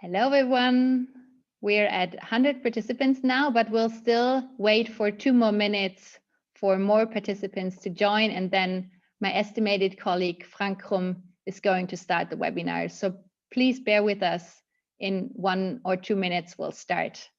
Hello, everyone. We're at 100 participants now, but we'll still wait for 2 more minutes for more participants to join. And then my estimated colleague, Frank Krumm, is going to start the webinar. So please bear with us. In 1 or 2 minutes, we'll start.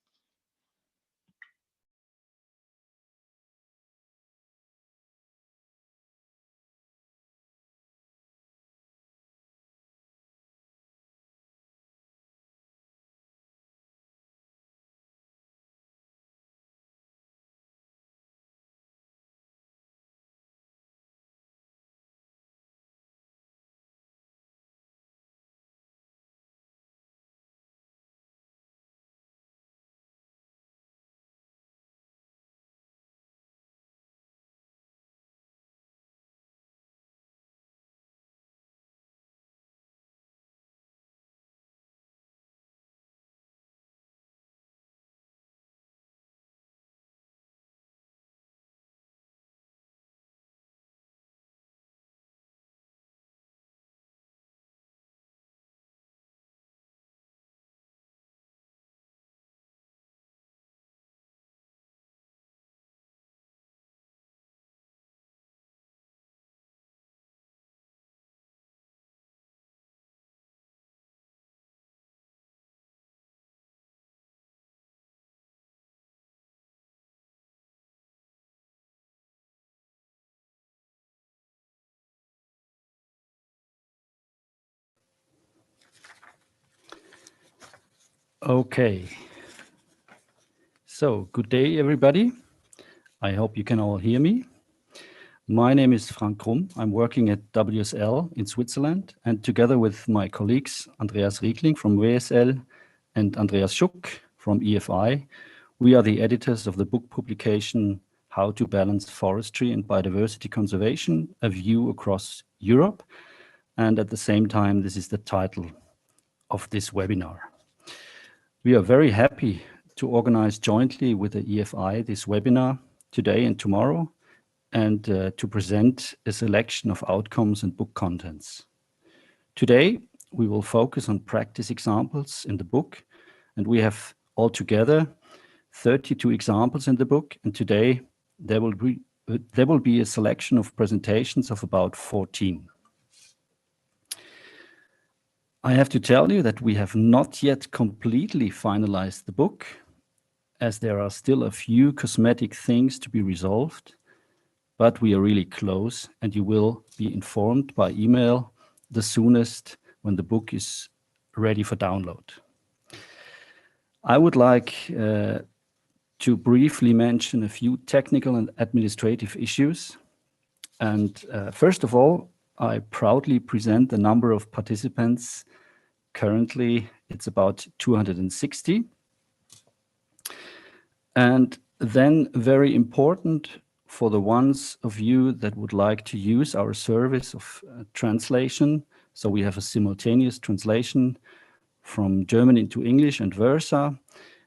Okay, so good day, everybody. I hope you can all hear me. My name is Frank Krumm. I'm working at WSL in Switzerland, and together with my colleagues, Andreas Rigling from WSL and Andreas Schuck from EFI, we are the editors of the book publication, How to Balance Forestry and Biodiversity Conservation, a View Across Europe. And at the same time, this is the title of this webinar. We are very happy to organize jointly with the EFI this webinar today and tomorrow, and to present a selection of outcomes and book contents. Today, we will focus on practice examples in the book, and we have altogether 32 examples in the book, and today there will be a selection of presentations of about 14. I have to tell you that we have not yet completely finalized the book, as there are still a few cosmetic things to be resolved, but we are really close, and you will be informed by email the soonest when the book is ready for download. I would like to briefly mention a few technical and administrative issues. And first of all, I proudly present the number of participants. Currently, it's about 260. And then very important for the ones of you that would like to use our service of translation. So we have a simultaneous translation from German into English and versa.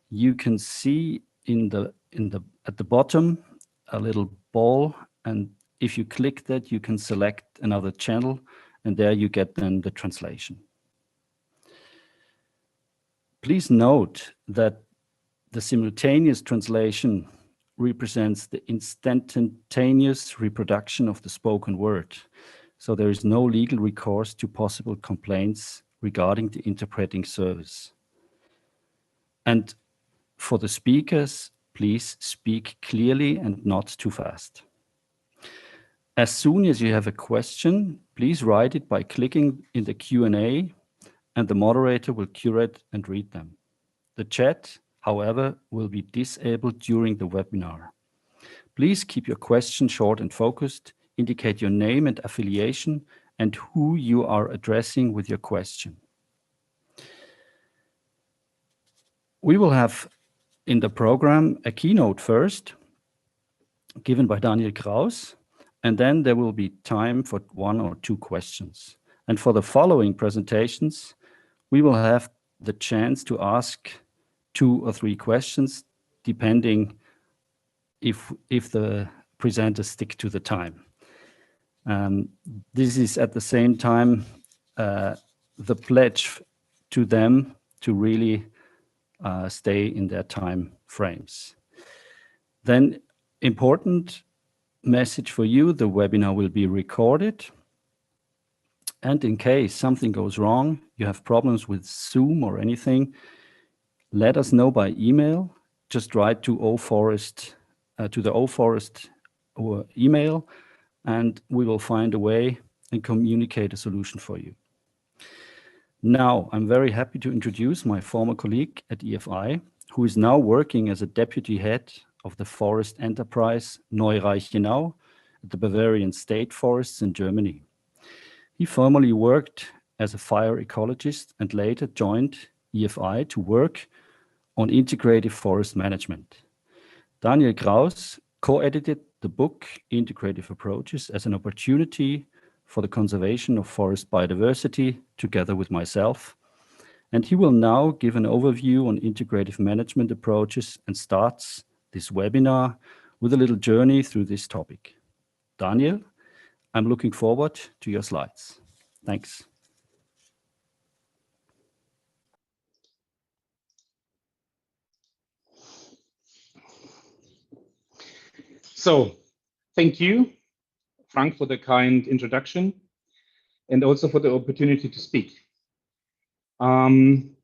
You can see at the bottom a little ball, and if you click that, you can select another channel, and there you get then the translation. Please note that the simultaneous translation represents the instantaneous reproduction of the spoken word. So there is no legal recourse to possible complaints regarding the interpreting service. And for the speakers, please speak clearly and not too fast. As soon as you have a question, please write it by clicking in the Q&A, and the moderator will curate and read them. The chat, however, will be disabled during the webinar. Please keep your question short and focused, indicate your name and affiliation, and who you are addressing with your question. We will have in the program a keynote first, given by Daniel Kraus, and then there will be time for 1 or 2 questions. And for the following presentations, we will have the chance to ask 2 or 3 questions, depending if the presenters stick to the time. This is at the same time the pledge to them to really stay in their time frames. Then important message for you, the webinar will be recorded. And in case something goes wrong, you have problems with Zoom or anything, let us know by email. Just write to the O-Forest email, and we will find a way and communicate a solution for you. Now, I'm very happy to introduce my former colleague at EFI, who is now working as a deputy head of the forest enterprise Neureichenau at the Bavarian State Forests in Germany. He formerly worked as a fire ecologist and later joined EFI to work on integrative forest management. Daniel Kraus co-edited the book Integrative Approaches as an opportunity for the conservation of forest biodiversity together with myself. And he will now give an overview on integrative management approaches and starts this webinar with a little journey through this topic. Daniel, I'm looking forward to your slides. Thanks. So, thank you, Frank, for the kind introduction and also for the opportunity to speak. When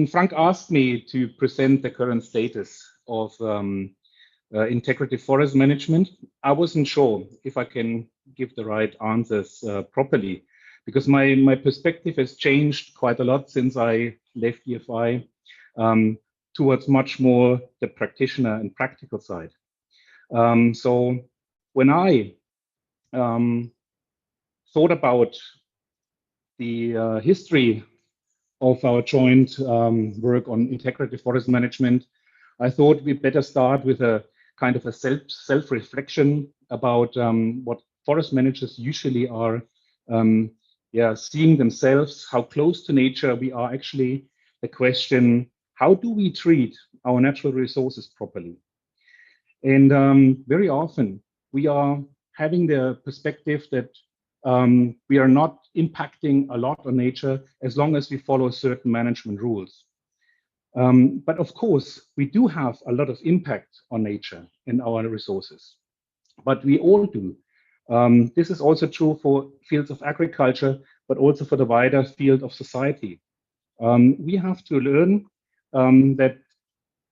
Frank asked me to present the current status of integrative forest management, I wasn't sure if I can give the right answers properly, because my perspective has changed quite a lot since I left EFI towards much more the practitioner and practical side. So when I thought about the history of our joint work on integrative forest management, I thought we better start with a kind of a self-reflection about what forest managers usually are seeing themselves, how close to nature we are actually, the question, how do we treat our natural resources properly? And very often we are having the perspective that we are not impacting a lot on nature as long as we follow certain management rules. But of course, we do have a lot of impact on nature and our resources, but we all do. This is also true for fields of agriculture, but also for the wider field of society. We have to learn that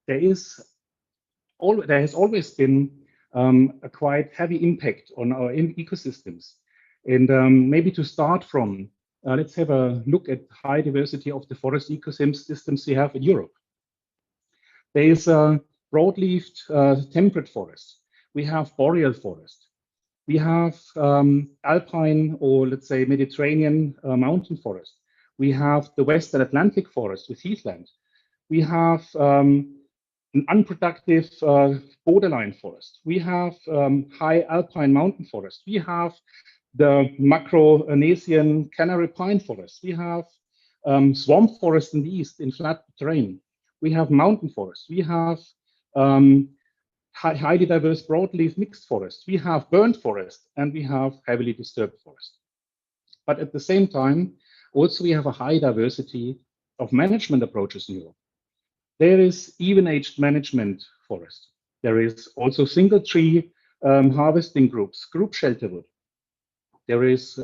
there has always been a quite heavy impact on our ecosystems. And maybe to start from, let's have a look at high diversity of the forest ecosystems we have in Europe. There is a broad-leaved temperate forest. We have boreal forest. We have alpine, or let's say Mediterranean mountain forest. We have the Western Atlantic forest with heathland. We have an unproductive borderline forest. We have high alpine mountain forest. We have the Macronesian Canary pine forest. We have swamp forest in the east in flat terrain. We have mountain forest. We have highly diverse broadleaf mixed forest. We have burnt forest, and we have heavily disturbed forest. But at the same time, also we have a high diversity of management approaches in Europe. There is even-aged management forest. There is also single tree harvesting groups, group shelter wood. There is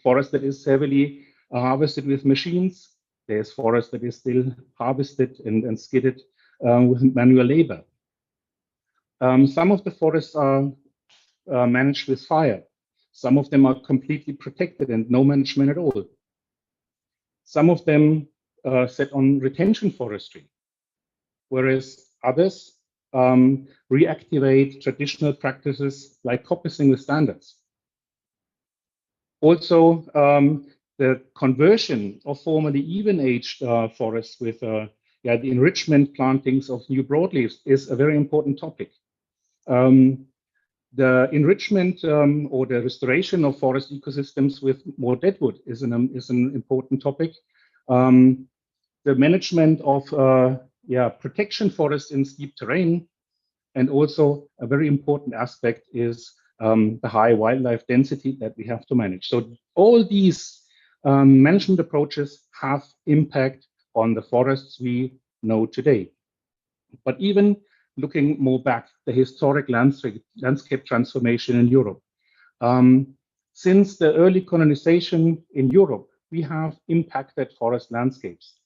forest that is heavily harvested with machines. There's forest that is still harvested and skidded with manual labor. Some of the forests are managed with fire. Some of them are completely protected and no management at all. Some of them set on retention forestry, whereas others reactivate traditional practices like coppicing with standards. Also, the conversion of formerly even-aged forests with the enrichment plantings of new broadleaves is a very important topic. The enrichment or the restoration of forest ecosystems with more deadwood is an important topic. The management of protection forests in steep terrain, and also a very important aspect is the high wildlife density that we have to manage. So all these management approaches have impact on the forests we know today. But even looking more back, the historic landscape transformation in Europe. Since the early colonization in Europe, we have impacted forest landscapes.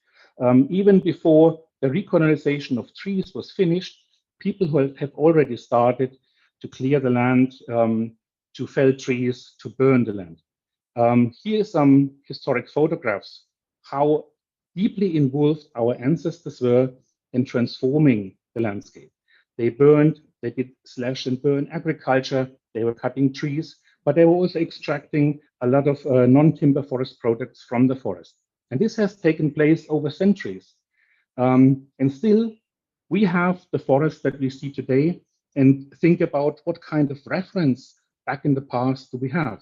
Even before the recolonization of trees was finished, people who have already started to clear the land, to fell trees, to burn the land. Here are some historic photographs, how deeply involved our ancestors were in transforming the landscape. They burned, they did slash and burn agriculture, they were cutting trees, but they were also extracting a lot of non-timber forest products from the forest. And this has taken place over centuries. And still, we have the forest that we see today, and think about what kind of reference back in the past do we have.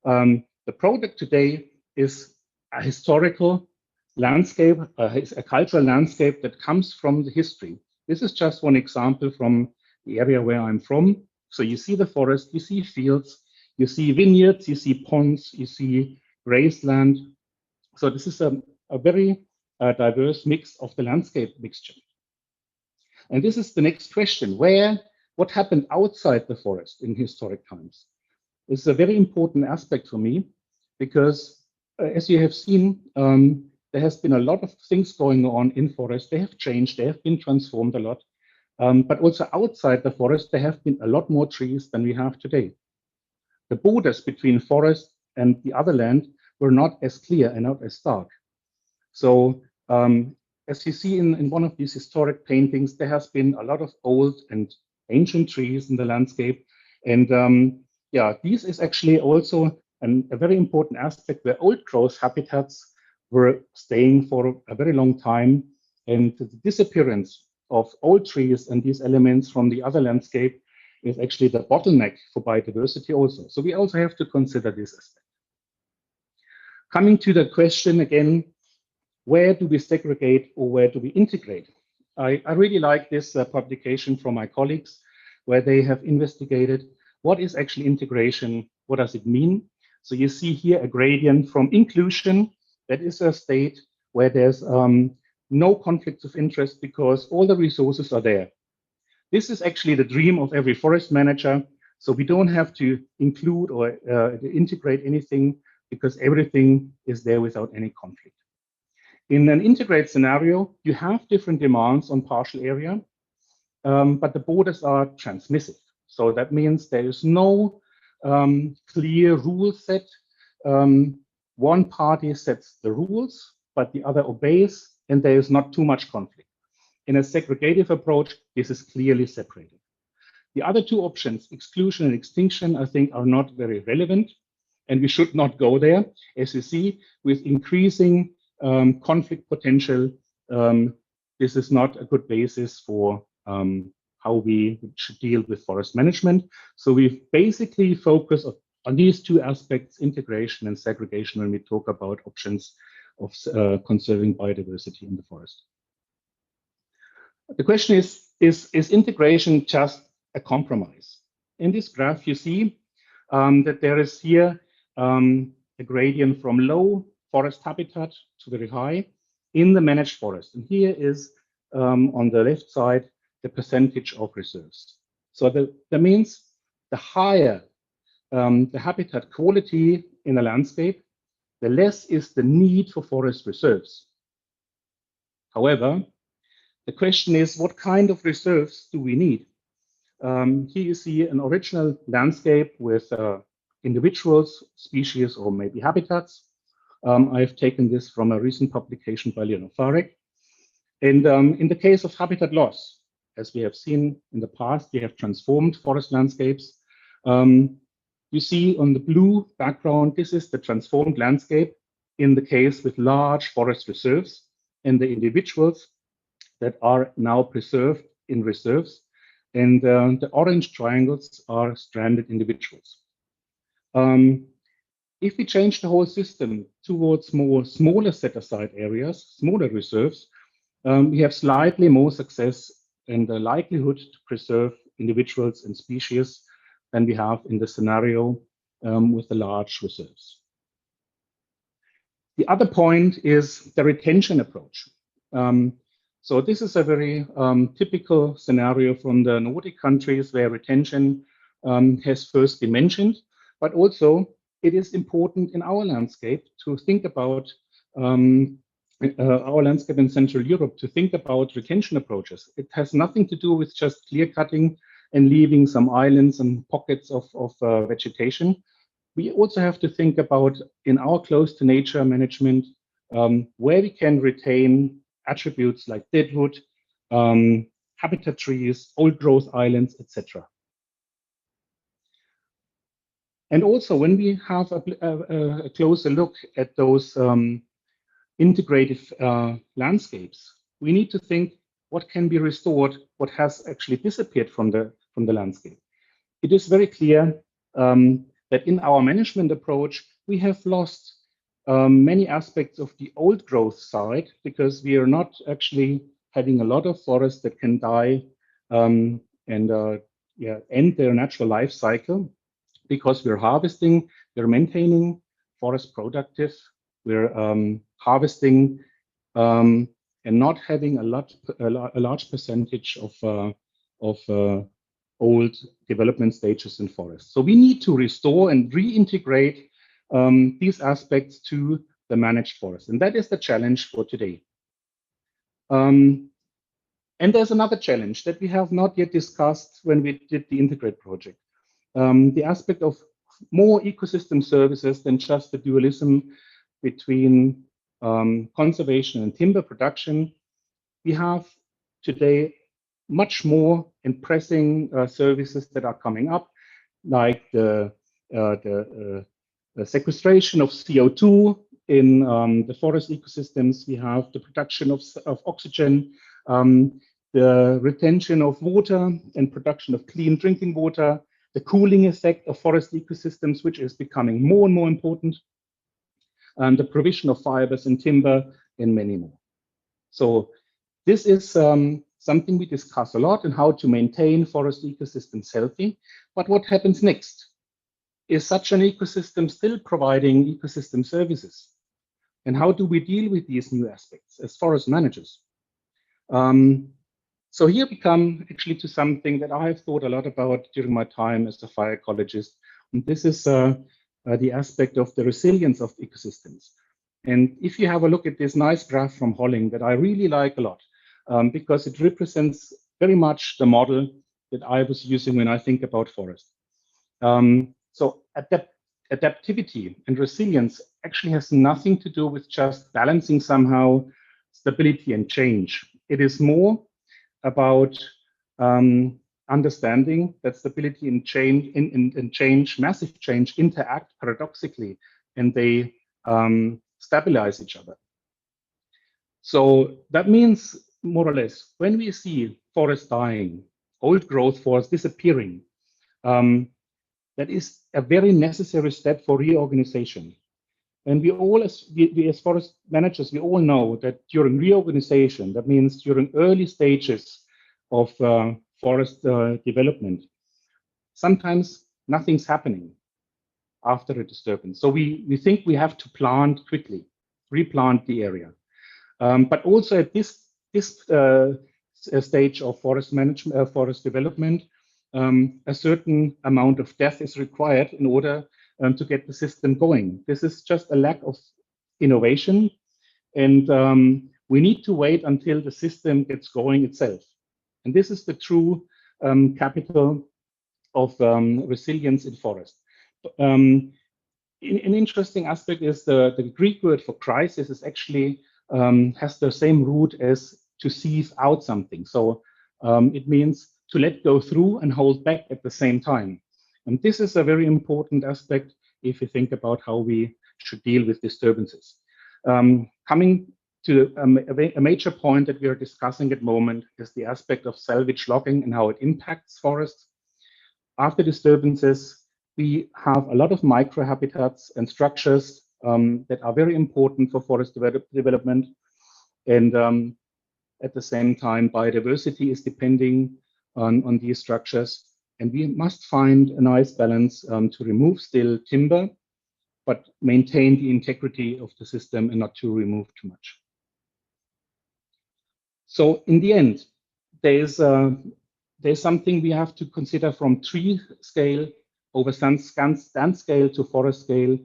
The product today is a historical landscape, a cultural landscape that comes from the history. This is just one example from the area where I'm from. So you see the forest, you see fields, you see vineyards, you see ponds, you see grassland. So this is a very diverse mix of the landscape mixture. And this is the next question: what happened outside the forest in historic times? This is a very important aspect for me, because as you have seen, there has been a lot of things going on in forest. They have changed, they have been transformed a lot. But also outside the forest, there have been a lot more trees than we have today. The borders between forest and the other land were not as clear and not as stark. So as you see in one of these historic paintings, there has been a lot of old and ancient trees in the landscape. And yeah, this is actually also a very important aspect where old growth habitats were staying for a very long time. And the disappearance of old trees and these elements from the other landscape is actually the bottleneck for biodiversity also. So we also have to consider this aspect. Coming to the question again, where do we segregate or where do we integrate? I really like this publication from my colleagues, where they have investigated what is actually integration, what does it mean? So you see here a gradient from inclusion, that is a state where there's no conflicts of interest because all the resources are there. This is actually the dream of every forest manager. So we don't have to include or integrate anything because everything is there without any conflict. In an integrated scenario, you have different demands on partial area, but the borders are transmissive. So that means there is no clear rule set. One party sets the rules, but the other obeys, and there is not too much conflict. In a segregative approach, this is clearly separated. The other two options, exclusion and extinction, I think are not very relevant, and we should not go there. As you see, with increasing conflict potential, this is not a good basis for how we should deal with forest management. So we basically focus on these two aspects, integration and segregation, when we talk about options of conserving biodiversity in the forest. The question is integration just a compromise? In this graph, you see that there is here a gradient from low forest habitat to very high in the managed forest. And here is on the left side, the percentage of reserves. So that means the higher the habitat quality in a landscape, the less is the need for forest reserves. However, the question is, what kind of reserves do we need? Here you see an original landscape with individuals, species, or maybe habitats. I've taken this from a recent publication by Laurent Larrieu. And in the case of habitat loss, as we have seen in the past, we have transformed forest landscapes. You see on the blue background, this is the transformed landscape in the case with large forest reserves and the individuals that are now preserved in reserves. And the orange triangles are stranded individuals. If we change the whole system towards more smaller set-aside areas, smaller reserves, we have slightly more success and the likelihood to preserve individuals and species than we have in the scenario with the large reserves. The other point is the retention approach. So this is a very typical scenario from the Nordic countries where retention has first been mentioned, but also it is important in our landscape to think about our landscape in Central Europe, to think about retention approaches. It has nothing to do with just clear cutting and leaving some islands and pockets of vegetation. We also have to think about, in our close to nature management, where we can retain attributes like deadwood, habitat trees, old growth islands, etc. And also, when we have a closer look at those integrative landscapes, we need to think what can be restored, what has actually disappeared from the landscape. It is very clear that in our management approach, we have lost many aspects of the old growth side because we are not actually having a lot of forests that can die and end their natural life cycle, because we're harvesting, we're maintaining forest productive, we're harvesting and not having a large percentage of old development stages in forests. So we need to restore and reintegrate these aspects to the managed forest. And that is the challenge for today. And there's another challenge that we have not yet discussed when we did the Integrate project. The aspect of more ecosystem services than just the dualism between conservation and timber production. We have today much more and pressing services that are coming up, like the sequestration of CO2 in the forest ecosystems. We have the production of oxygen, the retention of water and production of clean drinking water, the cooling effect of forest ecosystems, which is becoming more and more important, and the provision of fibers and timber, and many more. So this is something we discuss a lot, and how to maintain forest ecosystems healthy. But what happens next? Is such an ecosystem still providing ecosystem services? And how do we deal with these new aspects as forest managers? So here we come actually to something that I have thought a lot about during my time as a fire ecologist. And this is the aspect of the resilience of ecosystems. And if you have a look at this nice graph from Holling that I really like a lot, because it represents very much the model that I was using when I think about forest. So adaptivity and resilience actually has nothing to do with just balancing somehow stability and change. It is more about understanding that stability and change, massive change, interact paradoxically, and they stabilize each other. So that means, more or less, when we see forests dying, old growth forests disappearing, that is a very necessary step for reorganization. And we all, as forest managers, we all know that during reorganization, that means during early stages of forest development, sometimes nothing's happening after a disturbance. So we think we have to plant quickly, replant the area. But also at this stage of forest management, forest development, a certain amount of death is required in order to get the system going. This is just a lack of innovation, and we need to wait until the system gets going itself. And this is the true capital of resilience in forest. An interesting aspect is the Greek word for crisis is actually has the same root as to sieve out something. So it means to let go through and hold back at the same time. And this is a very important aspect if you think about how we should deal with disturbances. Coming to a major point that we are discussing at the moment is the aspect of salvage logging and how it impacts forests. After disturbances, we have a lot of microhabitats and structures that are very important for forest development. And at the same time, biodiversity is depending on these structures. And we must find a nice balance to remove still timber, but maintain the integrity of the system and not to remove too much. So in the end, there's something we have to consider from tree scale over stand scale to forest scale.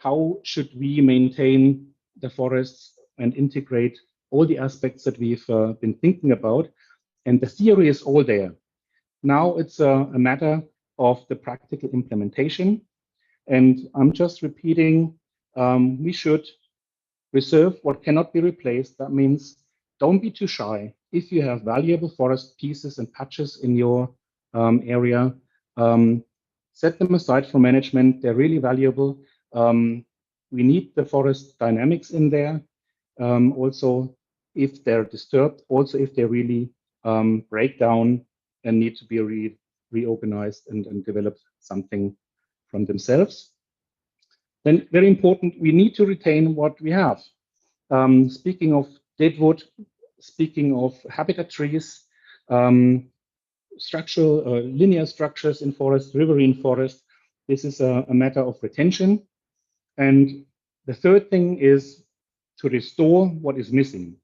How should we maintain the forests and integrate all the aspects that we've been thinking about? And the theory is all there. Now it's a matter of the practical implementation. And I'm just repeating, we should reserve what cannot be replaced. That means don't be too shy. If you have valuable forest pieces and patches in your area, set them aside for management. They're really valuable. We need the forest dynamics in there. Also, if they're disturbed, also if they really break down and need to be reorganized and develop something from themselves. Then very important, we need to retain what we have. Speaking of deadwood, speaking of habitat trees, structural linear structures in forest, riverine forest, this is a matter of retention. And the third thing is to restore what is missing.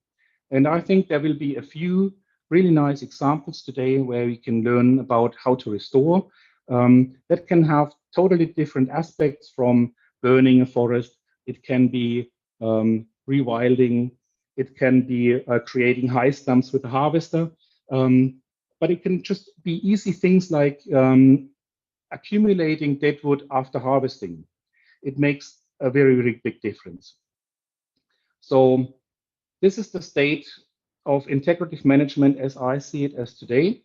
And I think there will be a few really nice examples today where we can learn about how to restore. That can have totally different aspects, from burning a forest. It can be rewilding. It can be creating high stumps with a harvester. But it can just be easy things like accumulating deadwood after harvesting. It makes a very, very big difference. So this is the state of integrative management as I see it as today.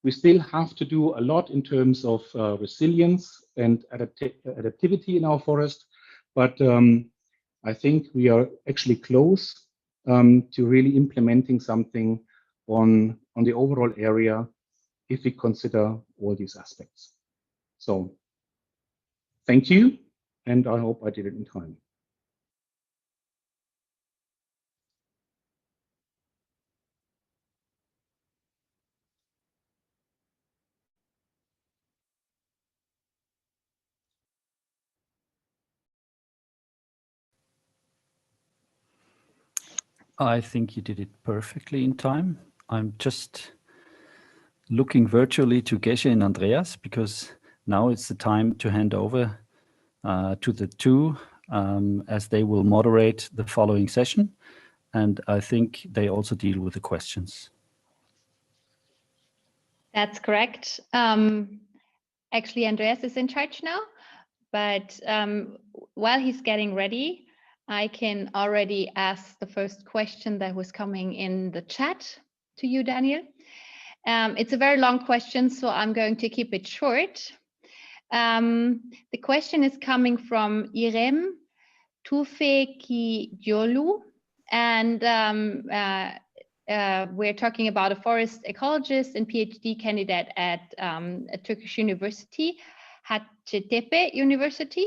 We still have to do a lot in terms of resilience and adaptivity in our forest, but I think we are actually close to really implementing something on the overall area if we consider all these aspects. So thank you, and I hope I did it in time. I think you did it perfectly in time. I'm just looking virtually to Gesche and Andreas, because now it's the time to hand over to the two, as they will moderate the following session. And I think they also deal with the questions. That's correct. Actually, Andreas is in charge now, but while he's getting ready, I can already ask the first question that was coming in the chat to you, Daniel. It's a very long question, so I'm going to keep it short. The question is coming from Irem Tufekijolu, and we're talking about a forest ecologist and PhD candidate at a Turkish university, Hacettepe University.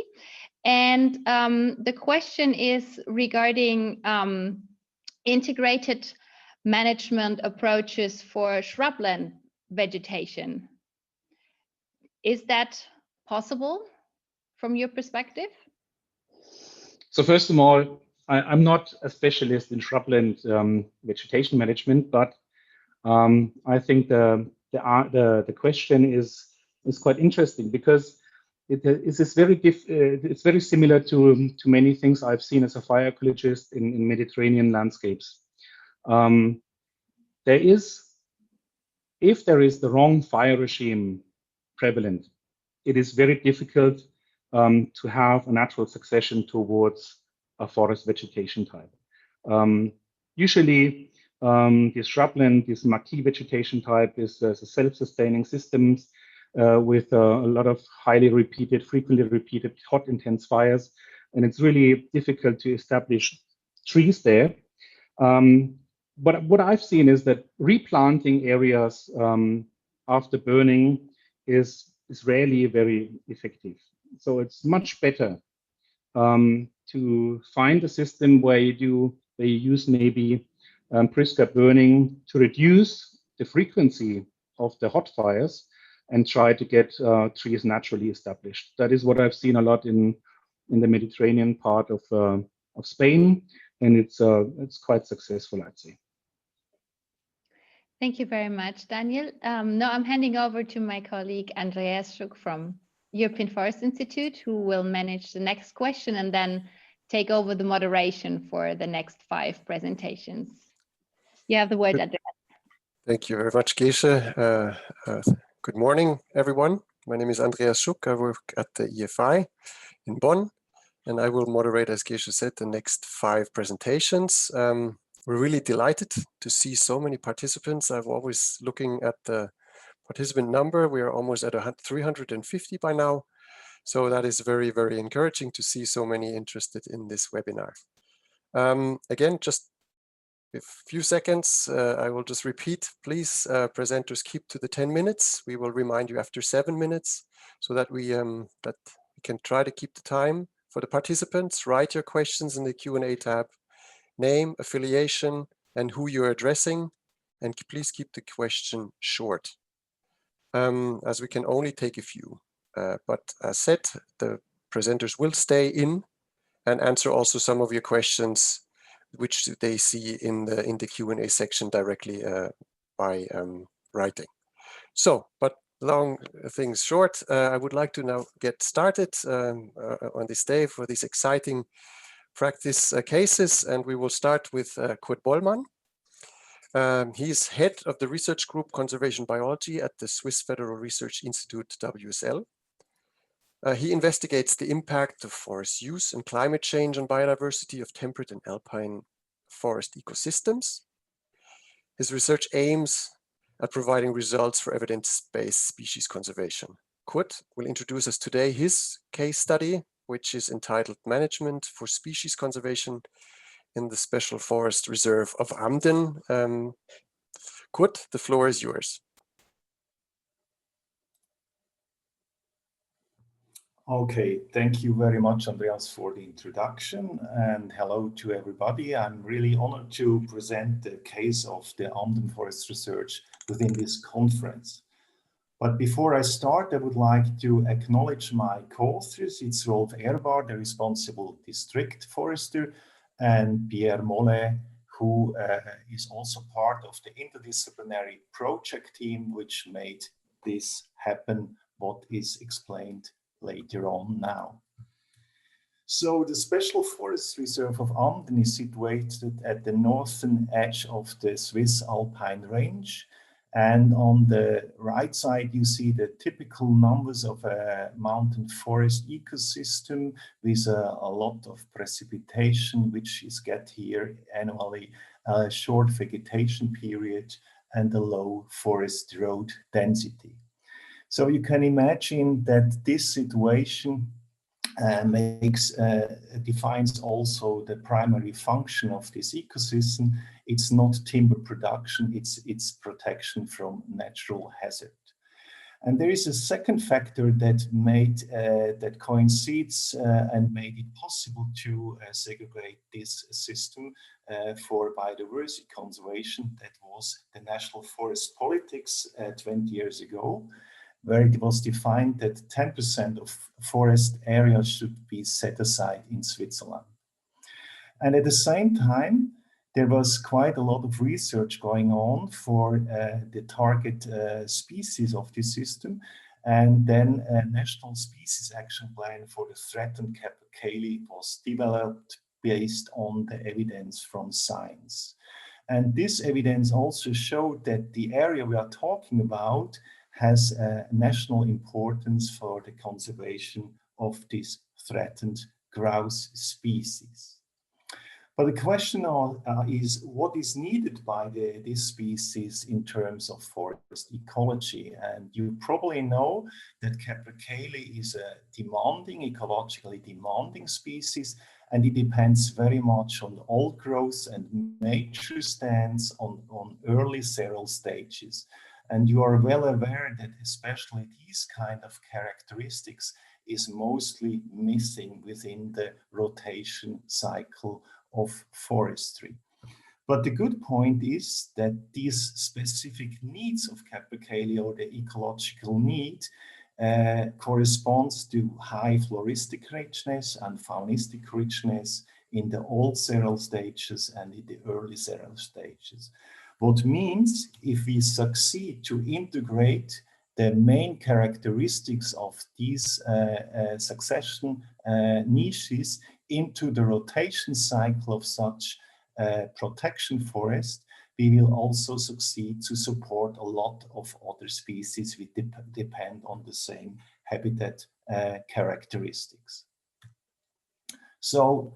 And the question is regarding integrated management approaches for shrubland vegetation. Is that possible from your perspective? So first of all, I'm not a specialist in shrubland vegetation management, but I think the question is quite interesting, because it's very similar to many things I've seen as a fire ecologist in Mediterranean landscapes. If there is the wrong fire regime prevalent, it is very difficult to have a natural succession towards a forest vegetation type. Usually, this shrubland, this maquis vegetation type is a self-sustaining systems with a lot of frequently repeated hot, intense fires, and it's really difficult to establish trees there. But what I've seen is that replanting areas after burning is rarely very effective. So it's much better to find a system where you use maybe brisker burning to reduce the frequency of the hot fires, and try to get trees naturally established. That is what I've seen a lot in the Mediterranean part of Spain, and it's quite successful, I'd say. Thank you very much, Daniel. Now I'm handing over to my colleague Andreas Schuck from European Forest Institute, who will manage the next question and then take over the moderation for the next 5 presentations. You have the word, Andreas. Thank you very much, Gesche. Good morning, everyone. My name is Andreas Schuck. I work at the EFI in Bonn, and I will moderate, as Gesche said, the next 5 presentations. We're really delighted to see so many participants. I'm always looking at the participant number. We are almost at 350 by now. So that is very, very encouraging to see so many interested in this webinar. Again, just a few seconds, I will just repeat, please, presenters, keep to the 10 minutes. We will remind you after 7 minutes so that we can try to keep the time. For the participants, write your questions in the Q&A tab, name, affiliation, and who you're addressing, and please keep the question short, as we can only take a few. But as said, the presenters will stay in and answer also some of your questions which they see in the Q&A section directly by writing. So, but long things short, I would like to now get started on this day for these exciting practice cases, and we will start with Kurt Bollmann. He's head of the research group Conservation Biology at the Swiss Federal Research Institute WSL. He investigates the impact of forest use and climate change on biodiversity of temperate and alpine forest ecosystems. His research aims at providing results for evidence-based species conservation. Kurt will introduce us today his case study, which is entitled Management for Species Conservation in the Special Forest Reserve of Amden. Kurt, the floor is yours. Okay, thank you very much, Andreas, for the introduction, and hello to everybody. I'm really honored to present the case of the Amden Forest Research within this conference. But before I start, I would like to acknowledge my co-authors. It's Rolf Ehrbar, the responsible district forester, and Pierre Mollet, who is also part of the interdisciplinary project team, which made this happen, what is explained later on now. So the Special Forest Reserve of Amden is situated at the northern edge of the Swiss Alpine Range. And on the right side, you see the typical numbers of a mountain forest ecosystem with a lot of precipitation, which is get here annually, a short vegetation period, and a low forest road density. So you can imagine that this situation defines also the primary function of this ecosystem. It's not timber production, it's protection from natural hazard. And there is a second factor that coincides and made it possible to segregate this system for biodiversity conservation. That was the national forest politics 20 years ago, where it was defined that 10% of forest area should be set aside in Switzerland. And at the same time, there was quite a lot of research going on for the target species of this system. And then a national species action plan for the threatened capercaillie was developed based on the evidence from science. And this evidence also showed that the area we are talking about has national importance for the conservation of this threatened grouse species. But the question is what is needed by this species in terms of forest ecology? And you probably know that capercaillie is a ecologically demanding species, and it depends very much on old growth and mature stands on early seral stages. And you are well aware that especially these kind of characteristics is mostly missing within the rotation cycle of forestry. But the good point is that these specific needs of capercaillie, or the ecological need, corresponds to high floristic richness and faunistic richness in the old seral stages and in the early seral stages. What means if we succeed to integrate the main characteristics of these succession niches into the rotation cycle of such protection forest, we will also succeed to support a lot of other species which depend on the same habitat characteristics. So,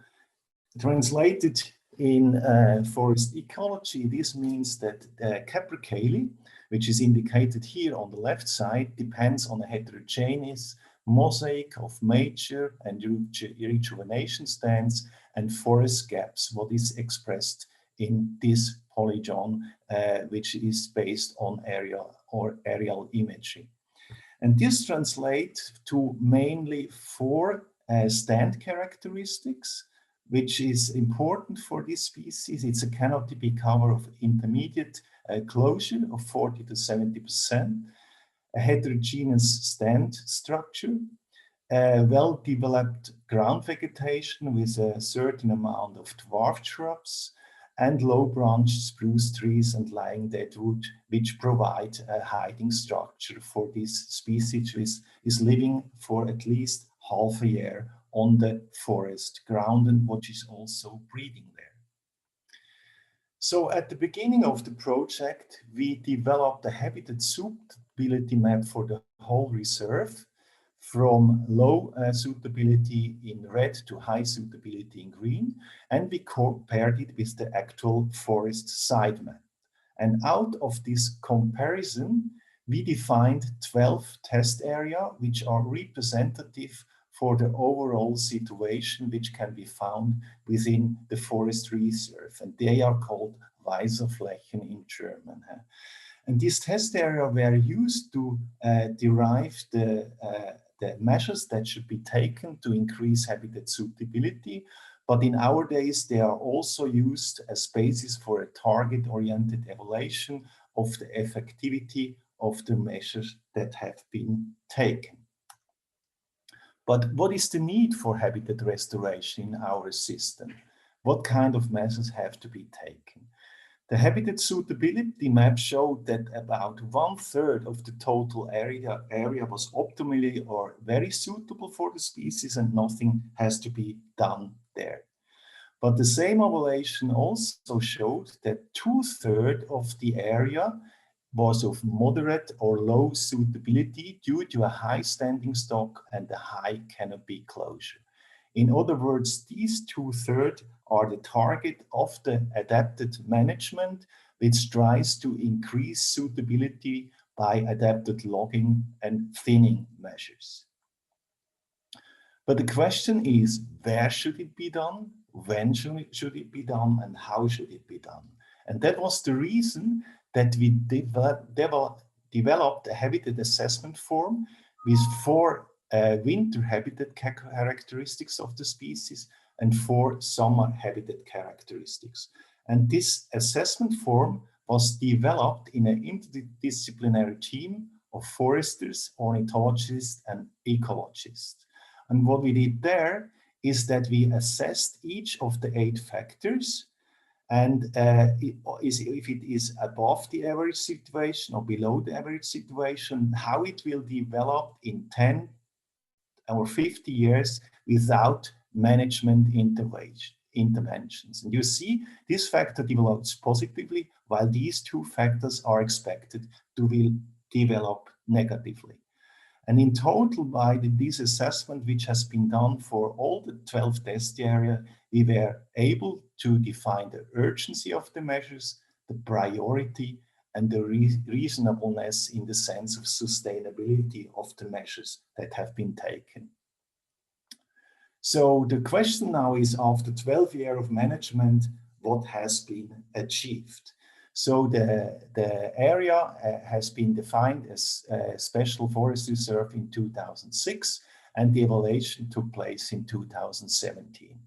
translated in forest ecology, this means that capercaillie, which is indicated here on the left side, depends on a heterogeneous mosaic of mature and rejuvenation stands and forest gaps, what is expressed in this polygon, which is based on aerial imagery. And this translates to mainly 4 stand characteristics, which is important for this species. It's a canopy cover of intermediate closure of 40 to 70%, a heterogeneous stand structure, well-developed ground vegetation with a certain amount of dwarf shrubs, and low-branched spruce trees and lying deadwood, which provide a hiding structure for this species, which is living for at least half a year on the forest ground, and which is also breeding there. So at the beginning of the project, we developed a habitat suitability map for the whole reserve, from low suitability in red to high suitability in green, and we compared it with the actual forest site map. And out of this comparison, we defined 12 test areas which are representative for the overall situation which can be found within the forest reserve, and they are called Weiserflächen in German. And these test areas were used to derive the measures that should be taken to increase habitat suitability, but in our days they are also used as basis for a target-oriented evaluation of the effectivity of the measures that have been taken. But what is the need for habitat restoration in our system? What kind of measures have to be taken? The habitat suitability map showed that about 1/3 of the total area was optimally or very suitable for the species, and nothing has to be done there. But the same evaluation also showed that 2/3 of the area was of moderate or low suitability due to a high standing stock and a high canopy closure. In other words, these 2/3 are the target of the adapted management, which tries to increase suitability by adapted logging and thinning measures. But the question is, where should it be done? When should it be done? And how should it be done? And that was the reason that we developed a habitat assessment form with 4 winter habitat characteristics of the species and 4 summer habitat characteristics. And this assessment form was developed in an interdisciplinary team of foresters, ornithologists, and ecologists. And what we did there is that we assessed each of the 8 factors, and if it is above the average situation or below the average situation, how it will develop in 10 or 50 years without management interventions. And you see, this factor develops positively, while these 2 factors are expected to develop negatively. And in total, by this assessment, which has been done for all the 12 test areas, we were able to define the urgency of the measures, the priority, and the reasonableness in the sense of sustainability of the measures that have been taken. So the question now is, after 12 years of management, what has been achieved? So the area has been defined as a special forest reserve in 2006, and the evaluation took place in 2017.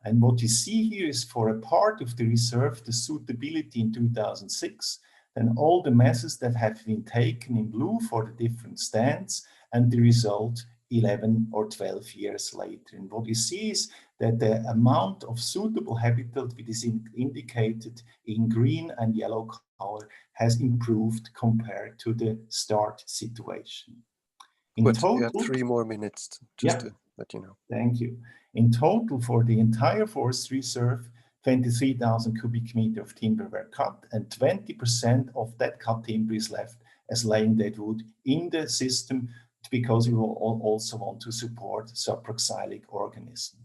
And what you see here is for a part of the reserve, the suitability in 2006, then all the measures that have been taken in blue for the different stands, and the result 11 or 12 years later. And what you see is that the amount of suitable habitat, which is indicated in green and yellow color, has improved compared to the start situation. In total, you have 3 more minutes just to let you know. Thank you. In total, for the entire forest reserve, 23,000 cubic meters of timber were cut, and 20% of that cut timber is left as laying dead wood in the system, because we will also want to support saproxylic organisms.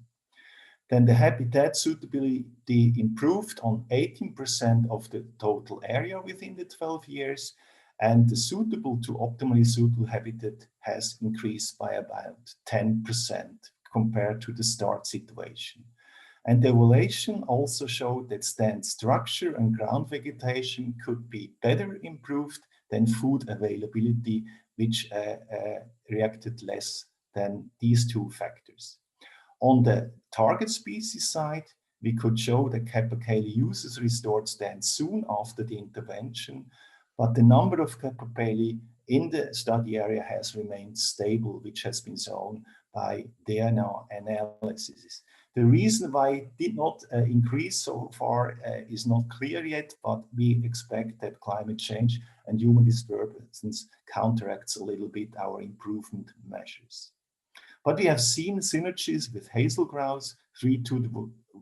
Then the habitat suitability improved on 18% of the total area within the 12 years, and the suitable to optimally suitable habitat has increased by about 10% compared to the start situation. And the evaluation also showed that stand structure and ground vegetation could be better improved than food availability, which reacted less than these 2 factors. On the target species side, we could show that capercaillie uses restored stands soon after the intervention, but the number of capercaillie in the study area has remained stable, which has been shown by DNA analysis. The reason why it did not increase so far is not clear yet, but we expect that climate change and human disturbance counteracts a little bit our improvement measures. But we have seen synergies with hazel grouse, three-toed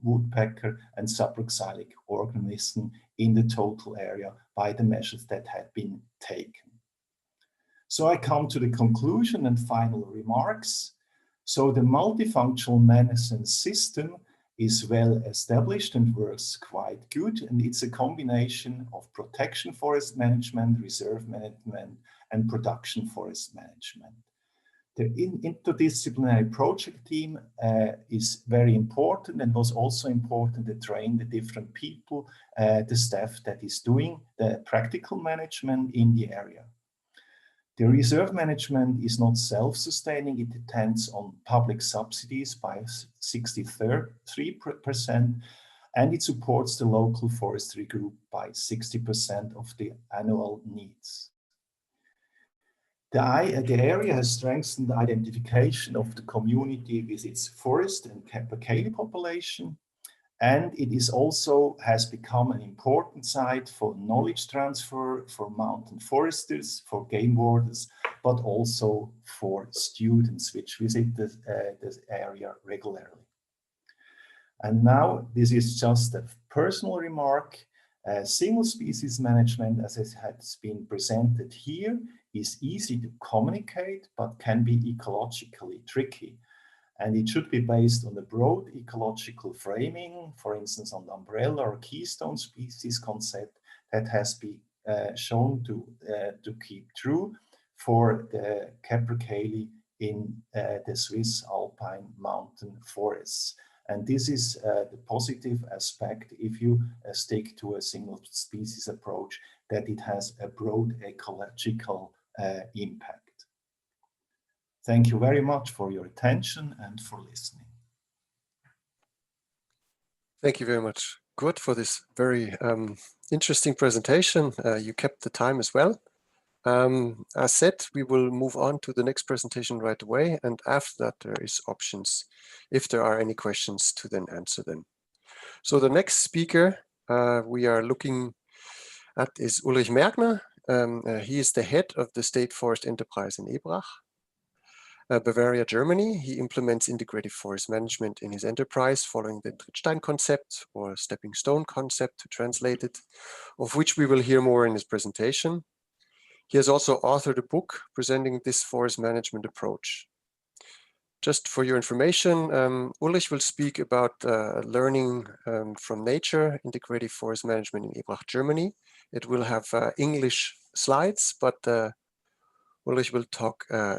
woodpecker, and saproxylic organism in the total area by the measures that had been taken. So I come to the conclusion and final remarks. So the multifunctional management system is well established and works quite good, and it's a combination of protection forest management, reserve management, and production forest management. The interdisciplinary project team is very important, and was also important to train the different people, the staff that is doing the practical management in the area. The reserve management is not self-sustaining. It depends on public subsidies by 63%, and it supports the local forestry group by 60% of the annual needs. The area has strengthened the identification of the community with its forest and capercaillie population, and it is also has become an important site for knowledge transfer for mountain foresters, for game wardens, but also for students which visit this area regularly. And now this is just a personal remark. Single species management, as it has been presented here, is easy to communicate, but can be ecologically tricky. And it should be based on the broad ecological framing, for instance, on the umbrella or keystone species concept that has been shown to keep true for the capercaillie in the Swiss alpine mountain forests. And this is the positive aspect if you stick to a single species approach, that it has a broad ecological impact. Thank you very much for your attention and for listening. Thank you very much, Kurt, for this very interesting presentation. You kept the time as well. As said, we will move on to the next presentation right away, and after that there is options if there are any questions to then answer them. So the next speaker we are looking at is Ulrich Mergner. He is the head of the State Forest Enterprise in Ebrach, Bavaria, Germany. He implements integrative forest management in his enterprise following the Trittstein concept, or stepping stone concept to translate it, of which we will hear more in his presentation. He has also authored a book presenting this forest management approach. Just for your information, Ulrich will speak about learning from nature, integrative forest management in Ebrach, Germany. It will have English slides, but Ulrich will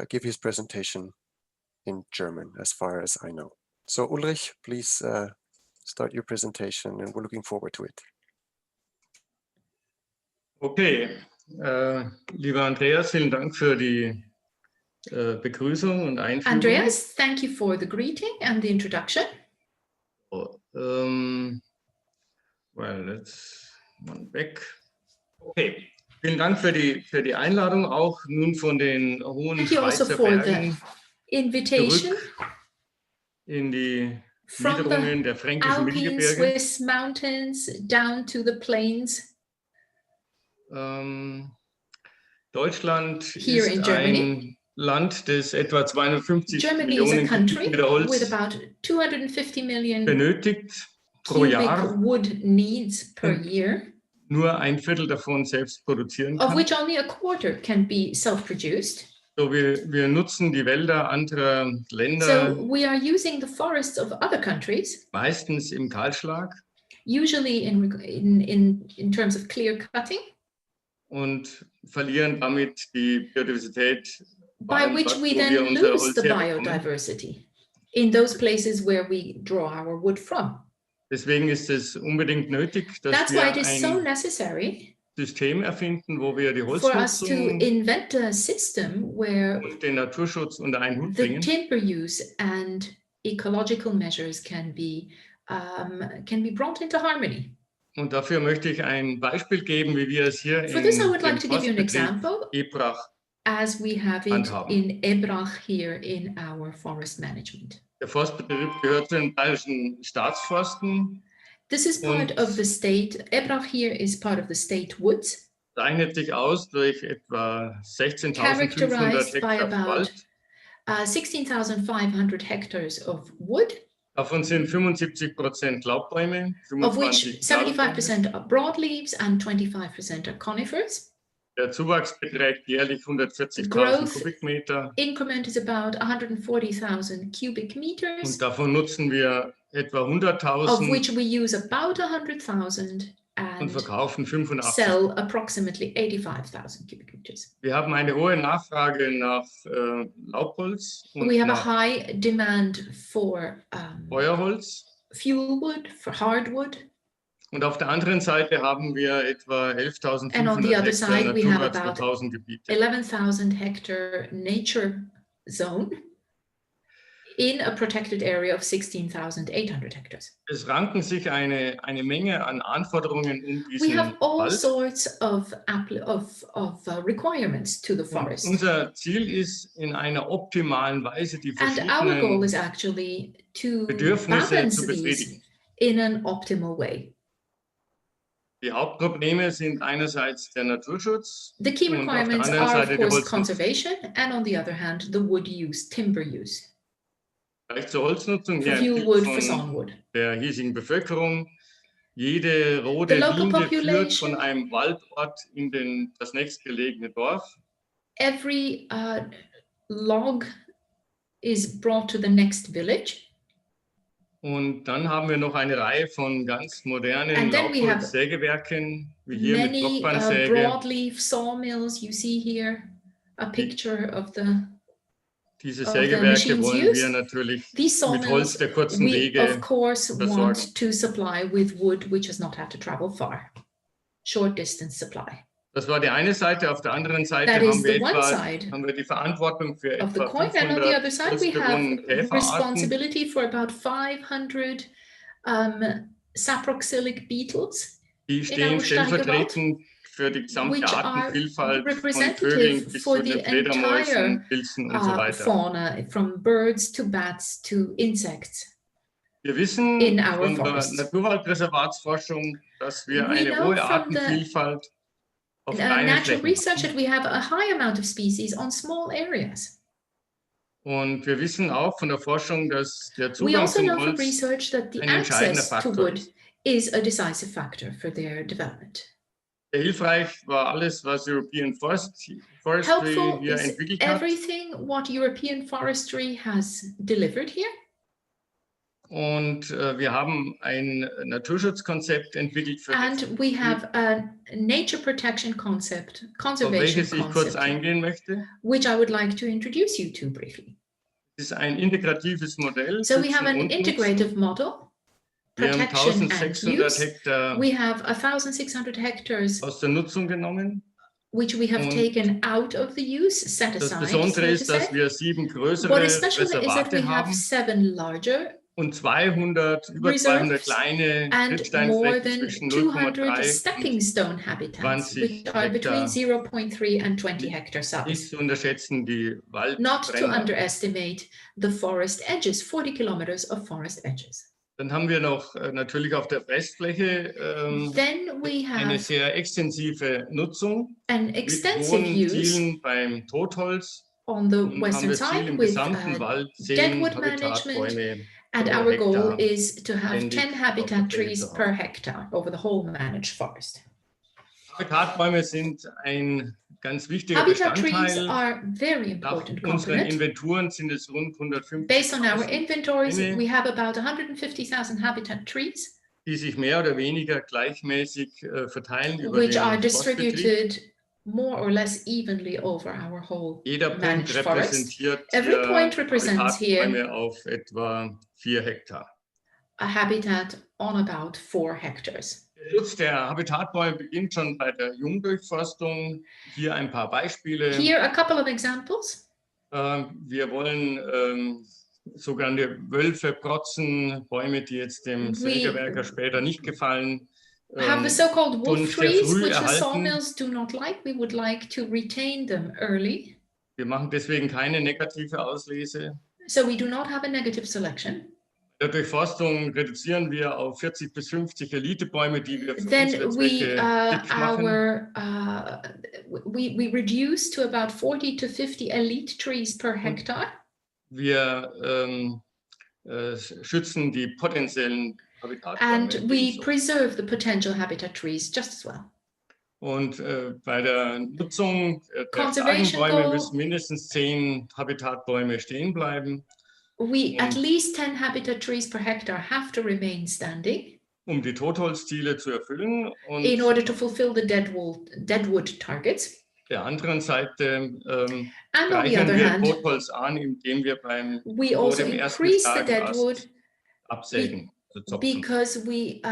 give his presentation in German, as far as I know. So Ulrich, please start your presentation, and we're looking forward to it. Okay, lieber Andreas, vielen Dank für die Begrüßung und Einführung. Andreas, thank you for the greeting and the introduction. Well, let's one back. Okay, vielen Dank für die Einladung, auch nun von den hohen Thank you also Schweizer for the Bergen invitation zurück in die from Niederungen the der fränkischen Alpine Mittelgebirge. Swiss mountains down to the plains. Deutschland Here in ist Germany. ein Land, das etwa 250 Germany is a Millionen country Kubikmeter Holz with about 250 million benötigt pro Jahr, cubic wood needs per year, nur ein Viertel davon selbst produzieren of kann. which only a quarter can be self-produced. So, wir nutzen die Wälder anderer So Länder we are using the forests of other countries, meistens im Kahlschlag usually in terms of clear cutting, und verlieren damit die Biodiversität, by which we then lose the biodiversity in those places where we draw our wood from. Deswegen ist es unbedingt nötig, dass That's wir why it is so ein necessary System erfinden, wo wir die for us to Holznutzung invent a system where und den Naturschutz unter einen Hut the bringen. timber use and ecological measures can be brought into harmony. Und dafür möchte ich ein Beispiel geben, wie wir es hier For this, I would in like to give you an Forstbetrieb example Ebrach as we have it handhaben. in Ebrach here in our forest management. Der Forstbetrieb gehört zu den bayerischen Staatsforsten, This is part of the state. Ebrach here is part of the state woods, zeichnet sich aus durch etwa 16.500 characterized by Hektar about Wald. 16,500 hectares of wood, Davon sind 75% Laubbäume, of which 25 Nadelbäume. 75% are broadleaves and 25% are conifers. Der Zuwachs beträgt jährlich 140.000 Growth Kubikmeter increment is about 140,000 cubic meters, und davon nutzen wir etwa of 100.000 which we use about 100,000 und and verkaufen 85. sell approximately 85,000 cubic meters. Wir haben eine hohe Nachfrage nach Laubholz und We have a nach high demand for Feuerholz. fuel wood, for hardwood, Und auf der anderen Seite haben wir etwa And on the 11.500 other Hektar side, we have Natura about 2000 Gebiete. 11,000 hectare nature zone in a protected area of 16,800 hectares. Es ranken sich eine Menge an Anforderungen We diesen have all Wald. sorts of requirements to the Und forest. unser Ziel ist, in einer optimalen Weise die And our goal verschiedenen is actually to Bedürfnisse balance zu these befriedigen. in an optimal way. Die Hauptprobleme sind einerseits der Naturschutz The key und auf der requirements anderen are, of Seite der course, Holznutzung. conservation, and on the other hand, the wood use, timber use, Vielleicht zur Holznutzung for hier ein fuel Bild wood, for von sawnwood. der hiesigen Bevölkerung. Jede rote The local Linie führt population- von einem Waldort in das nächstgelegene Dorf. Every log is brought to the next village. Und dann haben wir noch eine Reihe von ganz modernen And then we have Laubholzsägewerken, wie hier mit Many Blockbandsäge. broadleaf sawmills. You see here a picture of Diese of the Sägewerke machines wollen wir used. natürlich these mit Holz sawmills. der kurzen We Wege of course versorgen. want to supply with wood which has not had to travel far, short distance supply. Das war die eine Seite. Auf der anderen Seite That is haben wir, the one etwa, side haben wir die Verantwortung für of the etwa coin, and on the other 500 side we have holzbewohnende Käferarten. responsibility for about 500 saproxylic beetles, Die stehen our stellvertretend für die gesamte which are Artenvielfalt von representative Vögeln bis for zu den the Fledermäusen, entire Pilzen und so weiter. fauna, from birds to bats to insects. Wir wissen in our von der forests. Naturwaldreservatsforschung, dass wir We eine know hohe from the Artenvielfalt auf kleinen Natural Flächen research haben. that we have a high amount of species on small areas. Und wir wissen auch von der Forschung, dass der We Zugang also zum know from Holz research that the ein entscheidender access to Faktor wood ist. is a decisive factor for their development. Sehr hilfreich war alles, was European Forestry Helpful hier is entwickelt hat. everything what European Forestry has delivered here. Und wir haben ein Naturschutzkonzept entwickelt, für And we have a nature protection concept, auf conservation welches ich kurz concept, eingehen möchte. which I would like to introduce you to briefly. Es ist ein integratives Modell. So we Schützen have an und Nutzen. integrative model, Wir haben protection and 1600 use. Hektar We have 1,600 hectares aus der Nutzung genommen. which we have Und taken out of the use, set Das aside. Besondere So ist, to dass say. wir 7 größere What is special is that we Reservate have haben, 7 larger und 200, über 200 kleine and more Trittsteinflächen than zwischen 200 0,3 stepping und stone habitats, 20 which are between Hektar. 0.3 and 20 hectare Nicht size. zu unterschätzen die Not to Waldränder. underestimate the forest edges, 40 kilometers of forest edges. Dann haben wir noch natürlich auf der Fressfläche Then we eine have sehr extensive Nutzung an mit extensive hohen use Zielen beim Totholz. on the Und haben western wir Ziel side im with gesamten Wald 10 deadwood Habitatbäume management, and pro our goal Hektar is to have ständig 10 auf habitat der Fläche trees zu haben. per hectare over the whole managed forest. Habitatbäume sind ein ganz wichtiger Habitat trees Bestandteil. are very Nach important unseren component. Inventuren sind es rund 150.000, Based on our inventories, Bäume, we have about 150,000 habitat trees, die sich mehr oder weniger gleichmäßig verteilen über which are den Forstbetrieb. distributed more or less evenly over our whole Jeder Punkt managed forest. repräsentiert Every point represents Habitatbäume here auf etwa 4 Hektar. a habitat on about 4 hectares. Der Schutz der Habitatbäume beginnt schon bei der Jungdurchforstung. Hier ein paar Beispiele. Here a couple of examples. Wir wollen sogenannte Wölfe, Protzen, Bäume, die jetzt dem Sägewerker später nicht gefallen, Have the so-called wolf sehr trees, früh which the erhalten. sawmills do not like. We would like to retain them early. Wir machen deswegen keine negative Auslese. So we do not have a negative selection. Der Durchforstung reduzieren wir auf 40 bis 50 Elitebäume, die wir für Then unsere Zwecke dick machen. We reduce to about 40 to 50 elite trees per hectare. Wir schützen die potenziellen Habitatbäume. And we preserve the potential habitat trees just as well. Und bei der Nutzung der Conservation Tagenbäume goal, müssen mindestens 10 Habitatbäume stehen bleiben, we at least 10 habitat trees per hectare have to remain standing um die Totholzziele zu erfüllen. Und in order to fulfill the deadwood targets. der anderen Seite And on the reichern other wir hand, Totholz an, indem wir we also increase the deadwood absägen. because we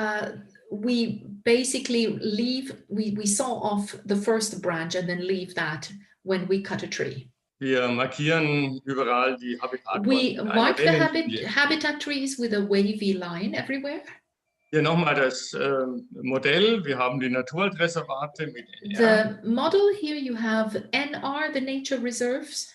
basically leave, we saw off the first branch and then leave that when we cut a tree. Wir markieren überall die Habitatbäume. We mark the habitat trees with a wavy line everywhere. Hier nochmal das Modell. Wir haben die Naturwaldreservate mit NR. The model here you have NR, the nature reserves.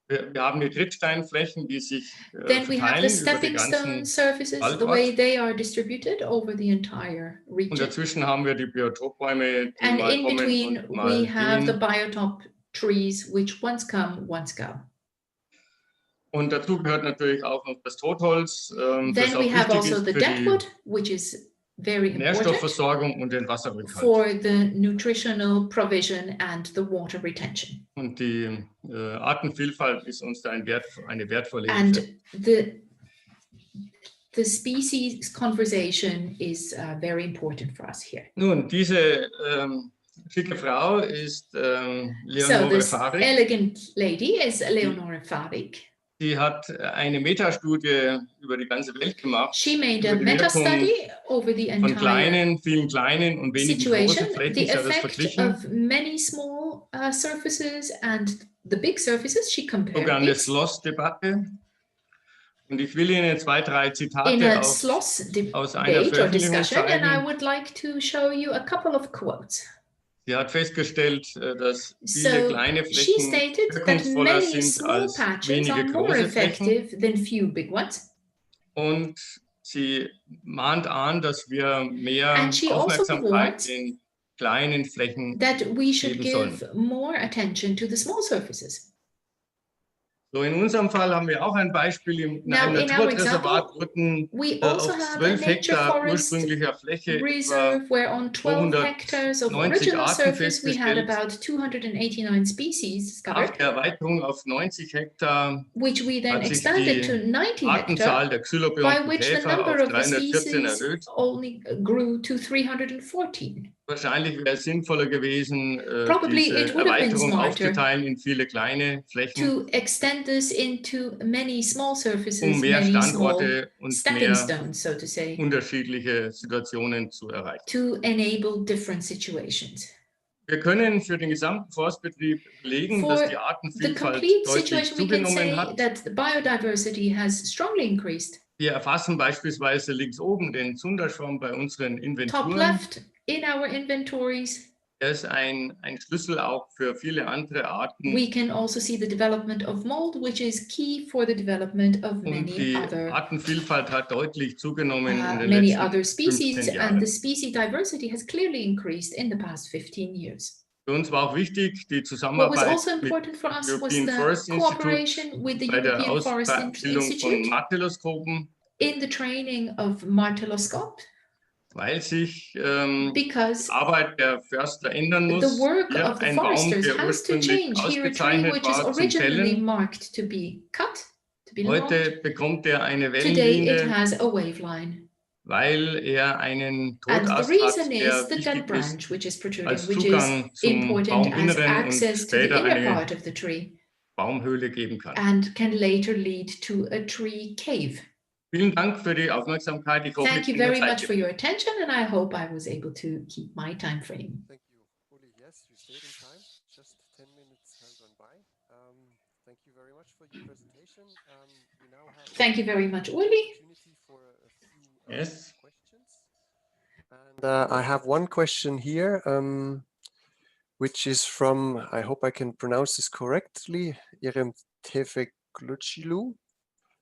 Wir haben die Trittsteinflächen, die sich Then we have the verteilen über die stepping stone ganzen surfaces, the Waldort. way they are distributed over the entire Und region. dazwischen haben wir die Biotopbäume, die And mal in kommen between und mal we have the gehen. biotop trees, which once come, once go. Und dazu gehört natürlich auch noch das Totholz, das Then auch we have wichtig also ist the für die deadwood, which is very important Nährstoffversorgung und den Wasserrückhalt. for the nutritional provision and the water retention. Und die Artenvielfalt ist uns da eine wertvolle And Hilfe. the species conversation is very important for us here. Nun, diese schicke Frau ist So Leonore this Fahrig. elegant lady is Leonore Fahrig. Sie hat eine Metastudie über die ganze Welt gemacht. She made a über die meta-study Wirkung over the von entire vielen kleinen und wenigen situation, großen Flächen. the Sie hat das effect verglichen. of many small surfaces and the big surfaces. She compared Sogenannte these Sloss-Debatte. Und ich will Ihnen 2, 3 in Zitate a aus einer debate or Veröffentlichung discussion, and I zeigen. would like to show you a couple of quotes. Sie hat festgestellt, dass So viele kleine she Flächen stated that wirkungsvoller many sind small als patches wenige are more große Flächen. effective than few big ones. Und sie mahnt an, dass wir mehr And she also Aufmerksamkeit warns den kleinen Flächen that we should geben give sollen. more attention to the small surfaces. So, in unserem Fall haben wir auch ein Beispiel. In Now, einem in our Naturreservat wurden We auf also have a 12 nature Hektar forest ursprünglicher Fläche etwa reserve where on 12 hectares of 290 original Arten surface we had festgestellt. about 289 species Nach discovered, der Erweiterung auf 90 Hektar which we then hat sich expanded to die 90 hectares, Artenzahl der by xylobionten which the Käfer number auf of the 314 species erhöht. only grew to 314. Wahrscheinlich wäre es sinnvoller gewesen, Probably diese it would have been Erweiterung smarter aufzuteilen in viele kleine Flächen, to extend this into many small surfaces, mehr many small Standorte und stepping mehr stones, so to say, unterschiedliche Situationen zu erreichen. to enable different situations. Wir können für den gesamten Forstbetrieb belegen, For dass die the Artenvielfalt complete deutlich situation, we can zugenommen say hat. that the biodiversity has strongly increased. Wir erfassen beispielsweise links oben den Zunderschwamm bei unseren Top Inventuren. left, in our inventories, Er ist ein Schlüssel auch für viele andere Arten. we can also see the development of mold, which is key for the development of Und many die other Artenvielfalt hat deutlich zugenommen in den many letzten other species, 15 and Jahren. the species diversity has clearly increased in the past 15 years. Für uns war auch wichtig, die What was Zusammenarbeit also mit important for us was European the Forest Institute cooperation with the bei der European Forest Ausbildung von Institute Martelloskopen, in the training of martelloscope, weil sich die because Arbeit der Förster ändern muss. the work Hier of the ein Baum, foresters der has to ursprünglich change. Here a tree ausgezeichnet which is war zum originally Fällen. marked to be cut, to be logged. Heute bekommt er eine Today it Wellenlinie, has a wave line. weil er einen And the Totast reason hat, is der the dead wichtig ist branch which is protruding, als which is Zugang zum important as Bauminneren und access to the später inner eine part of the tree Baumhöhle geben kann. and can later lead to a tree cave. Vielen Dank für die Aufmerksamkeit. Ich hoffe, Thank ich you bin very der much Zeit for your attention, and I hope I was able to keep my time frame. Thank you, Uli. Yes, you stayed in time. Just 10 minutes have gone by. Thank you very much for your presentation. We now have Thank you very much, Uli. opportunity for a few Yes. questions. And I have one question here, which is from, I hope I can pronounce this correctly, Irem Tefeklucilu.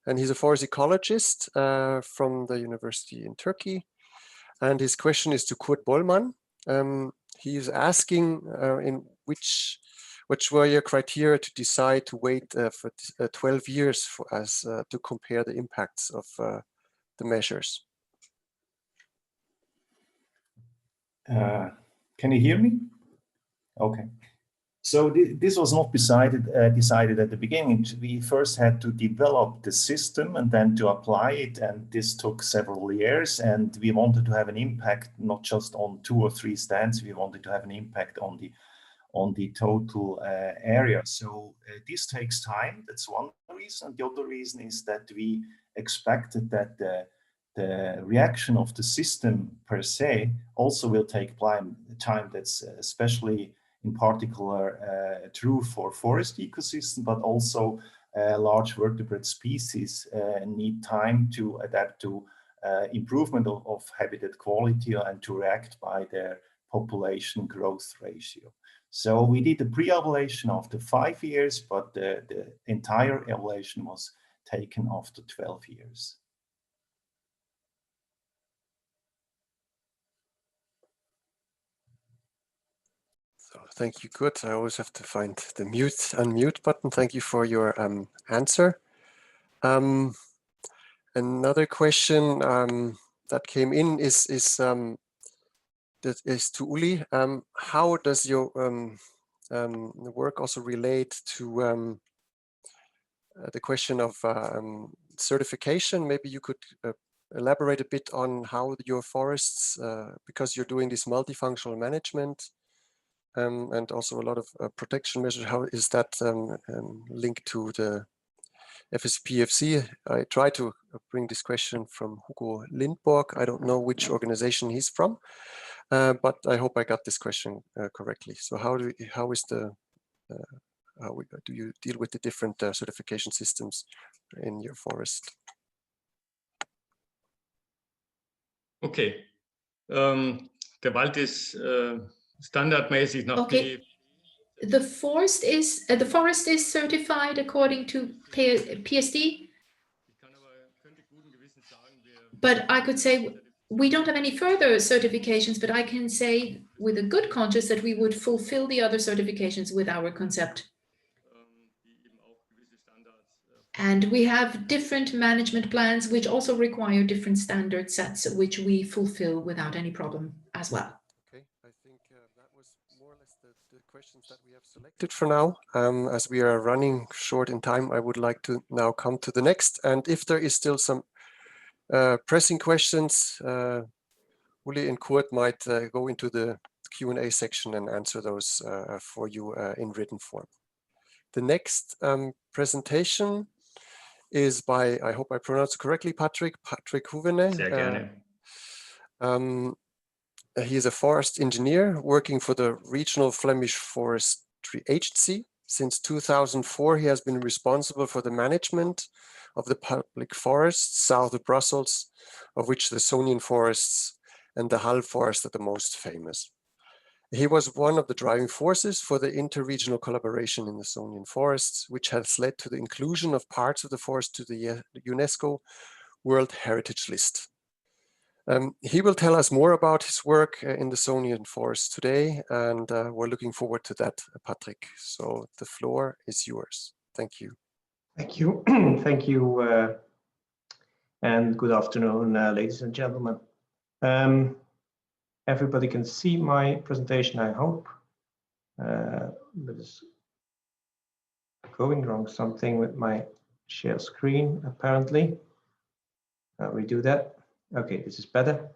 And he's a forest ecologist from the university in Turkey. And his question is to Kurt Bollmann. He is asking in which were your criteria to decide to wait for 12 years for us to compare the impacts of the measures? Can you hear me? Okay. So this was not decided at the beginning. We first had to develop the system and then to apply it, and this took several years. And we wanted to have an impact not just on 2 or 3 stands. We wanted to have an impact on the total area. So this takes time. That's one reason. The other reason is that we expected that the reaction of the system per se also will take time. That's especially in particular true for forest ecosystem, but also large vertebrate species need time to adapt to improvement of habitat quality and to react by their population growth ratio. So we did the pre-evaluation after 5 years, but the entire evaluation was taken after 12 years. So thank you, Kurt. I always have to find the unmute button. Thank you for your answer. Another question that came in is to Uli. How does your work also relate to the question of certification? Maybe you could elaborate a bit on how your forests, because you're doing this multifunctional management and also a lot of protection measures, how is that linked to the FSPFC? I tried to bring this question from Hugo Lindborg. I don't know which organization he's from, but I hope I got this question correctly. So how do you deal with the different certification systems in your forest? Okay. Der Wald ist standardmäßig nach Okay. The forest is certified according to PSD. But I could say we don't have any further certifications, but I can say with a good conscience that we would fulfill the other certifications with our concept. And we have different management plans which also require different standard sets, which we fulfill without any problem as well. Okay, I think that was more or less the questions that we have selected for now. As we are running short in time, I would like to now come to the next. And if there is still some pressing questions, Uli and Kurt might go into the Q&A section and answer those for you in written form. The next presentation is by, I hope I pronounced it correctly, Patrick Huvenne. Sehr gerne. He is a forest engineer working for the Regional Flemish Forestry Agency. Since 2004, he has been responsible for the management of the public forests south of Brussels, of which the Sonian Forests and the Hull Forest are the most famous. He was one of the driving forces for the interregional collaboration in the Sonian Forests, which has led to the inclusion of parts of the forest to the UNESCO World Heritage List. He will tell us more about his work in the Sonian Forest today, and we're looking forward to that, Patrick. So the floor is yours. Thank you. Thank you. Thank you, and good afternoon, ladies and gentlemen. Everybody can see my presentation, I hope. But it's going wrong, something with my share screen, apparently. Redo that. Okay, this is better.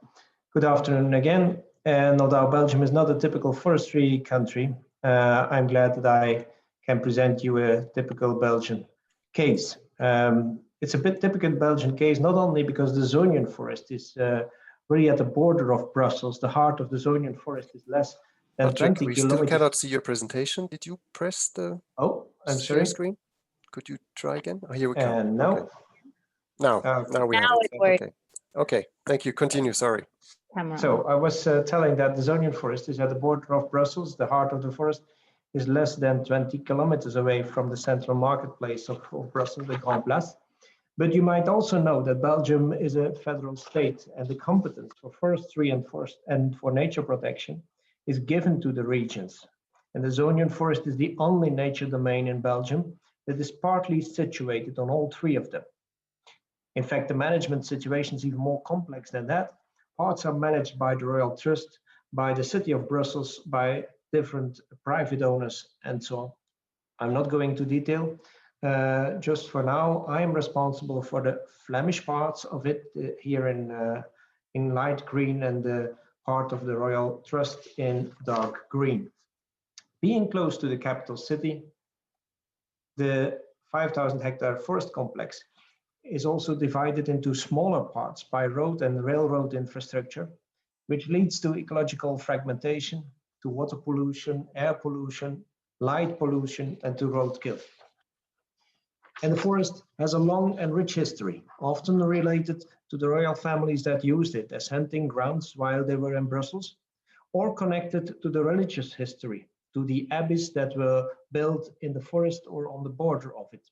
Good afternoon again. And although Belgium is not a typical forestry country, I'm glad that I can present you a typical Belgian case. It's a bit typical Belgian case, not only because the Sonian Forest is really at the border of Brussels. The heart of the Sonian Forest is less than Patrick, 20 we kilometers. still cannot see your presentation. Did you press the I'm share sorry. screen? Could you try again? Oh, here we go. And now, okay. Now we have it. Okay. Okay. Thank you. Continue. Sorry. So I was telling that the Sonian Forest is at the border of Brussels. The heart of the forest is less than 20 kilometers away from the central marketplace of Brussels, the Grand Place. But you might also know that Belgium is a federal state, and the competence for forestry and for nature protection is given to the regions. And the Sonian Forest is the only nature domain in Belgium that is partly situated on all three of them. In fact, the management situation is even more complex than that. Parts are managed by the Royal Trust, by the city of Brussels, by different private owners, and so on. I'm not going into detail. Just for now, I am responsible for the Flemish parts of it here in light green, and the part of the Royal Trust in dark green. Being close to the capital city, the 5,000 hectare forest complex is also divided into smaller parts by road and railroad infrastructure, which leads to ecological fragmentation, to water pollution, air pollution, light pollution, and to roadkill. And the forest has a long and rich history, often related to the royal families that used it as hunting grounds while they were in Brussels, or connected to the religious history, to the abbeys that were built in the forest or on the border of it.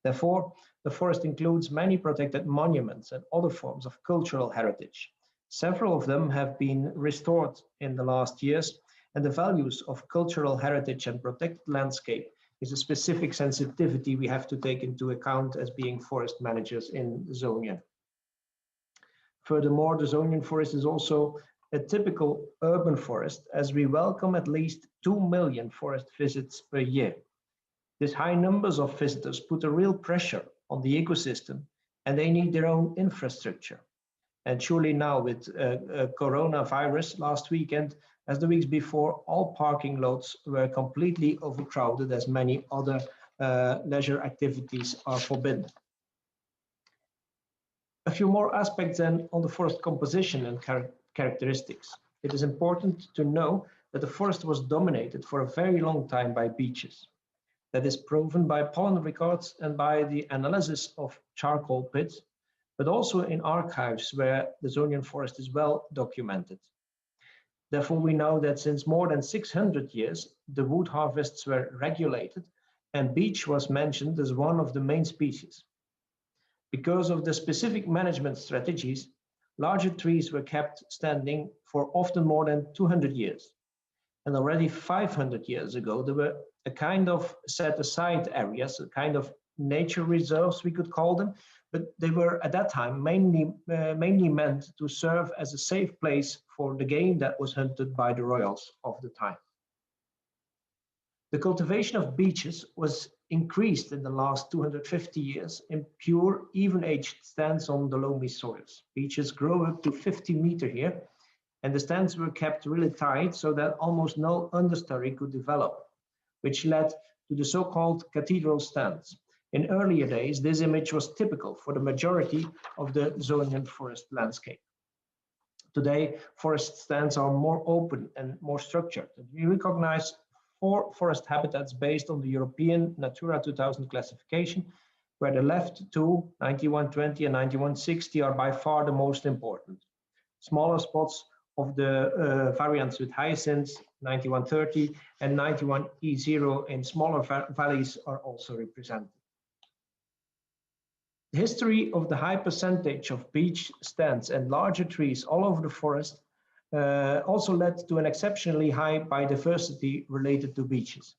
Therefore, the forest includes many protected monuments and other forms of cultural heritage. Several of them have been restored in the last years, and the values of cultural heritage and protected landscape is a specific sensitivity we have to take into account as being forest managers in Sonian. Furthermore, the Sonian Forest is also a typical urban forest, as we welcome at least 2 million forest visits per year. These high numbers of visitors put a real pressure on the ecosystem, and they need their own infrastructure. And surely now with coronavirus last weekend, as the weeks before, all parking lots were completely overcrowded, as many other leisure activities are forbidden. A few more aspects then on the forest composition and characteristics. It is important to know that the forest was dominated for a very long time by beeches. That is proven by pollen records and by the analysis of charcoal pits, but also in archives where the Sonian Forest is well documented. Therefore, we know that since more than 600 years, the wood harvests were regulated, and beech was mentioned as one of the main species. Because of the specific management strategies, larger trees were kept standing for often more than 200 years. And already 500 years ago, there were a kind of set-aside areas, a kind of nature reserves, we could call them, but they were at that time mainly meant to serve as a safe place for the game that was hunted by the royals of the time. The cultivation of beeches was increased in the last 250 years in pure, even-aged stands on the loamy soils. Beeches grow up to 50 meters here, and the stands were kept really tight so that almost no understory could develop, which led to the so-called cathedral stands. In earlier days, this image was typical for the majority of the Sonian forest landscape. Today, forest stands are more open and more structured. We recognize 4 forest habitats based on the European Natura 2000 classification, where the left two, 9120 and 9160, are by far the most important. Smaller spots of the variants with hyacinths, 9130 and 91E0 in smaller valleys are also represented. The history of the high percentage of beech stands and larger trees all over the forest also led to an exceptionally high biodiversity related to beeches.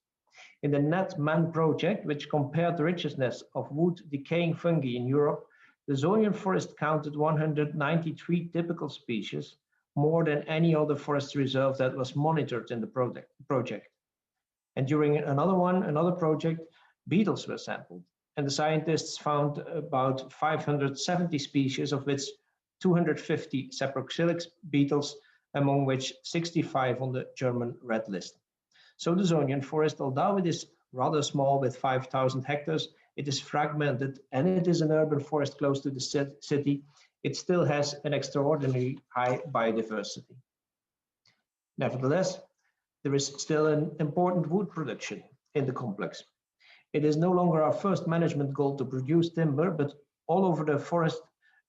In the NET-MAN project, which compared the richness of wood decaying fungi in Europe, the Sonian forest counted 193 typical species, more than any other forest reserve that was monitored in the project. And during another project, beetles were sampled, and the scientists found about 570 species, of which 250 saproxylic beetles, among which 65 on the German red list. So the Sonian forest, although it is rather small with 5,000 hectares, it is fragmented and it is an urban forest close to the city. It still has an extraordinarily high biodiversity. Nevertheless, there is still an important wood production in the complex. It is no longer our first management goal to produce timber, but all over the forest,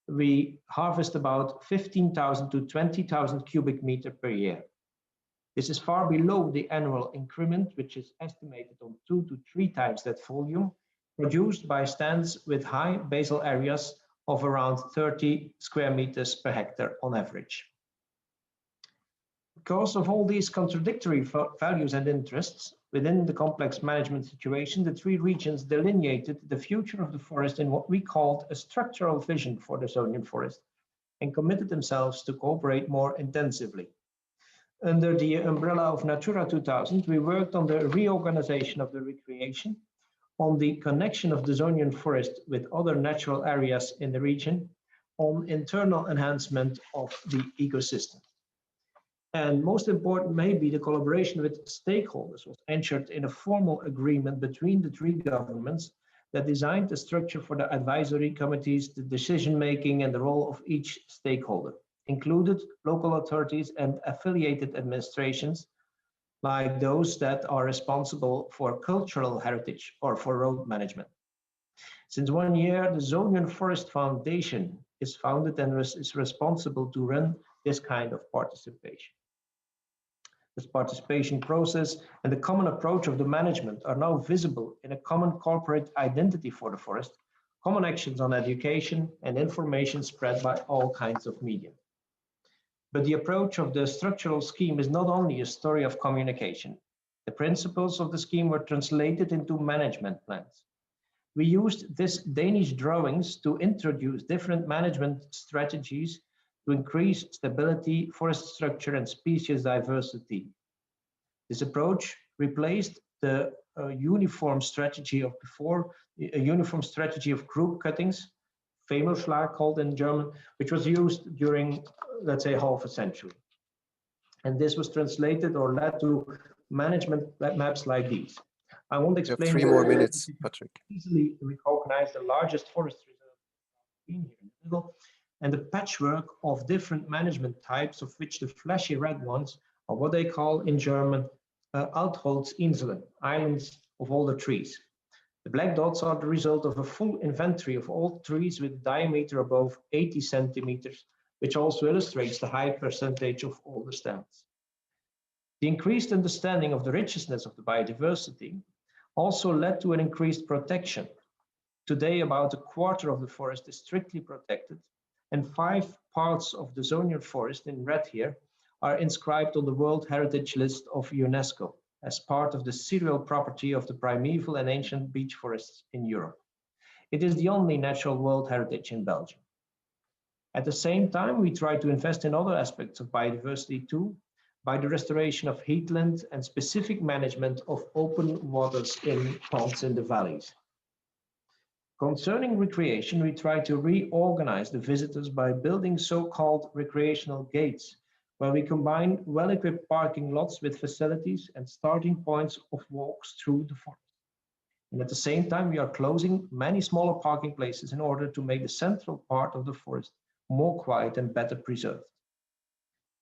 we harvest about 15,000 to 20,000 cubic meters per year. This is far below the annual increment, which is estimated on 2 to 3 times that volume, produced by stands with high basal areas of around 30 square meters per hectare on average. Because of all these contradictory values and interests within the complex management situation, the three regions delineated the future of the forest in what we called a structural vision for the Sonian forest and committed themselves to cooperate more intensively. Under the umbrella of Natura 2000, we worked on the reorganization of the recreation, on the connection of the Sonian forest with other natural areas in the region, on internal enhancement of the ecosystem. And most important, maybe the collaboration with stakeholders was ensured in a formal agreement between the three governments that designed the structure for the advisory committees, the decision-making, and the role of each stakeholder, included local authorities and affiliated administrations, like those that are responsible for cultural heritage or for road management. Since 1 year, the Sonian Forest Foundation is founded and is responsible to run this kind of participation. This participation process and the common approach of the management are now visible in a common corporate identity for the forest, common actions on education and information spread by all kinds of media. But the approach of the structural scheme is not only a story of communication. The principles of the scheme were translated into management plans. We used these Danish drawings to introduce different management strategies to increase stability, forest structure, and species diversity. This approach replaced the uniform strategy of before, a uniform strategy of group cuttings, Femelschlag called in German, which was used during, let's say, half a century. And this was translated or led to management maps like these. I won't explain. You have 3 more minutes, Patrick. Easily recognize the largest forest reserve in here in the middle, and the patchwork of different management types, of which the flashy red ones are what they call in German Altholzinseln, islands of all the trees. The black dots are the result of a full inventory of all trees with diameter above 80 centimeters, which also illustrates the high percentage of older stands. The increased understanding of the richness of the biodiversity also led to an increased protection. Today, about a quarter of the forest is strictly protected, and 5 parts of the Sonian forest in red here are inscribed on the World Heritage List of UNESCO as part of the serial property of the primeval and ancient beech forests in Europe. It is the only natural world heritage in Belgium. At the same time, we try to invest in other aspects of biodiversity too, by the restoration of heathland and specific management of open waters in ponds in the valleys. Concerning recreation, we try to reorganize the visitors by building so-called recreational gates, where we combine well-equipped parking lots with facilities and starting points of walks through the forest. And at the same time, we are closing many smaller parking places in order to make the central part of the forest more quiet and better preserved.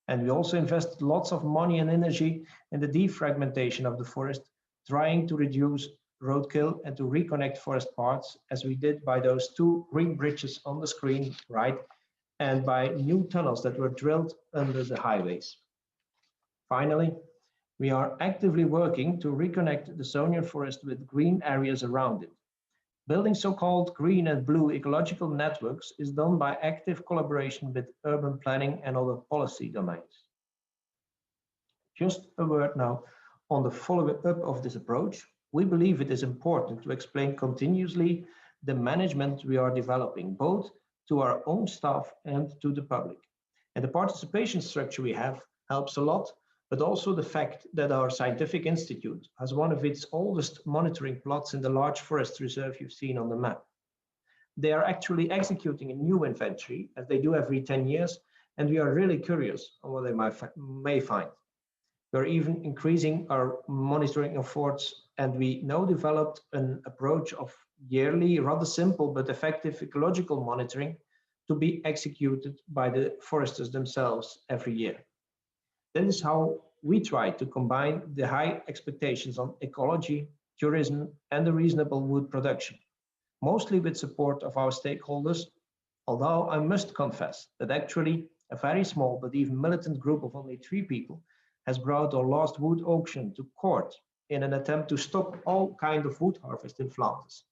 And we also invested lots of money and energy in the defragmentation of the forest, trying to reduce roadkill and to reconnect forest parts, as we did by those 2 green bridges on the screen, right, and by new tunnels that were drilled under the highways. Finally, we are actively working to reconnect the Sonian Forest with green areas around it. Building so-called green and blue ecological networks is done by active collaboration with urban planning and other policy domains. Just a word now on the follow-up of this approach. We believe it is important to explain continuously the management we are developing, both to our own staff and to the public. And the participation structure we have helps a lot, but also the fact that our scientific institute has one of its oldest monitoring plots in the large forest reserve you've seen on the map. They are actually executing a new inventory, as they do every 10 years, and we are really curious on what they may find. We're even increasing our monitoring efforts, and we now developed an approach of yearly, rather simple but effective ecological monitoring to be executed by the foresters themselves every year. That is how we try to combine the high expectations on ecology, tourism, and the reasonable wood production, mostly with support of our stakeholders, although I must confess that actually a very small but even militant group of only 3 people has brought our last wood auction to court in an attempt to stop all kind of wood harvest in Flanders.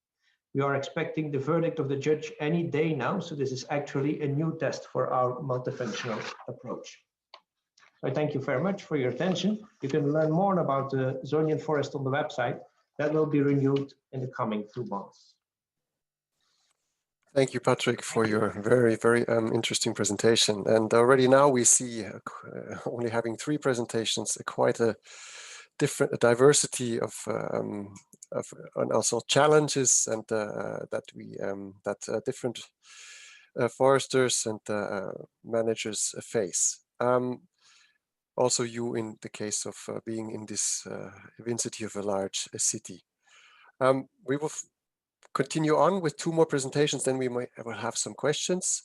We are expecting the verdict of the judge any day now, so this is actually a new test for our multifunctional approach. I thank you very much for your attention. You can learn more about the Sonian Forest on the website. That will be renewed in the coming 2 months. Thank you, Patrick, for your very, very interesting presentation. And already now we see, only having 3 presentations, quite a different diversity of and also challenges, and that different foresters and managers face. Also, you in the case of being in this vicinity of a large city. We will continue on with 2 more presentations, then we will have some questions.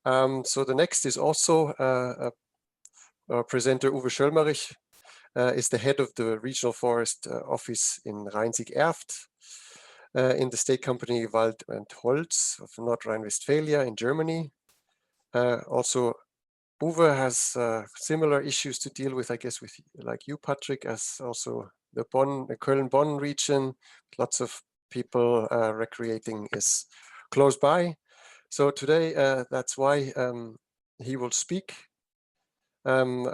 So the next is also our presenter Uwe Schölmerich, is the head of the Regional Forest Office in Rhein Sieg-Erft, in the state company Wald and Holz of North Rhine-Westphalia in Germany. Also, Uwe has similar issues to deal with, I guess, with like you, Patrick, as also the Köln-Bonn region. Lots of people recreating is close by. So today, that's why he will speak on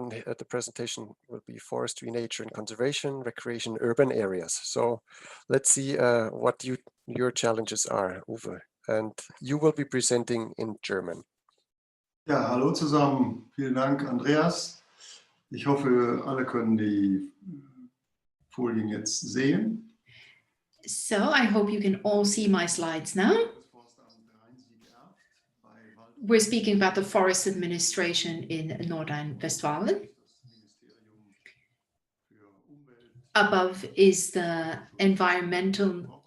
the presentation will be forestry, nature and conservation, recreation, urban areas. So let's see what your challenges are, Uwe. And you will be presenting in German. Ja, hallo zusammen. Vielen Dank, Andreas. Ich hoffe, alle können die Folien jetzt sehen. So I hope you can all see my slides now. We're speaking about the forest administration in North Rhine-Westphalia. Above is the Environmental,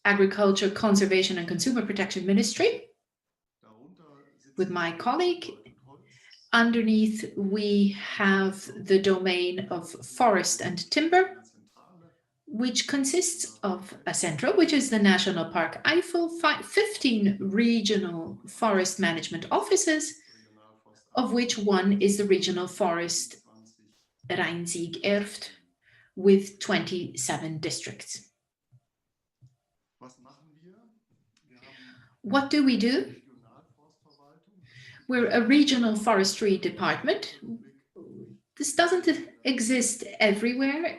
Agriculture, Conservation and Consumer Protection Ministry with my colleague. Underneath, we have the domain of forest and timber, which consists of a central, which is the National Park Eifel, 15 regional forest management offices, of which one is the Regional Forest Rhein Sieg-Erft with 27 districts. What do we do? We're a regional forestry department. This doesn't exist everywhere.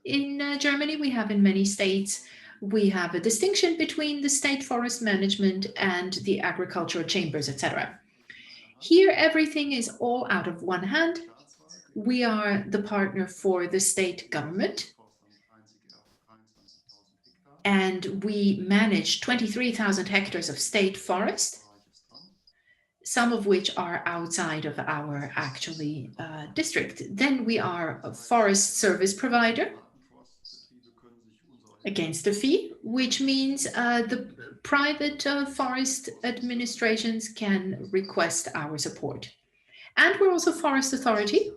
In Germany, we have in many states, we have a distinction between the state forest management and the agricultural chambers, etc. Here, everything is all out of one hand. We are the partner for the state government, and we manage 23,000 hectares of state forest, some of which are outside of our actually district. Then we are a forest service provider against a fee, which means the private forest administrations can request our support. And we're also forest authority.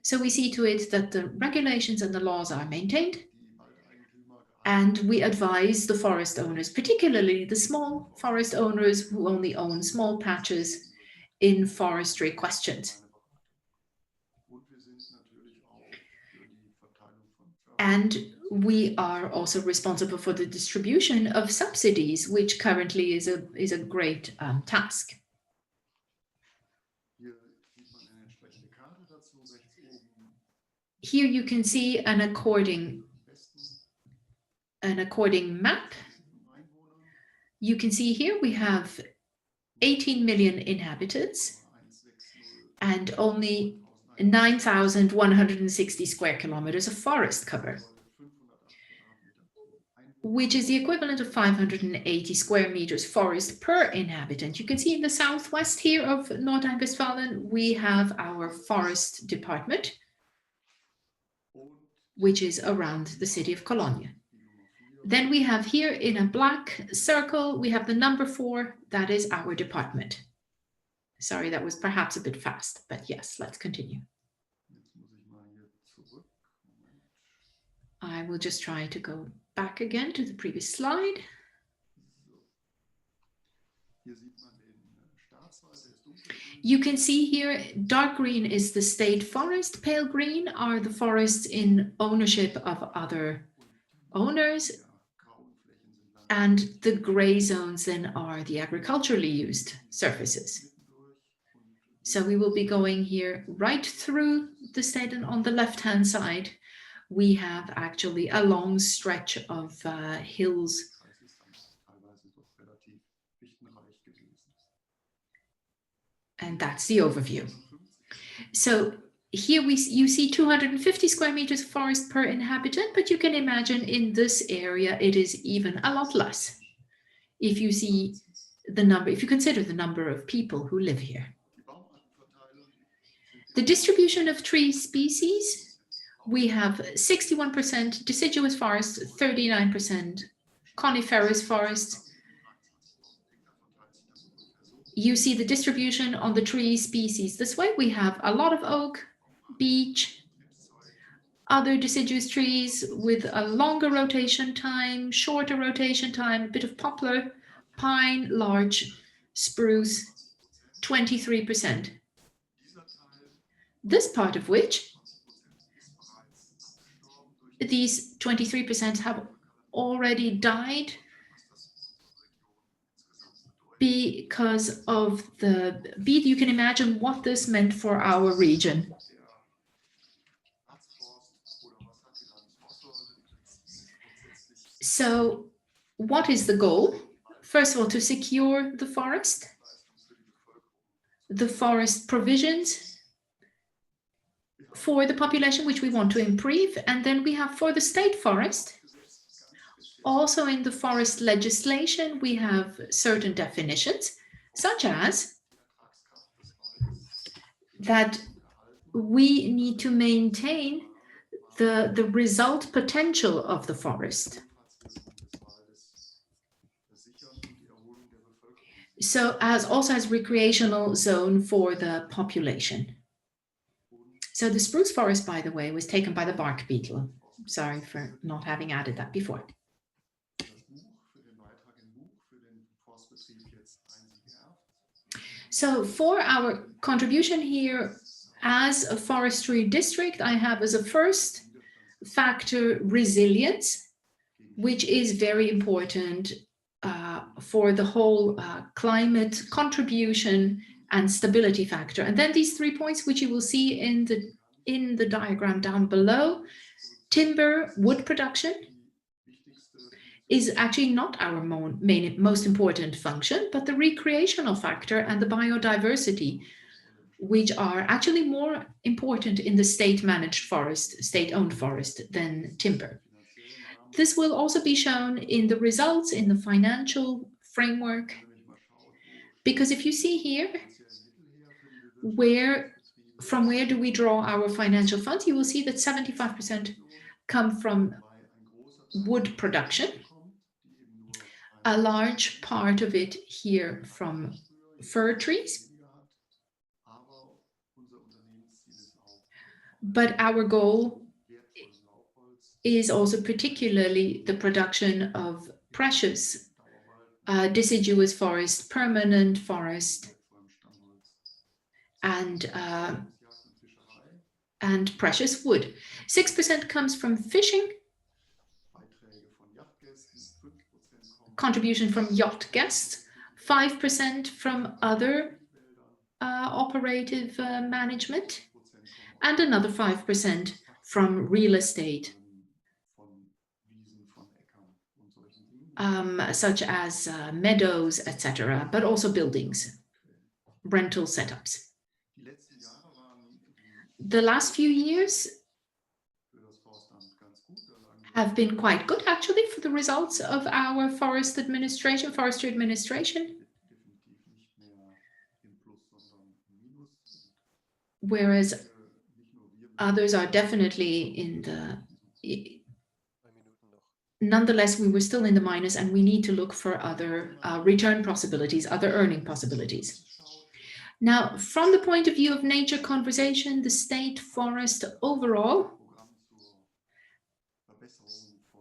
So we see to it that the regulations and the laws are maintained. And we advise the forest owners, particularly the small forest owners who only own small patches, in forestry questions. And we are also responsible for the distribution of subsidies, which currently is a great task. Here you can see an according map. You can see here we have 18 million inhabitants and only 9,160 square kilometers of forest cover, which is the equivalent of 580 square meters forest per inhabitant. You can see in the southwest here of North Rhine-Westphalia, we have our forest department, which is around the city of Cologne. Then we have here in a black circle, we have the number 4, that is our department. Sorry, that was perhaps a bit fast, but yes, let's continue. I will just try to go back again to the previous slide. You can see here, dark green is the state forest, pale green are the forests in ownership of other owners, and the gray zones then are the agriculturally used surfaces. So we will be going here right through the state, and on the left-hand side, we have actually a long stretch of hills. And that's the overview. So here you see 250 square meters of forest per inhabitant, but you can imagine in this area, it is even a lot less. If you see the number, if you consider the number of people who live here. The distribution of tree species, we have 61% deciduous forests, 39% coniferous forests. You see the distribution on the tree species this way. We have a lot of oak, beech, other deciduous trees with a longer rotation time, shorter rotation time, a bit of poplar, pine, large spruce, 23%. This part of which, these 23% have already died because of the beat. You can imagine what this meant for our region. So what is the goal? First of all, to secure the forest provisions for the population, which we want to improve. And then we have for the state forest, also in the forest legislation, we have certain definitions, such as that we need to maintain the result potential of the forest. So also as recreational zone for the population. So the spruce forest, by the way, was taken by the bark beetle. Sorry for not having added that before. So for our contribution here as a forestry district, I have as a first factor resilience, which is very important for the whole climate contribution and stability factor. And then these 3 points, which you will see in the diagram down below, timber, wood production is actually not our most important function, but the recreational factor and the biodiversity, which are actually more important in the state-managed forest, state-owned forest than timber. This will also be shown in the results in the financial framework, because if you see here, from where do we draw our financial funds, you will see that 75% come from wood production, a large part of it here from fir trees. But our goal is also particularly the production of precious deciduous forest, permanent forest, and precious wood. 6% comes from fishing, contribution from yacht guests, 5% from other operative management, and another 5% from real estate, such as meadows, etc., but also buildings, rental setups. The last few years have been quite good, actually, for the results of our forestry administration. Whereas others are definitely in the... Nonetheless, we were still in the minus, and we need to look for other return possibilities, other earning possibilities. Now, from the point of view of nature conservation, the state forest overall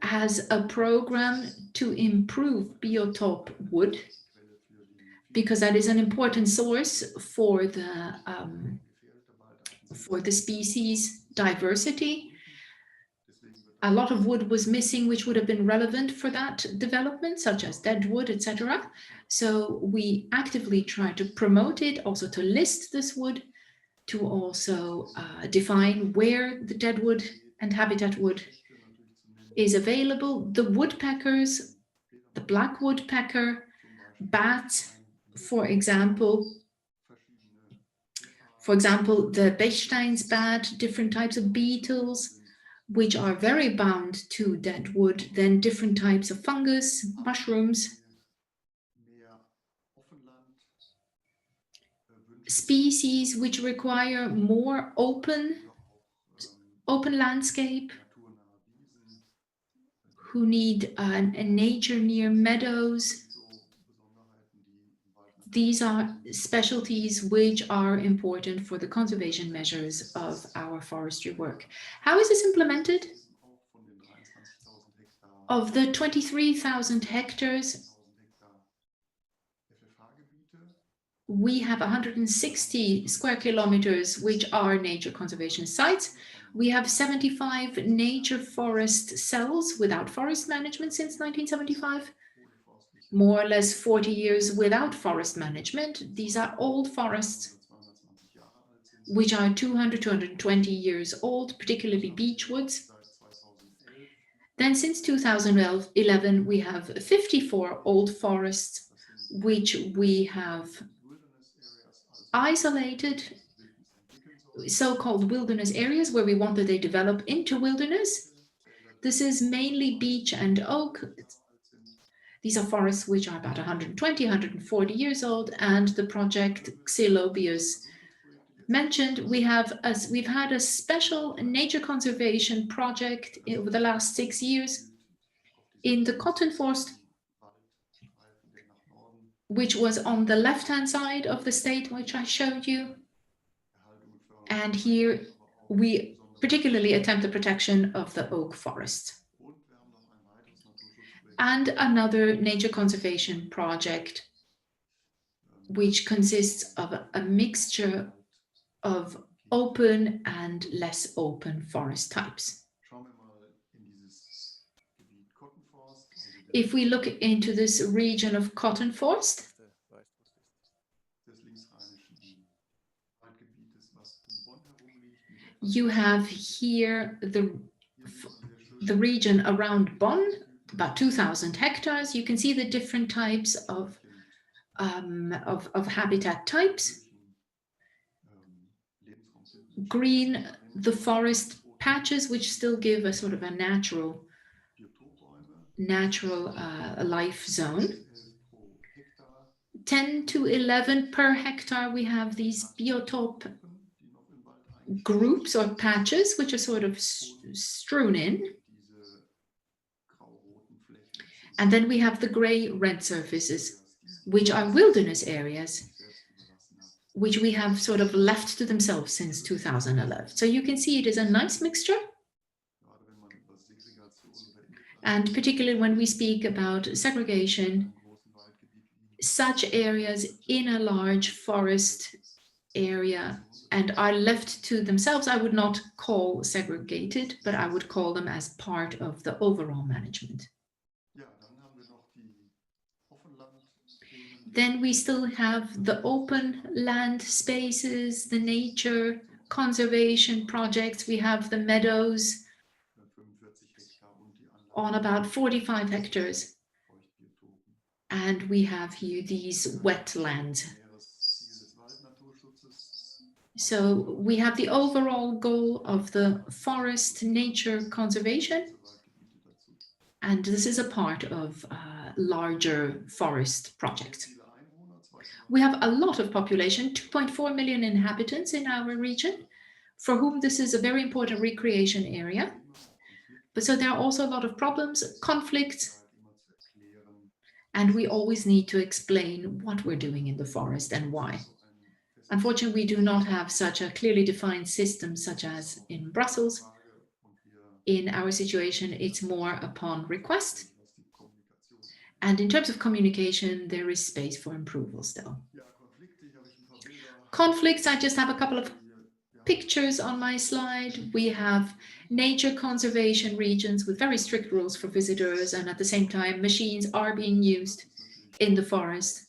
has a program to improve biotope wood, because that is an important source for the species diversity. A lot of wood was missing, which would have been relevant for that development, such as dead wood, etc. So we actively try to promote it, also to list this wood, to also define where the dead wood and habitat wood is available. The woodpeckers, the black woodpecker, bats, for example, the Bechsteinsbat, different types of beetles, which are very bound to dead wood, then different types of fungus, mushrooms, species which require more open landscape, who need a nature near meadows. These are specialties which are important for the conservation measures of our forestry work. How is this implemented? Of the 23,000 hectares, we have 160 square kilometers which are nature conservation sites. We have 75 nature forest cells without forest management since 1975. More or less 40 years without forest management. These are old forests, which are 200, 220 years old, particularly beech woods. Then since 2011, we have 54 old forests, which we have isolated, so-called wilderness areas, where we want that they develop into wilderness. This is mainly beech and oak. These are forests which are about 120, 140 years old, and the project Xylobius mentioned, we've had a special nature conservation project over the last 6 years in the cotton forest, which was on the left-hand side of the state, which I showed you. And here we particularly attempt the protection of the oak forest. And another nature conservation project, which consists of a mixture of open and less open forest types. If we look into this region of cotton forest, you have here the region around Bonn, about 2,000 hectares. You can see the different types of habitat types. Green, the forest patches, which still give a sort of a natural life zone. 10 to 11 per hectare, we have these biotope groups or patches, which are sort of strewn in. And then we have the gray-red surfaces, which are wilderness areas, which we have sort of left to themselves since 2011. So you can see it is a nice mixture. And particularly when we speak about segregation, such areas in a large forest area and are left to themselves, I would not call segregated, but I would call them as part of the overall management. Then we still have the open land spaces, the nature conservation projects. We have the meadows on about 45 hectares. And we have here these wetlands. So we have the overall goal of the forest nature conservation. And this is a part of larger forest projects. We have a lot of population, 2.4 million inhabitants in our region, for whom this is a very important recreation area. But so there are also a lot of problems, conflicts, and we always need to explain what we're doing in the forest and why. Unfortunately, we do not have such a clearly defined system such as in Brussels. In our situation, it's more upon request. And in terms of communication, there is space for improvement still. Conflicts, I just have a couple of pictures on my slide. We have nature conservation regions with very strict rules for visitors, and at the same time, machines are being used in the forest.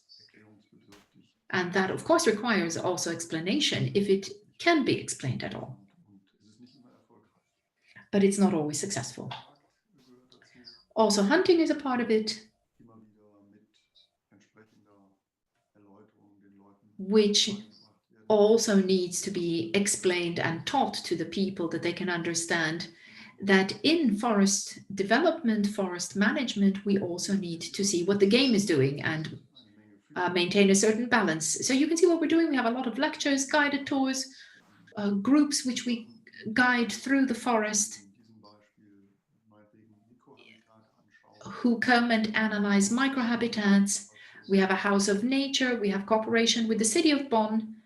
And that, of course, requires also explanation if it can be explained at all. But it's not always successful. Also, hunting is a part of it, which also needs to be explained and taught to the people that they can understand that in forest development, forest management, we also need to see what the game is doing and maintain a certain balance. So you can see what we're doing. We have a lot of lectures, guided tours, groups which we guide through the forest, who come and analyze microhabitats. We have a house of nature. We have cooperation with the city of Bonn.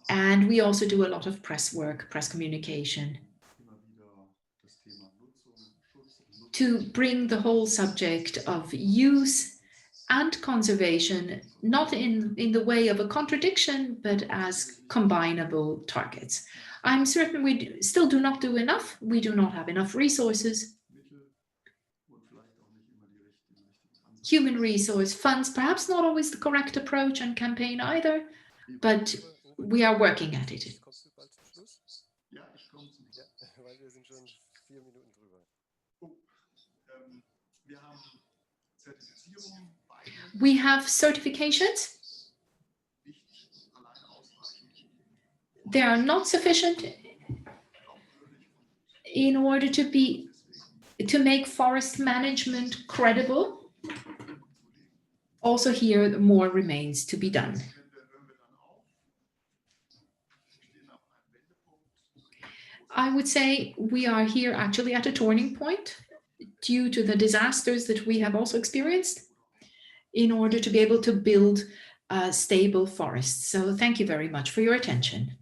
And we also do a lot of press work, press communication, to bring the whole subject of use and conservation, not in the way of a contradiction, but as combinable targets. I'm certain we still do not do enough. We do not have enough resources. Human resource funds, perhaps not always the correct approach and campaign either, but we are working at it. We have certifications. They are not sufficient in order to make forest management credible. Also here, more remains to be done. I would say we are here actually at a turning point due to the disasters that we have also experienced in order to be able to build stable forests. So thank you very much for your attention.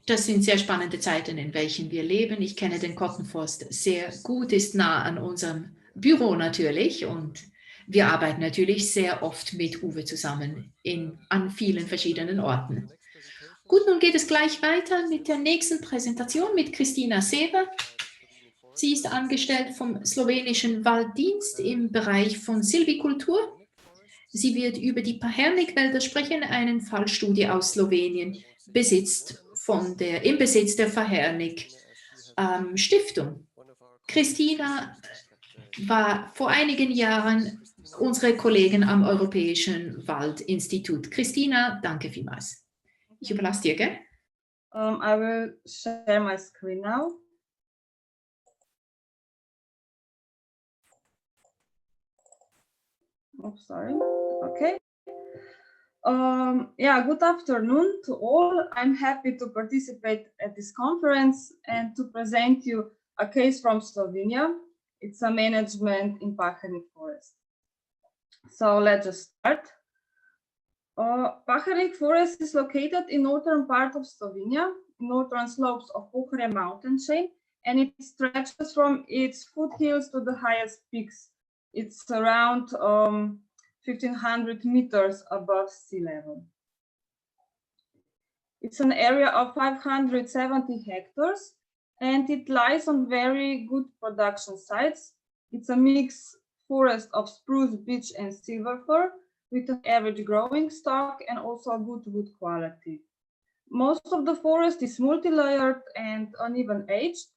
Das sind sehr spannende Zeiten, in welchen wir leben. Ich kenne den Kottenforst sehr gut, ist nah an unserem Büro natürlich, und wir arbeiten natürlich sehr oft mit Uwe zusammen an vielen verschiedenen Orten. Gut, nun geht es gleich weiter mit der nächsten Präsentation mit Kristina Sever. Sie ist angestellt vom slowenischen Walddienst im Bereich von Silvikultur. Sie wird über die Pahernik-Wälder sprechen, eine Fallstudie aus Slowenien, im Besitz der Pahernik Stiftung. Kristina war vor einigen Jahren unsere Kollegin am Europäischen Waldinstitut. Kristina, danke vielmals. Ich überlasse dir, gell? I will share my screen now. Oh, sorry. Okay. Yeah, good afternoon to all. I'm happy to participate at this conference and to present you a case from Slovenia. It's a management in Pahernik Forest. So let's just start. Pahernik Forest is located in northern part of Slovenia, northern slopes of Pohorje mountain chain, and it stretches from its foothills to the highest peaks. It's around 1,500 meters above sea level. It's an area of 570 hectares, and it lies on very good production sites. It's a mixed forest of spruce, beech, and silver fir, with an average growing stock and also a good wood quality. Most of the forest is multi-layered and uneven aged,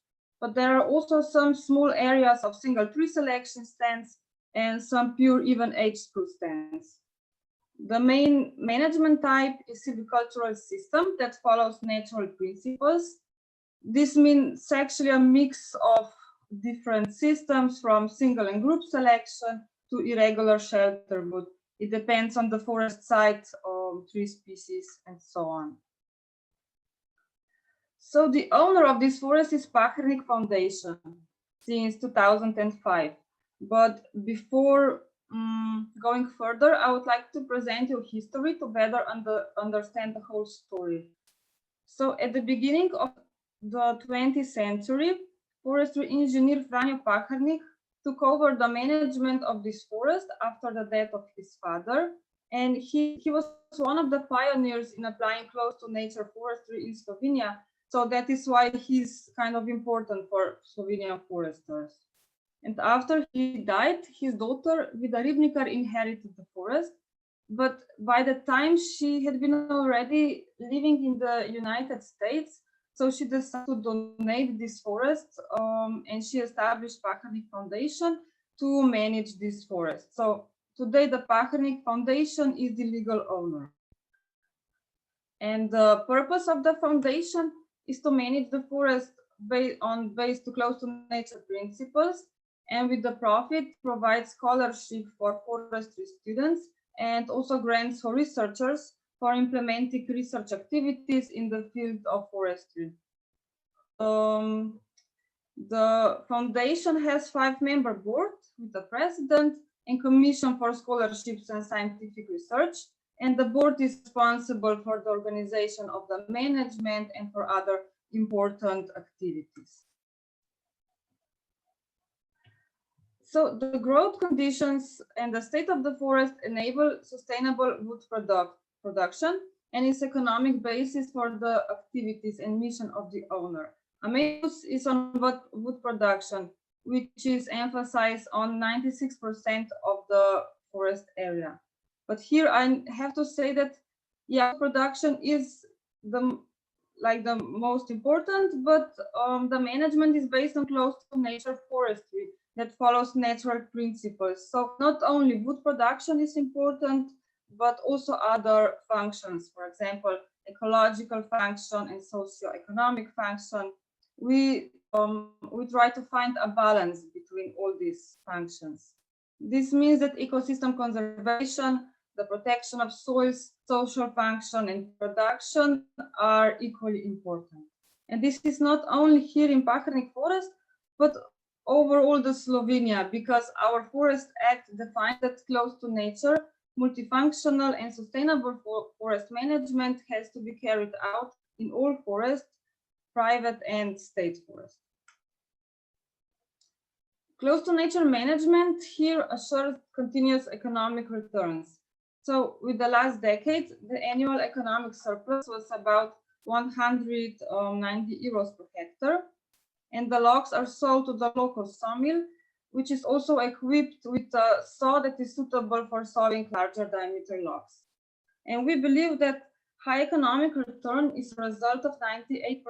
but there are also some small areas of single tree selection stands and some pure even aged spruce stands. The main management type is silvicultural system that follows natural principles. This means actually a mix of different systems from single and group selection to irregular shelter wood. It depends on the forest site, tree species, and so on. So the owner of this forest is Pahernik Foundation since 2005. But before going further, I would like to present you history to better understand the whole story. So at the beginning of the 20th century, forestry engineer Franjo Pahernik took over the management of this forest after the death of his father, and he was one of the pioneers in applying close to nature forestry in Slovenia. So that is why he's kind of important for Slovenian foresters. And after he died, his daughter Vida Ribnikar inherited the forest. But by the time she had been already living in the United States, so she decided to donate this forest, and she established Pahernik Foundation to manage this forest. So today the Pahernik Foundation is the legal owner. And the purpose of the foundation is to manage the forest based to close to nature principles, and with the profit provide scholarship for forestry students and also grants for researchers for implementing research activities in the field of forestry. The foundation has 5-member board with the president and commission for scholarships and scientific research, and the board is responsible for the organization of the management and for other important activities. So the growth conditions and the state of the forest enable sustainable wood production and its economic basis for the activities and mission of the owner. A main focus is on wood production, which is emphasized on 96% of the forest area. But here I have to say that, yeah, production is the most important, but the management is based on close to nature forestry that follows natural principles. So not only wood production is important, but also other functions, for example, ecological function and socio-economic function. We try to find a balance between all these functions. This means that ecosystem conservation, the protection of soils, social function, and production are equally important. And this is not only here in Pahernik Forest, but overall the Slovenia, because our Forest Act defines that close to nature, multifunctional and sustainable forest management has to be carried out in all forests, private and state forests. Close to nature management here assures continuous economic returns. So with the last decade, the annual economic surplus was about 190 euros per hectare, and the logs are sold to the local sawmill, which is also equipped with a saw that is suitable for sawing larger diameter logs. And we believe that high economic return is a result of 98%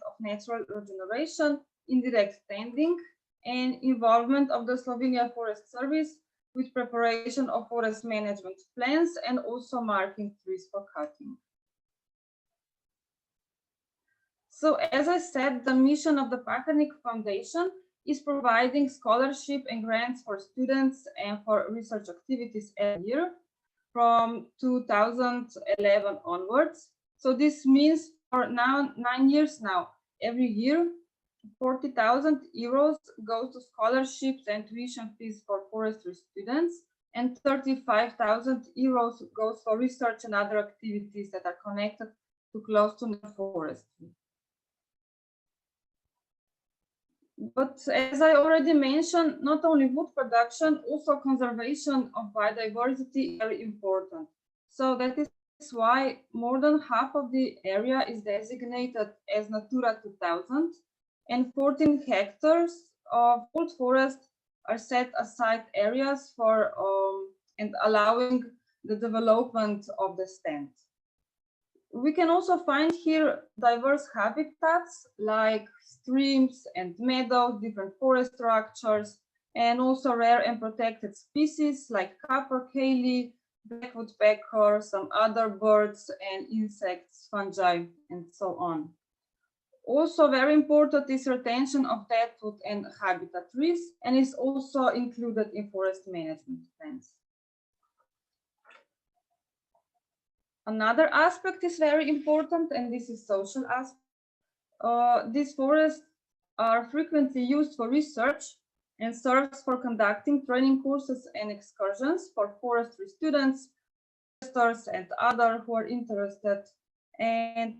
of natural regeneration, indirect tending, and involvement of the Slovenia Forest Service with preparation of forest management plans and also marking trees for cutting. So as I said, the mission of the Pahernik Foundation is providing scholarship and grants for students and for research activities every year from 2011 onwards. So this means for now 9 years now, every year 40,000 euros goes to scholarships and tuition fees for forestry students, and 35,000 euros goes for research and other activities that are connected to close to forestry. But as I already mentioned, not only wood production, also conservation of biodiversity is very important. So that is why more than half of the area is designated as Natura 2000, and 14 hectares of old forest are set aside areas for and allowing the development of the stand. We can also find here diverse habitats like streams and meadows, different forest structures, and also rare and protected species like capercaillie, black woodpecker, some other birds and insects, fungi, and so on. Also very important is retention of deadwood and habitat trees, and is also included in forest management plans. Another aspect is very important, and this is social aspect. These forests are frequently used for research and serves for conducting training courses and excursions for forestry students, foresters, and others who are interested. And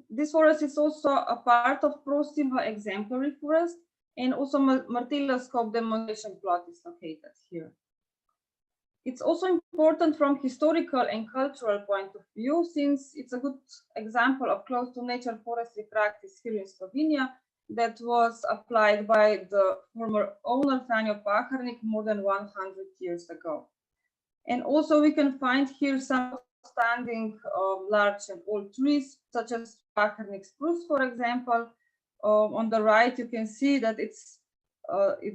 this forest is also a part of Pro Silva exemplary forest, and also Martelloscope demonstration plot is located here. It's also important from historical and cultural point of view, since it's a good example of close to nature forestry practice here in Slovenia that was applied by the former owner Franjo Pahernik more than 100 years ago. And also we can find here some outstanding large and old trees, such as Pahernik spruce, for example. On the right, you can see that it's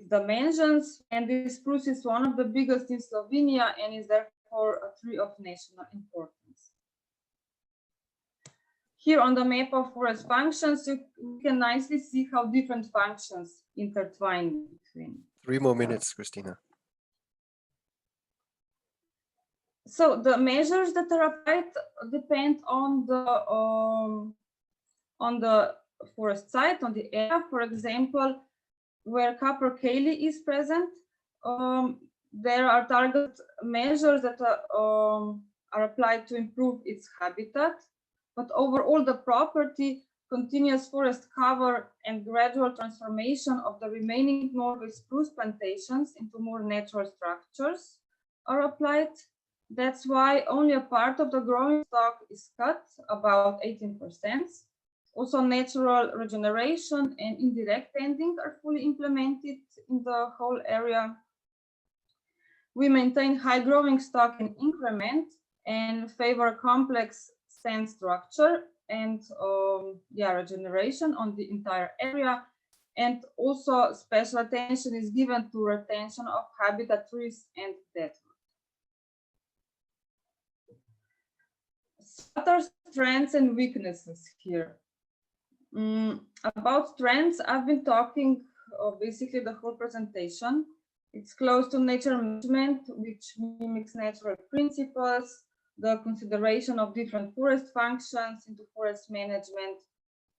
dimensions, and this spruce is one of the biggest in Slovenia and is therefore a tree of national importance. Here on the map of forest functions, you can nicely see how different functions intertwine between. 3 more minutes, Kristina. So the measures that are applied depend on the forest site, on the area. For example, where capercaillie is present, there are target measures that are applied to improve its habitat. But overall, the property, continuous forest cover, and gradual transformation of the remaining Norway spruce plantations into more natural structures are applied. That's why only a part of the growing stock is cut, about 18%. Also, natural regeneration and indirect tending are fully implemented in the whole area. We maintain high growing stock and increment and favor complex stand structure and regeneration on the entire area. And also special attention is given to retention of habitat trees and deadwood. What are strengths and weaknesses here? About strengths, I've been talking basically the whole presentation. It's close to nature management, which mimics natural principles, the consideration of different forest functions into forest management,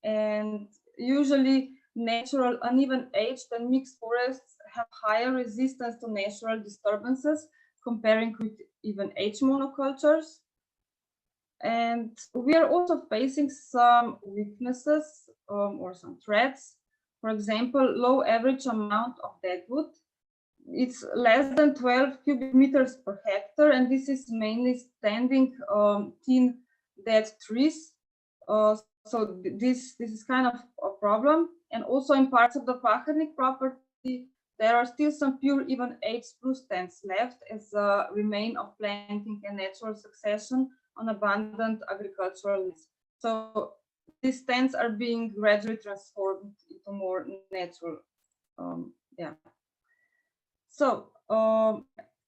and usually natural uneven age and mixed forests have higher resistance to natural disturbances comparing with even age monocultures. And we are also facing some weaknesses or some threats. For example, low average amount of deadwood. It's less than 12 cubic meters per hectare, and this is mainly standing thin dead trees. So this is kind of a problem. And also in parts of the Pahernik property, there are still some pure even age spruce stands left as a remain of planting and natural succession on abundant agricultural lands. So these stands are being gradually transformed into more natural. So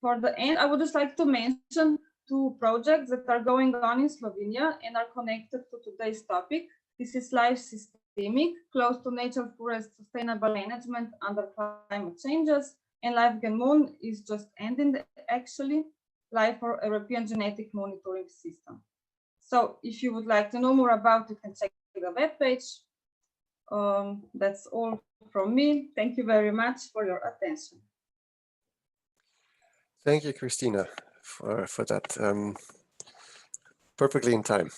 for the end, I would just like to mention 2 projects that are going on in Slovenia and are connected to today's topic. This is Life Systemic, close to nature forest sustainable management under climate changes, and Life Gemon is just ending actually. Life for European Genetic Monitoring System. So if you would like to know more about it, you can check the webpage. That's all from me. Thank you very much for your attention. Thank you, Kristina, for that. Perfectly in time,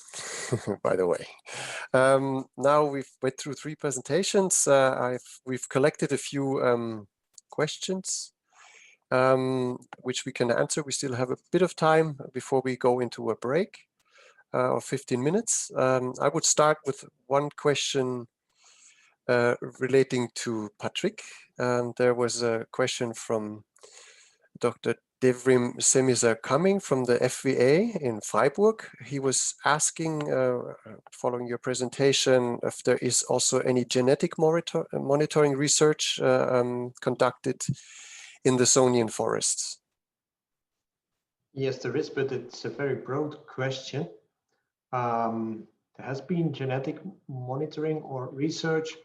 by the way. Now we've went through 3 presentations. We've collected a few questions which we can answer. We still have a bit of time before we go into a break of 15 minutes. I would start with one question relating to Patrick. There was a question from Dr. Devrim Semiza coming from the FVA in Freiburg. He was asking, following your presentation, if there is also any genetic monitoring research conducted in the Sonian forests. Yes, there is, but it's a very broad question. There has been genetic monitoring or research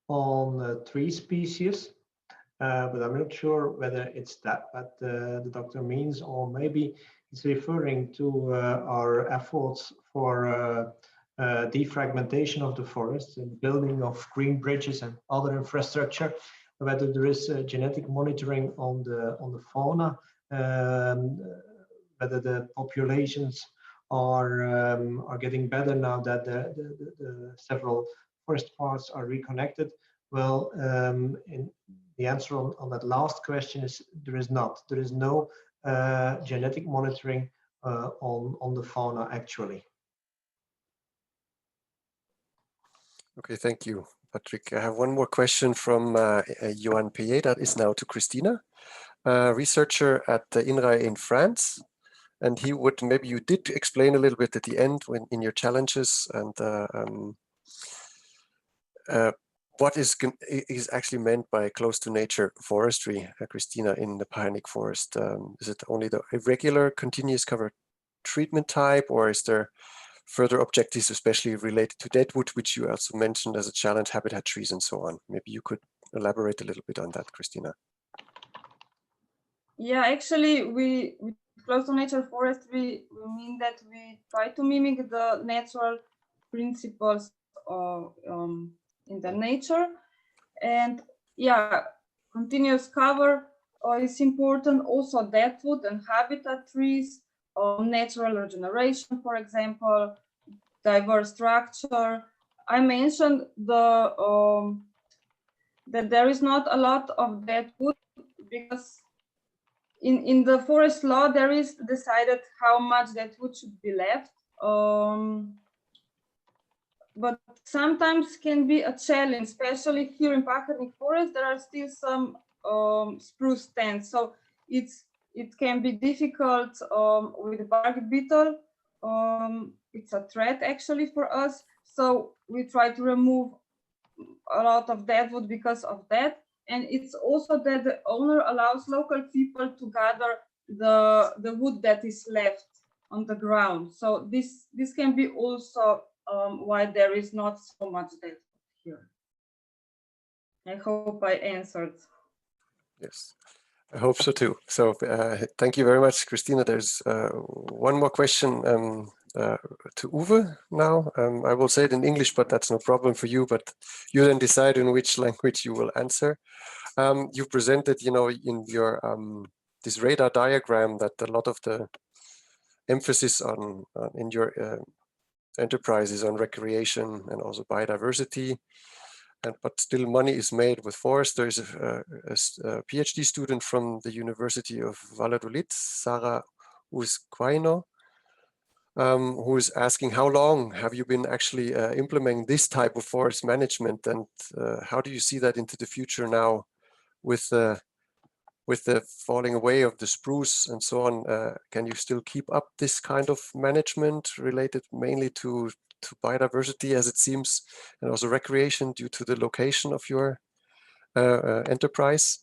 on 3 species. But I'm not sure whether it's that what the doctor means, or maybe it's referring to our efforts for defragmentation of the forest and building of green bridges and other infrastructure. Whether there is genetic monitoring on the fauna, whether the populations are getting better now that the several forest parts are reconnected. Well, the answer on that last question is there is not. There is no genetic monitoring on the fauna actually. Okay, thank you, Patrick. I have one more question from Johan Payet that is now to Kristina, researcher at the INRAe France. And he would, maybe you did explain a little bit at the end when in your challenges and what is actually meant by close to nature forestry, Kristina, in the Pahernik forest? Is it only the irregular continuous cover treatment type, or is there further objectives, especially related to deadwood, which you also mentioned as a challenge, habitat trees and so on? Maybe you could elaborate a little bit on that, Kristina. Yeah, actually, with close to nature forestry, we mean that we try to mimic the natural principles of in the nature. And yeah, continuous cover is important. Also deadwood and habitat trees, natural regeneration, for example, diverse structure. I mentioned the that there is not a lot of deadwood because in the forest law there is decided how much deadwood should be left. But sometimes can be a challenge, especially here in Pahernik forest. There are still some spruce stands, so it can be difficult with bark beetle. It's a threat actually for us, so we try to remove a lot of deadwood because of that. And it's also that the owner allows local people to gather the wood that is left on the ground. So this can be also why there is not so much deadwood here. I hope I answered. Yes, I hope so too. So thank you very much, Kristina. There's one more question to Uwe now. I will say it in English, but that's no problem for you. But you then decide in which language you will answer. You presented, you know, in your this radar diagram that a lot of the emphasis on in your enterprise is on recreation and also biodiversity. But still money is made with forest. There is a PhD student from the University of Valladolid, Sara Uzquaino, who is asking, how long have you been actually implementing this type of forest management, and how do you see that into the future now with the falling away of the spruce and so on? Can you still keep up this kind of management related mainly to biodiversity, as it seems, and also recreation due to the location of your enterprise?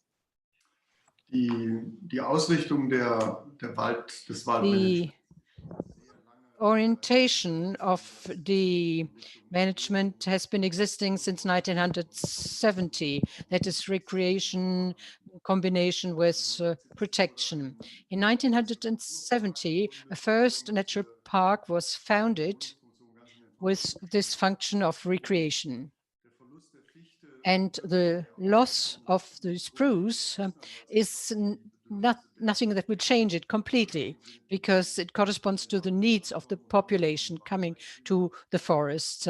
Die Ausrichtung des Waldmanagements. Orientation of the management has been existing since 1970. That is recreation in combination with protection. In 1970, a first natural park was founded with this function of recreation. And the loss of the spruce is nothing that will change it completely, because it corresponds to the needs of the population coming to the forest,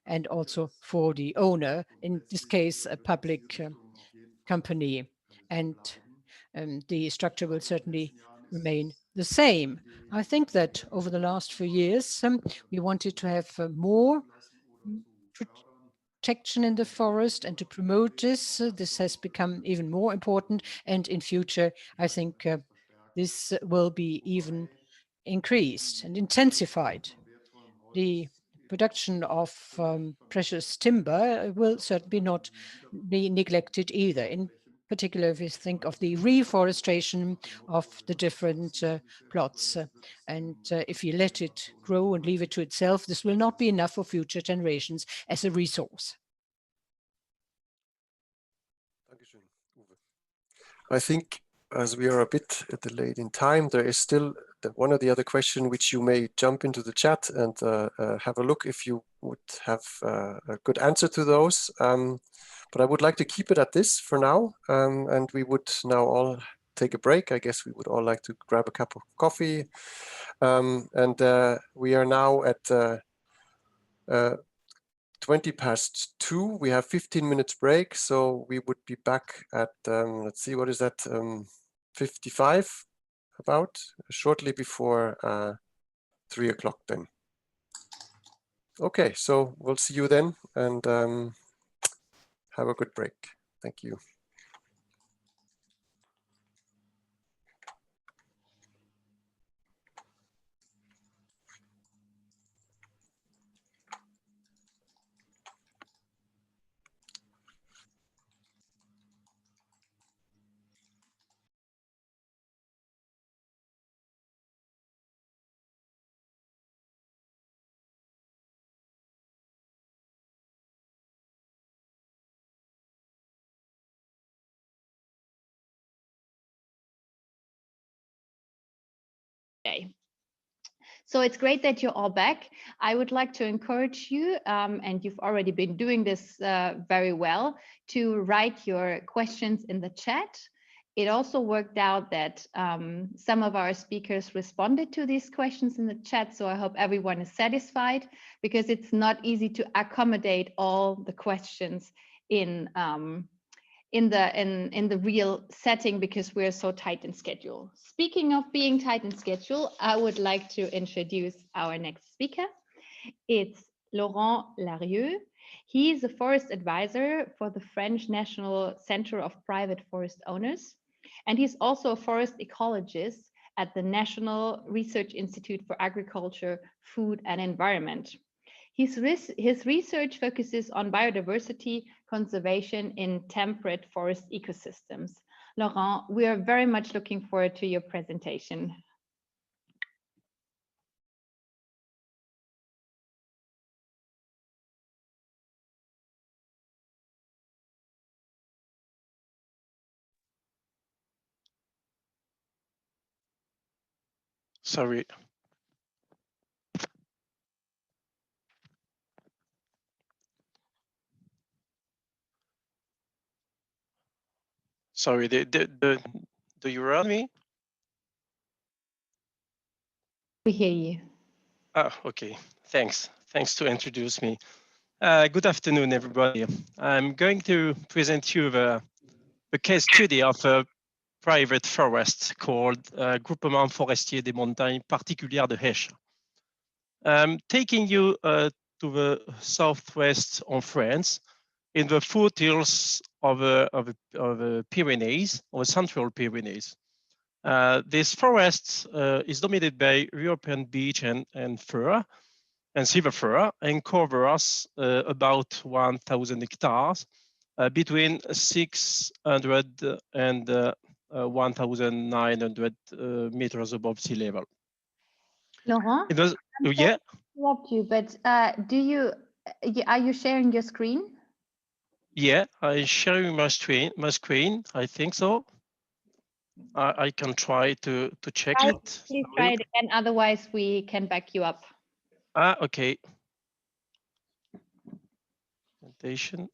and also for the owner, in this case, a public company. And the structure will certainly remain the same. I think that over the last few years, we wanted to have more protection in the forest and to promote this. This has become even more important, and in future, I think this will be even increased and intensified. The production of precious timber will certainly not be neglected either. In particular, if you think of the reforestation of the different plots. If you let it grow and leave it to itself, this will not be enough for future generations as a resource. I think as we are a bit delayed in time, there is still one or the other question which you may jump into the chat and have a look if you would have a good answer to those. But I would like to keep it at this for now, and we would now all take a break. I guess we would all like to grab a cup of coffee. We are now at 2:20. We have 15 minutes break, so we would be back at, let's see, what is that, 55, about, shortly before 3 o'clock then. Okay, so we'll see you then, and have a good break. Thank you. So it's great that you're all back. I would like to encourage you, and you've already been doing this very well, to write your questions in the chat. It also worked out that some of our speakers responded to these questions in the chat, so I hope everyone is satisfied, because it's not easy to accommodate all the questions in the real setting, because we're so tight in schedule. Speaking of being tight in schedule, I would like to introduce our next speaker. It's Laurent Larrieu. He is a forest advisor for the French National Center of Private Forest Owners, and he's also a forest ecologist at the National Research Institute for Agriculture, Food and Environment. His research focuses on biodiversity conservation in temperate forest ecosystems. Laurent, we are very much looking forward to your presentation. Sorry. Sorry, do you hear me? We hear you. Oh, okay. Thanks. Thanks to introduce me. Good afternoon, everybody. I'm going to present you the case study of a private forest called Groupement Forestier des Montagnes Particulières de Hesse. Taking you to the southwest of France, in the foothills of the Pyrenees, or Central Pyrenees. This forest is dominated by European beech and fir, and Sever fir, and covers about 1,000 hectares between 600 and 1,900 meters above sea level. Laurent, yeah. Interrupt you, but are you sharing your screen? Yeah, I'm sharing my screen. I think so. I can try to check it. Please try it again, otherwise we can back you up. Okay. Presentation.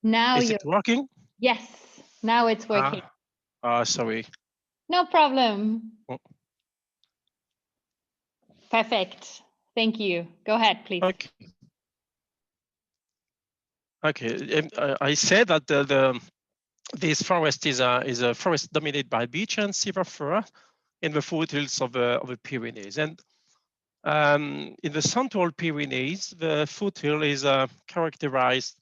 Now Is it working? Yes, now it's working. Sorry. No problem. Oh. Perfect. Thank you. Go ahead, please. Okay. Okay. I said that this forest is a forest dominated by beech and Sever fir in the foothills of the Pyrenees. And in the central Pyrenees, the foothill is characterized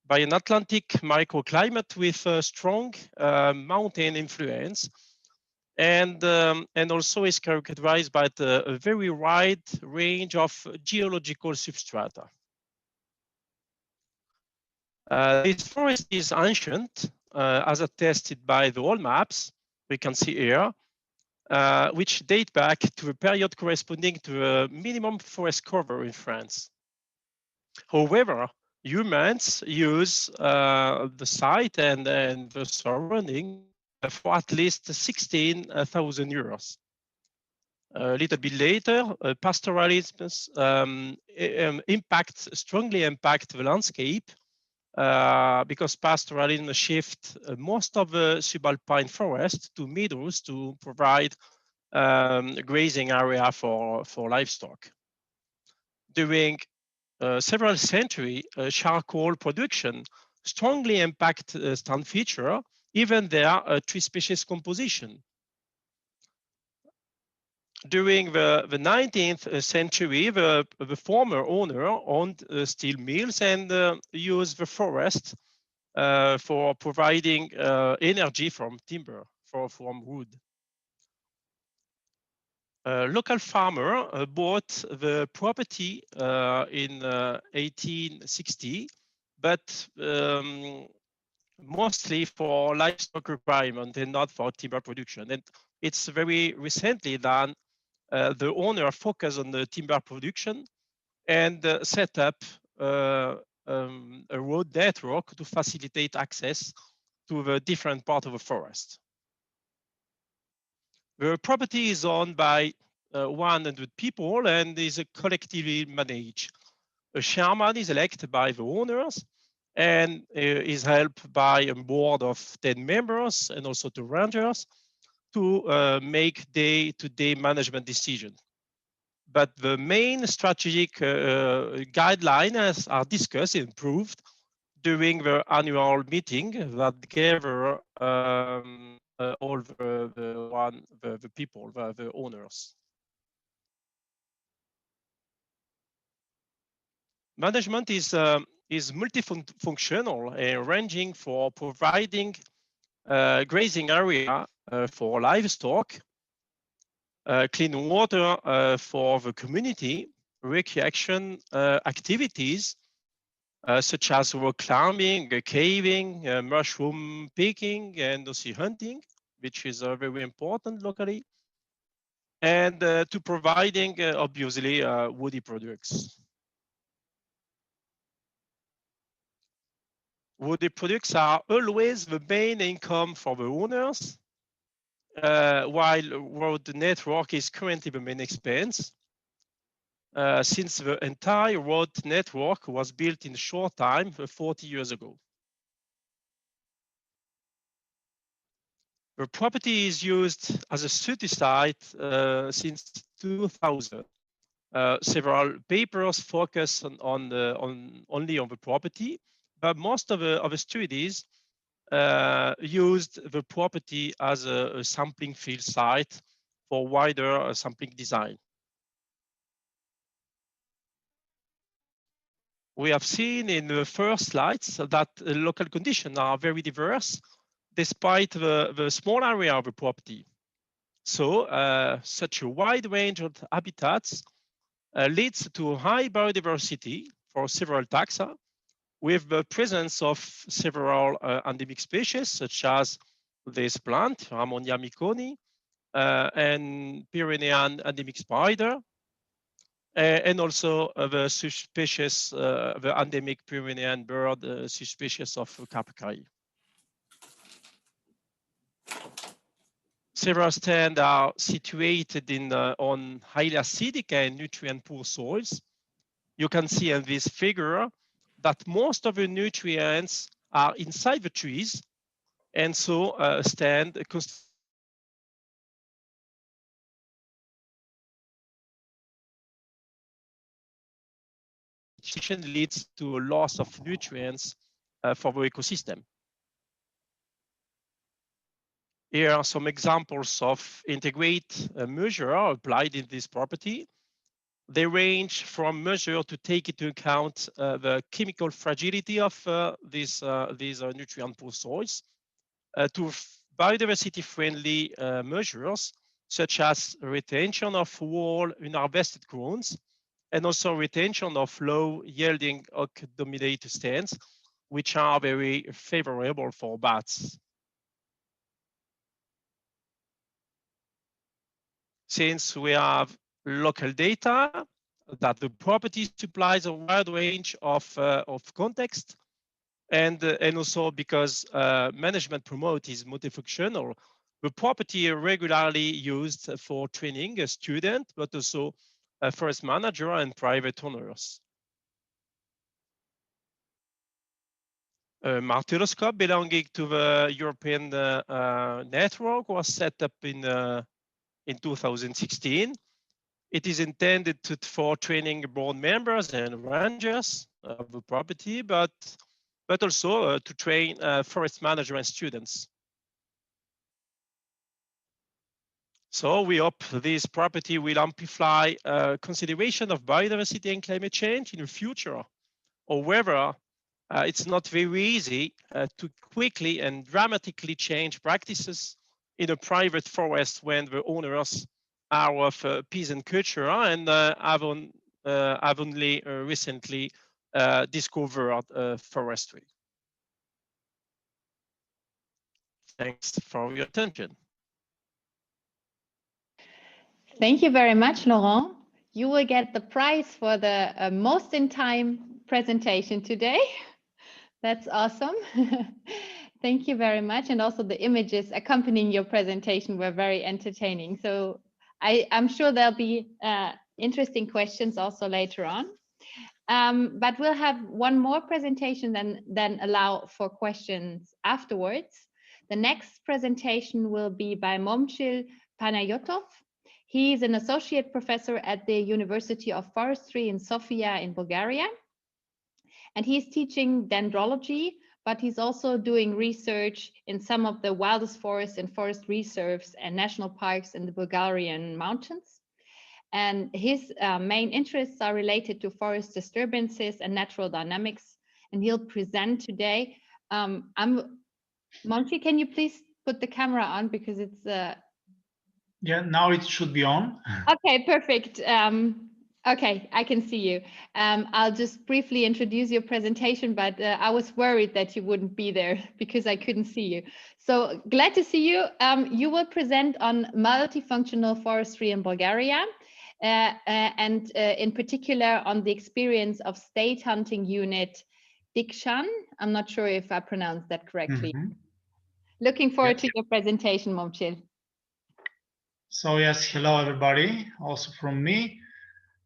by an Atlantic microclimate with a strong mountain influence, and also is characterized by a very wide range of geological substrata. This forest is ancient, as attested by the old maps we can see here, which date back to a period corresponding to a minimum forest cover in France. However, humans use the site and the surrounding for at least 16,000 years. A little bit later, pastoralism strongly impact the landscape because pastoralism shift most of the subalpine forest to meadows to provide grazing area for livestock. During several centuries, charcoal production strongly impact stand feature, even their tree species composition. During the 19th century, the former owner owned steel mills and used the forest for providing energy from timber, from wood. A local farmer bought the property in 1860, but mostly for livestock requirement and not for timber production. And it's very recently that the owner focused on the timber production and set up a road network to facilitate access to the different part of the forest. The property is owned by 100 people and is collectively managed. A chairman is elected by the owners and is helped by a board of 10 members and also the rangers to make day-to-day management decisions. But the main strategic guidelines are discussed and approved during the annual meeting that gather all the people, the owners. Management is multifunctional, ranging for providing grazing area for livestock, clean water for the community, recreation activities such as rock climbing, caving, mushroom picking, and also hunting, which is very important locally, and to providing obviously woody products. Woody products are always the main income for the owners, while road network is currently the main expense, since the entire road network was built in a short time 40 years ago. The property is used as a study site since 2000. Several papers focus only on the property, but most of the studies used the property as a sampling field site for wider sampling design. We have seen in the first slides that local conditions are very diverse despite the small area of the property. So such a wide range of habitats leads to high biodiversity for several taxa, with the presence of several endemic species, such as this plant, Rammonia miconi, and Pyrenean endemic spider, and also the subspecies, the endemic Pyrenean bird, subspecies of Capercaillie. Several stands are situated on highly acidic and nutrient-poor soils. You can see in this figure that most of the nutrients are inside the trees, and so stand leads to a loss of nutrients for the ecosystem. Here are some examples of integrate measure applied in this property. They range from measure to take into account the chemical fragility of these nutrient poor soils to biodiversity-friendly measures, such as retention of whole unharvested grounds, and also retention of low-yielding oak-dominated stands, which are very favorable for bats. Since we have local data that the property supplies a wide range of context, and also because management promote is multifunctional, the property regularly used for training a student, but also a forest manager and private owners. A martyroscope belonging to the European network was set up in 2016. It is intended for training board members and rangers of the property, but also to train forest managers and students. So we hope this property will amplify consideration of biodiversity and climate change in the future. However, it's not very easy to quickly and dramatically change practices in a private forest when the owners are of peasant culture and have only recently discovered forestry. Thanks for your attention. Thank you very much, Laurent. You will get the prize for the most in time presentation today. That's awesome. Thank you very much. And also the images accompanying your presentation were very entertaining. So I'm sure there'll be interesting questions also later on. But we'll have one more presentation, then allow for questions afterwards. The next presentation will be by Momcil Panayotov. He's an associate professor at the University of Forestry in Sofia in Bulgaria. And he's teaching dendrology, but he's also doing research in some of the wildest forests and forest reserves and national parks in the Bulgarian mountains. And his main interests are related to forest disturbances and natural dynamics. And he'll present today. Monty, can you please put the camera on because it's... Yeah, now it should be on. Okay, perfect. Okay, I can see you. I'll just briefly introduce your presentation, but I was worried that you wouldn't be there because I couldn't see you. So glad to see you. You will present on multifunctional forestry in Bulgaria, and in particular on the experience of state hunting unit Dikshan. I'm not sure if I pronounced that correctly. Mm-hmm. Looking forward to your presentation, Momcil. So yes, hello everybody, also from me.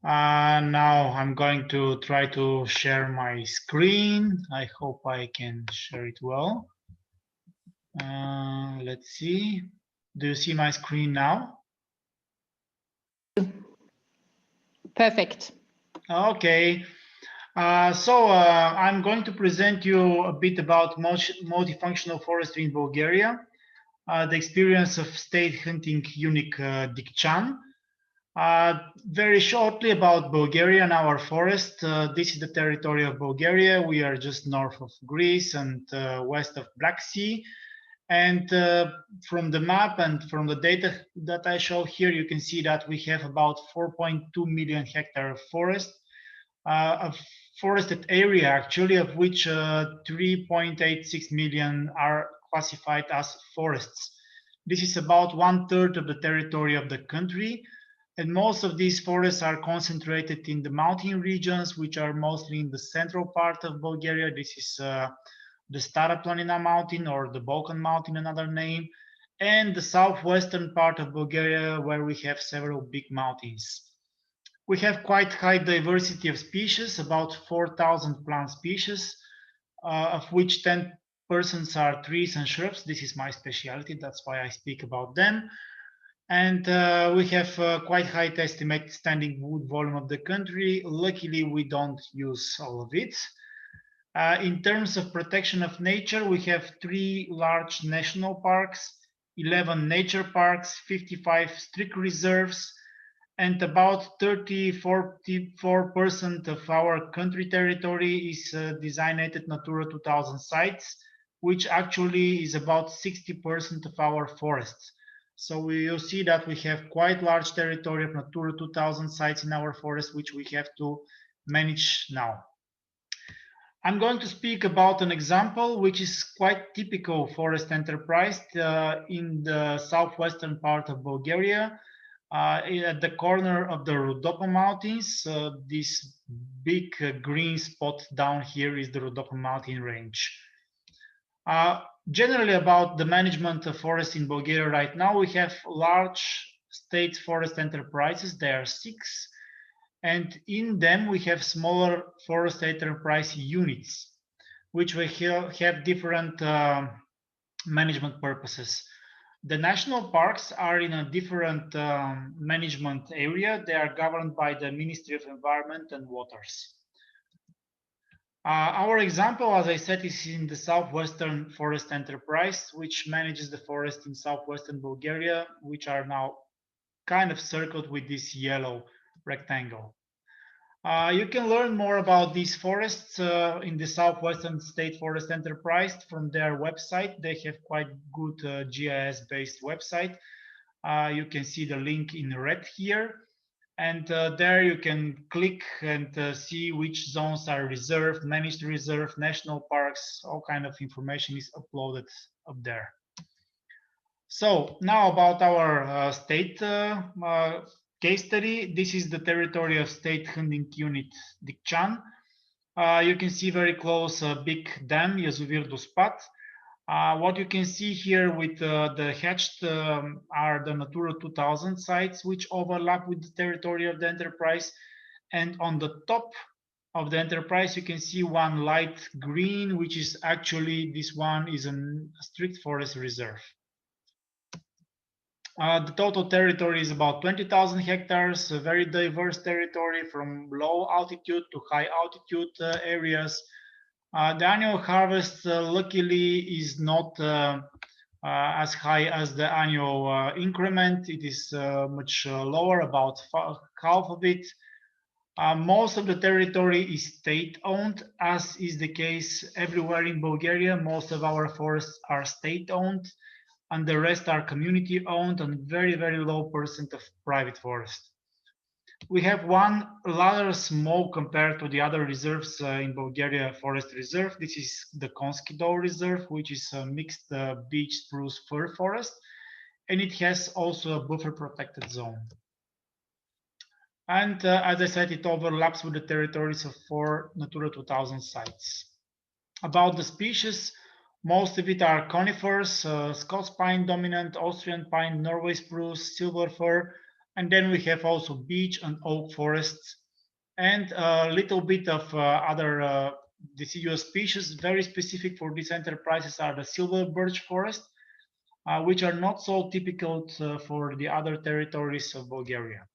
Now I'm going to try to share my screen. I hope I can share it well. Let's see. Do you see my screen now? Perfect. Okay. I'm going to present you a bit about multifunctional forestry in Bulgaria, the experience of state hunting unit Dikshan. Very shortly about Bulgaria and our forest. This is the territory of Bulgaria. We are just north of Greece and west of Black Sea. And from the map and from the data that I show here, you can see that we have about 4.2 million hectares of forest, of forested area actually, of which 3.86 million are classified as forests. This is about 1/3 of the territory of the country. And most of these forests are concentrated in the mountain regions, which are mostly in the central part of Bulgaria. This is the Stara Planina mountain, or the Balkan mountain, another name, and the southwestern part of Bulgaria, where we have several big mountains. We have quite high diversity of species, about 4,000 plant species, of which persons are trees and shrubs. This is my specialty, that's why I speak about them. And we have quite high estimated standing wood volume of the country. Luckily, we don't use all of it. In terms of protection of nature, we have 3 large national parks, 11 nature parks, 55 strict reserves, and about 34% of our country territory is designated Natura 2000 sites, which actually is about 60% of our forests. So you see that we have quite large territory of Natura 2000 sites in our forest, which we have to manage now. I'm going to speak about an example which is quite typical forest enterprise in the southwestern part of Bulgaria, at the corner of the Rhodope Mountains. This big green spot down here is the Rhodope Mountain range. Generally about the management of forests in Bulgaria right now, we have large state forest enterprises. There are 6. And in them, we have smaller forest enterprise units, which we have different management purposes. The national parks are in a different management area. They are governed by the Ministry of Environment and Waters. Our example, as I said, is in the Southwestern Forest Enterprise, which manages the forest in southwestern Bulgaria, which are now kind of circled with this yellow rectangle. You can learn more about these forests in the Southwestern State Forest Enterprise from their website. They have quite good GIS-based website. You can see the link in red here. And there you can click and see which zones are reserved, managed reserve, national parks, all kind of information is uploaded up there. So now about our state case study. This is the territory of State Hunting Unit Dikchan. You can see very close a big dam, Yazuvir Dospat. What you can see here with the hatched are the Natura 2000 sites, which overlap with the territory of the enterprise. And on the top of the enterprise, you can see one light green, which is actually, this one is a strict forest reserve. The total territory is about 20,000 hectares, a very diverse territory from low altitude to high altitude areas. The annual harvest, luckily, is not as high as the annual increment. It is much lower, about half of it. Most of the territory is state-owned, as is the case everywhere in Bulgaria. Most of our forests are state-owned, and the rest are community-owned, and very, very low % of private forest. We have one rather small compared to the other reserves in Bulgaria forest reserve. This is the Konsky Dol Reserve, which is a mixed beech spruce fir forest, and it has also a buffer protected zone. And as I said, it overlaps with the territories of 4 Natura 2000 sites. About the species, most of it are conifers, Scots pine dominant, Austrian pine, Norway spruce, silver fir, and then we have also beech and oak forests, and a little bit of other deciduous species. Very specific for these enterprises are the silver birch forest, which are not so typical for the other territories of Bulgaria.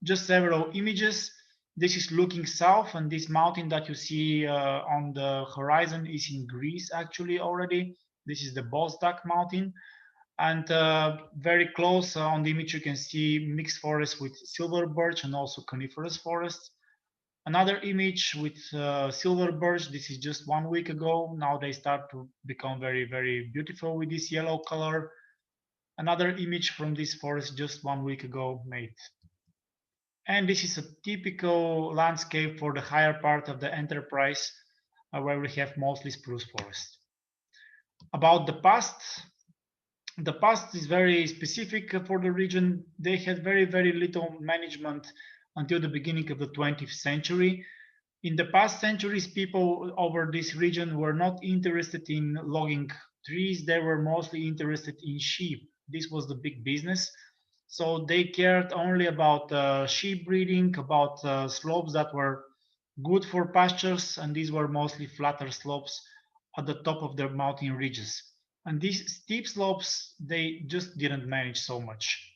Just several images. This is looking south, and this mountain that you see on the horizon is in Greece actually already. This is the Bozdak mountain. And very close on the image, you can see mixed forests with silver birch and also coniferous forests. Another image with silver birch. This is just 1 week ago. Now they start to become very, very beautiful with this yellow color. Another image from this forest just 1 week ago made. And this is a typical landscape for the higher part of the enterprise, where we have mostly spruce forest. About the past is very specific for the region. They had very, very little management until the beginning of the 20th century. In the past centuries, people over this region were not interested in logging trees. They were mostly interested in sheep. This was the big business. So they cared only about sheep breeding, about slopes that were good for pastures, and these were mostly flatter slopes at the top of the mountain ridges. And these steep slopes, they just didn't manage so much.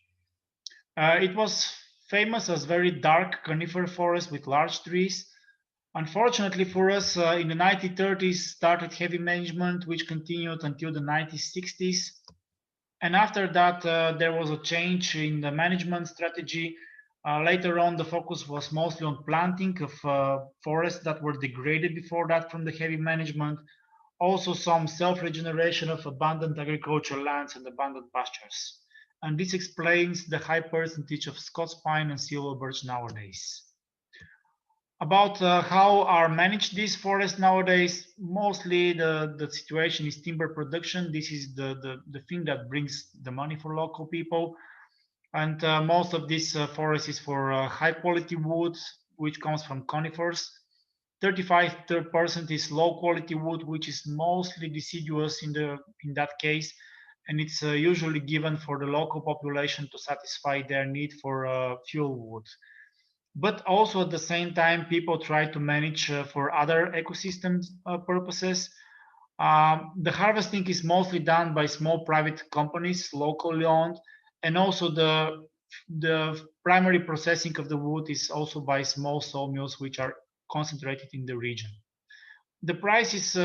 It was famous as very dark conifer forest with large trees. Unfortunately for us, in the 1930s started heavy management, which continued until the 1960s. And after that, there was a change in the management strategy. Later on, the focus was mostly on planting of forests that were degraded before that from the heavy management. Also some self-regeneration of abandoned agricultural lands and abandoned pastures. And this explains the high percentage of Scots pine and silver birch nowadays. About how are managed these forests nowadays, mostly the situation is timber production. This is the thing that brings the money for local people. And most of this forest is for high quality wood, which comes from conifers. 35% is low quality wood, which is mostly deciduous in that case. And it's usually given for the local population to satisfy their need for fuel wood. But also at the same time, people try to manage for other ecosystem purposes. The harvesting is mostly done by small private companies, locally owned, and also the primary processing of the wood is also by small sawmills, which are concentrated in the region. The price is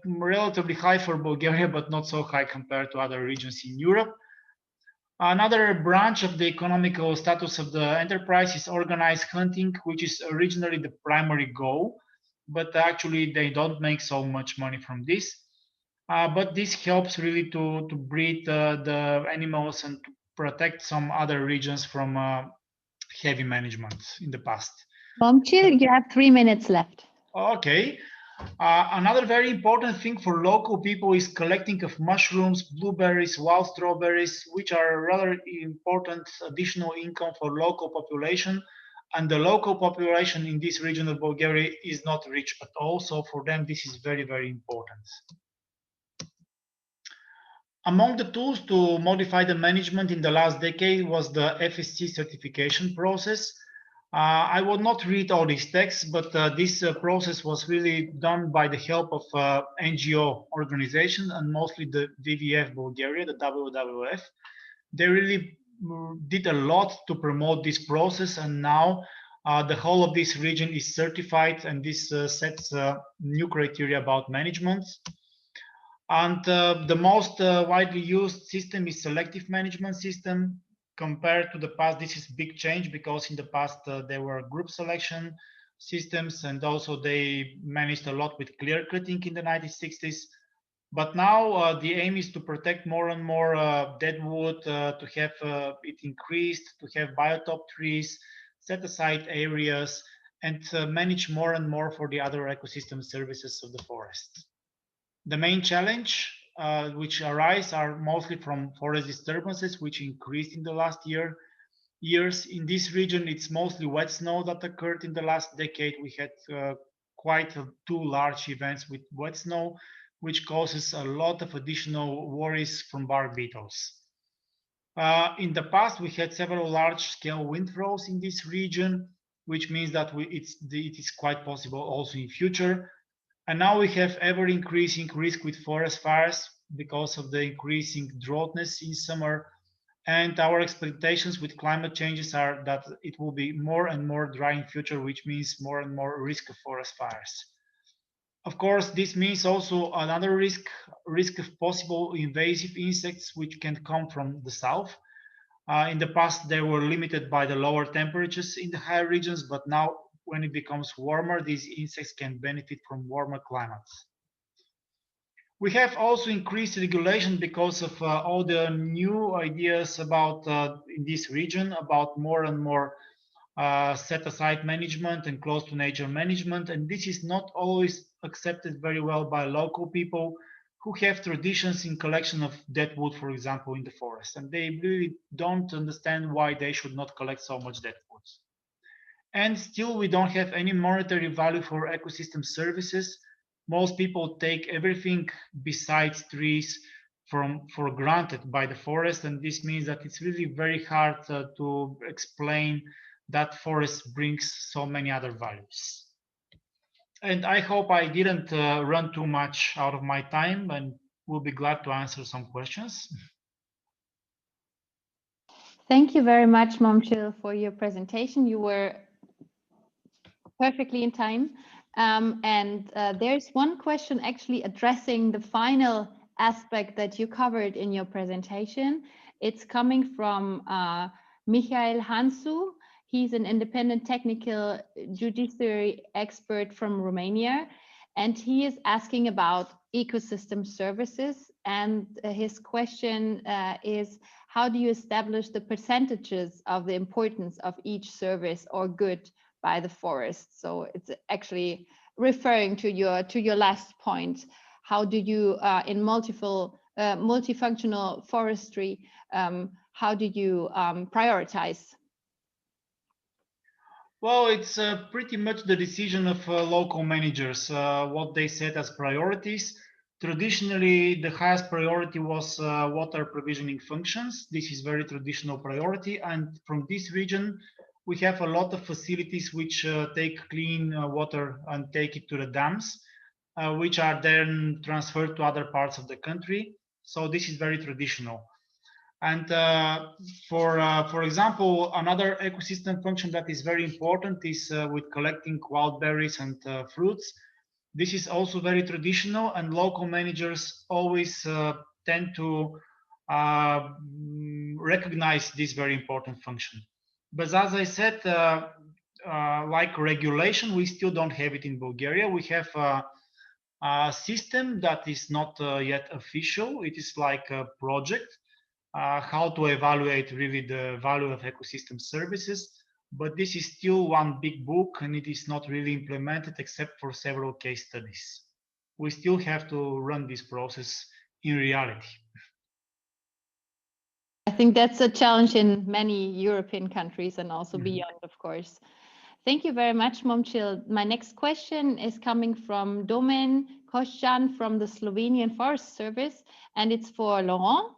relatively high for Bulgaria, but not so high compared to other regions in Europe. Another branch of the economical status of the enterprise is organized hunting, which is originally the primary goal, but actually they don't make so much money from this. But this helps really to breed the animals and to protect some other regions from heavy management in the past. Momchil, you have 3 minutes left. Okay. Another very important thing for local people is collecting of mushrooms, blueberries, wild strawberries, which are rather important additional income for local population. And the local population in this region of Bulgaria is not rich at all. So for them, this is very, very important. Among the tools to modify the management in the last decade was the FSC certification process. I will not read all these texts, but this process was really done by the help of NGO organizations and mostly the WWF Bulgaria, the WWF. They really did a lot to promote this process, and now the whole of this region is certified, and this sets new criteria about management. And the most widely used system is selective management system. Compared to the past, this is big change because in the past there were group selection systems, and also they managed a lot with clear cutting in the 1960s. But now the aim is to protect more and more dead wood, to have it increased, to have biotop trees, set aside areas, and manage more and more for the other ecosystem services of the forest. The main challenge which arise are mostly from forest disturbances, which increased in the last years. In this region, it's mostly wet snow that occurred in the last decade. We had quite two large events with wet snow, which causes a lot of additional worries from bark beetles. In the past, we had several large-scale windfalls in this region, which means that it is quite possible also in future. And now we have ever-increasing risk with forest fires because of the increasing droughtness in summer. And our expectations with climate changes are that it will be more and more dry in future, which means more and more risk of forest fires. Of course, this means also another risk of possible invasive insects which can come from the south. In the past, they were limited by the lower temperatures in the higher regions, but now when it becomes warmer, these insects can benefit from warmer climates. We have also increased regulation because of all the new ideas about in this region about more and more set-aside management and close to nature management, and this is not always accepted very well by local people who have traditions in collection of dead wood, for example, in the forest, and they really don't understand why they should not collect so much dead wood. And still, we don't have any monetary value for ecosystem services. Most people take everything besides trees for granted by the forest, and this means that it's really very hard to explain that forest brings so many other values. And I hope I didn't run too much out of my time, and will be glad to answer some questions. Thank you very much, Momchil, for your presentation. You were perfectly in time. There's one question actually addressing the final aspect that you covered in your presentation. It's coming from Michael Hansu. He's an independent technical judiciary expert from Romania, and he is asking about ecosystem services. And his question is, how do you establish the percentages of the importance of each service or good by the forest? So it's actually referring to your last point. How do you, in multifunctional forestry, how do you prioritize? Well, it's pretty much the decision of local managers, what they set as priorities. Traditionally, the highest priority was water provisioning functions. This is very traditional priority. And from this region, we have a lot of facilities which take clean water and take it to the dams, which are then transferred to other parts of the country. So this is very traditional. And for example, another ecosystem function that is very important is with collecting wild berries and fruits. This is also very traditional, and local managers always tend to recognize this very important function. But as I said, like regulation, we still don't have it in Bulgaria. We have a system that is not yet official. It is like a project. How to evaluate really the value of ecosystem services, but this is still one big book and it is not really implemented except for several case studies. We still have to run this process in reality. I think that's a challenge in many European countries and also beyond, of course. Thank you very much, Momchil. My next question is coming from Domen Košćan from the Slovenian Forest Service, and it's for Laurent.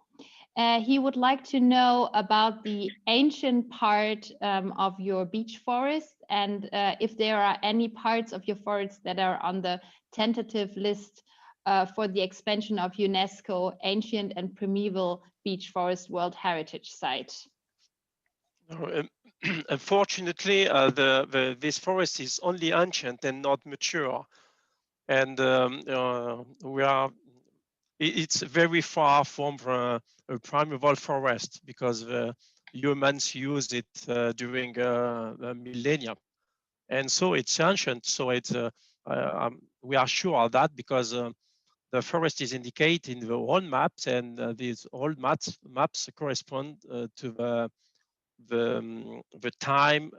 He would like to know about the ancient part of your beech forest, and if there are any parts of your forest that are on the tentative list for the expansion of UNESCO Ancient and Primeval Beech Forest World Heritage Site. Unfortunately, this forest is only ancient and not mature, and it's very far from a primeval forest because humans use it during a millennium, and so it's ancient. So it's we are sure of that because the forest is indicated in the old maps, and these old maps correspond to the time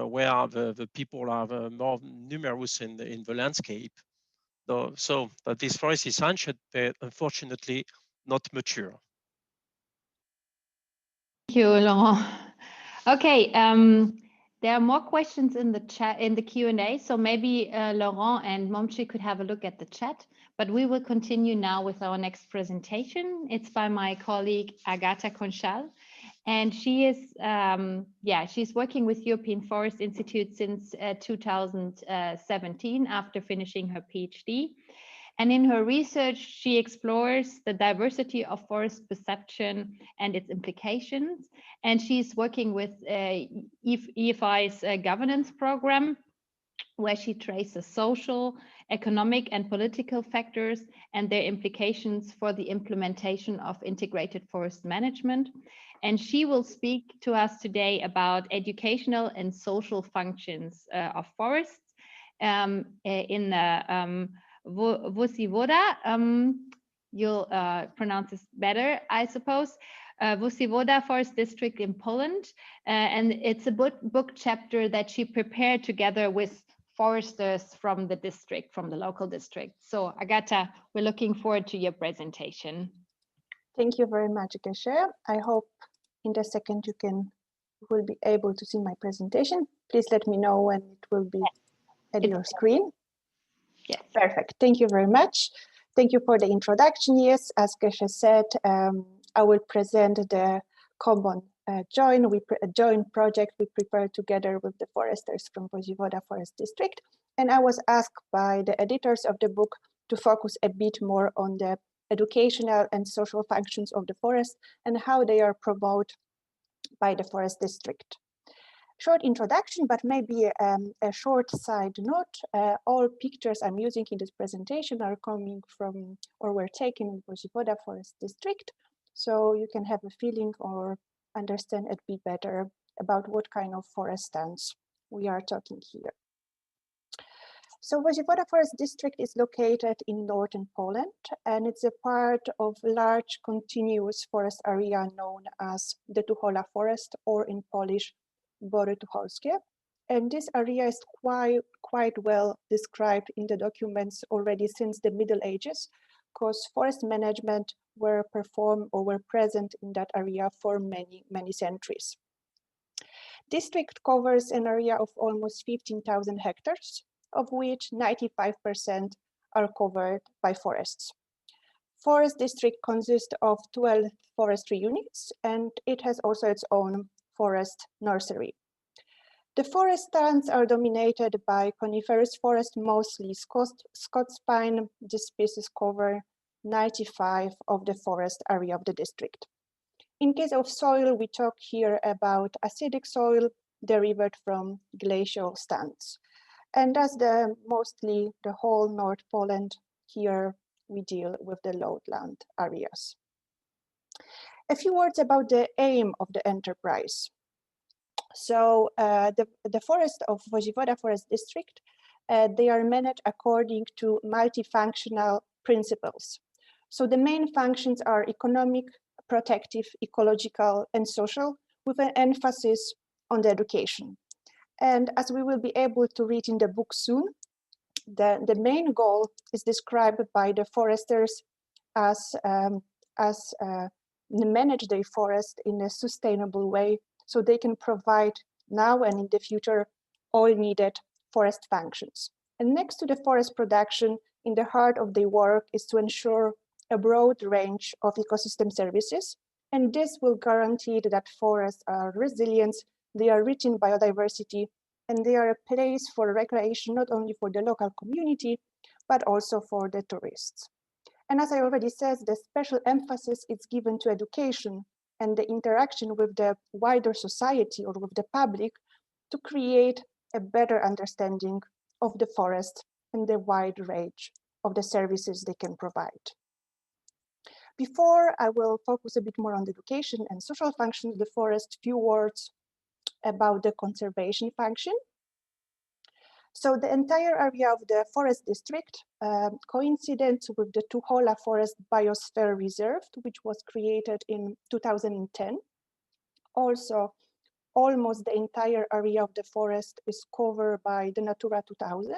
where the people are more numerous in the landscape. So this forest is ancient, but unfortunately not mature. Thank you, Laurent. Okay, there are more questions in the chat, in the Q&A, so maybe Laurent and Momchil could have a look at the chat, but we will continue now with our next presentation. It's by my colleague Agata Konczal, and she is, she's working with European Forest Institute since 2017 after finishing her PhD. And in her research, she explores the diversity of forest perception and its implications. And she's working with EFI's governance program, where she traces social, economic, and political factors and their implications for the implementation of integrated forest management. And she will speak to us today about educational and social functions of forests in the Woziwoda, you'll pronounce this better, I suppose, Woziwoda Forest District in Poland. And it's a book chapter that she prepared together with foresters from the district, from the local district. So Agata, we're looking forward to your presentation. Thank you very much, Geshe. I hope in a second you will be able to see my presentation. Please let me know when it will be at your screen. Yes. Perfect. Thank you very much. Thank you for the introduction. Yes, as Geshe said, I will present the common joint project we prepared together with the foresters from Woziwoda Forest District. And I was asked by the editors of the book to focus a bit more on the educational and social functions of the forest and how they are promoted by the forest district. Short introduction, but maybe a short side note. All pictures I'm using in this presentation are coming from or were taken in Woziwoda Forest District. So you can have a feeling or understand a bit better about what kind of forest stands we are talking here. So Woziwoda Forest District is located in northern Poland, and it's a part of a large continuous forest area known as the Tuchola Forest, or in Polish, Bory Tucholskie. And this area is quite well described in the documents already since the Middle Ages, because forest management were performed or were present in that area for many centuries. District covers an area of almost 15,000 hectares, of which 95% are covered by forests. Forest district consists of 12 forestry units, and it has also its own forest nursery. The forest stands are dominated by coniferous forest, mostly Scots pine. This species cover 95% of the forest area of the district. In case of soil, we talk here about acidic soil derived from glacial stands. And as mostly the whole North Poland, here we deal with the lowland areas. A few words about the aim of the enterprise. So the forest of Woziwoda Forest District, they are managed according to multifunctional principles. So the main functions are economic, protective, ecological, and social, with an emphasis on the education. And as we will be able to read in the book soon, the main goal is described by the foresters as manage their forest in a sustainable way, so they can provide now and in the future all needed forest functions. And next to the forest production, in the heart of their work is to ensure a broad range of ecosystem services, and this will guarantee that forests are resilient, they are rich in biodiversity, and they are a place for recreation, not only for the local community, but also for the tourists. And as I already said, the special emphasis is given to education and the interaction with the wider society or with the public to create a better understanding of the forest and the wide range of the services they can provide. Before I will focus a bit more on the education and social functions of the forest, few words about the conservation function. So the entire area of the forest district, coincident with the Tuchola Forest Biosphere Reserve, which was created in 2010. Also, almost the entire area of the forest is covered by the Natura 2000,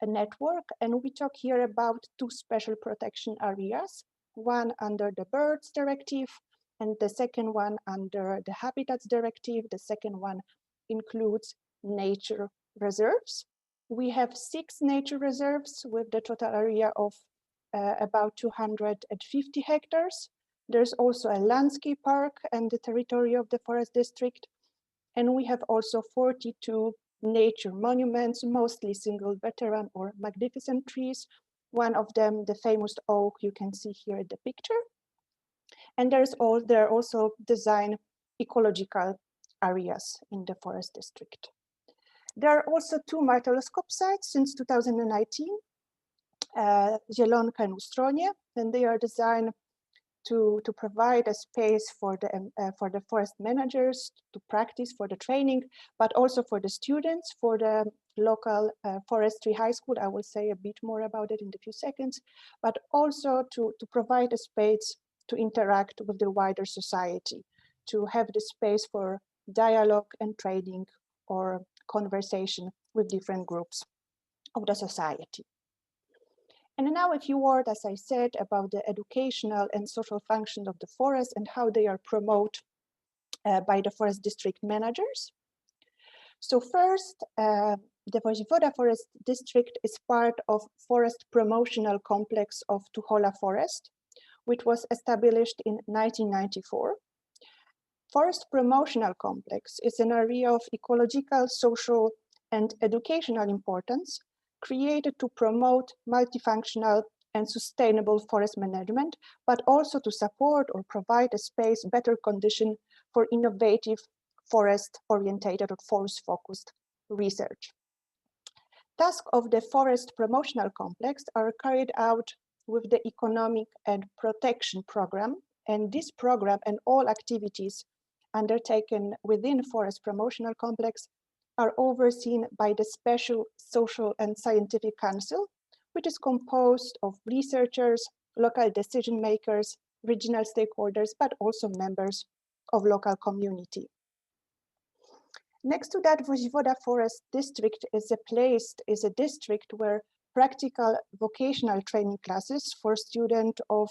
a network, and we talk here about two special protection areas, one under the Birds Directive, and the second one under the Habitats Directive. The second one includes nature reserves. We have 6 nature reserves with the total area of about 250 hectares. There's also a landscape park and the territory of the forest district. And we have also 42 nature monuments, mostly single veteran or magnificent trees. One of them, the famous oak, you can see here in the picture. And there are also designed ecological areas in the forest district. There are also 2 marteloscope sites since 2019, Zielonka and Ustronie, and they are designed to provide a space for the forest managers to practice, for the training, but also for the students, for the local forestry high school. I will say a bit more about it in a few seconds, but also to provide a space to interact with the wider society, to have the space for dialogue and training or conversation with different groups of the society. And now a few words, as I said, about the educational and social functions of the forest and how they are promoted by the forest district managers. So first, the Woziwoda Forest District is part of Forest Promotional Complex of Tuchola Forest, which was established in 1994. Forest Promotional Complex is an area of ecological, social, and educational importance, created to promote multifunctional and sustainable forest management, but also to support or provide a space, better condition for innovative forest-orientated or forest-focused research. Tasks of the Forest Promotional Complex are carried out with the Economic and Protection Program, and this program and all activities undertaken within Forest Promotional Complex are overseen by the Special Social and Scientific Council, which is composed of researchers, local decision makers, regional stakeholders, but also members of local community. Next to that, Woziwoda Forest District is a district where practical vocational training classes for students of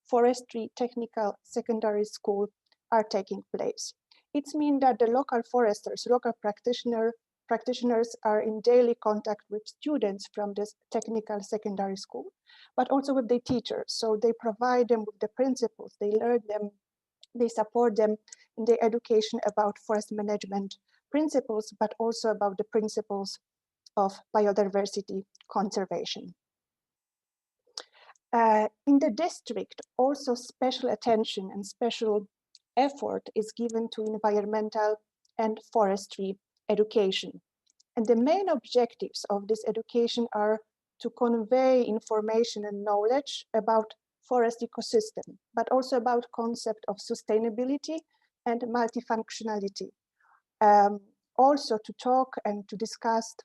Forestry Technical Secondary School are taking place. It means that the local foresters, local practitioners are in daily contact with students from this technical secondary school, but also with the teachers. So they provide them with the principles, they learn them, they support them in their education about forest management principles, but also about the principles of biodiversity conservation. In the district, also special attention and special effort is given to environmental and forestry education. And the main objectives of this education are to convey information and knowledge about forest ecosystem, but also about concept of sustainability and multifunctionality. Also to talk and to discuss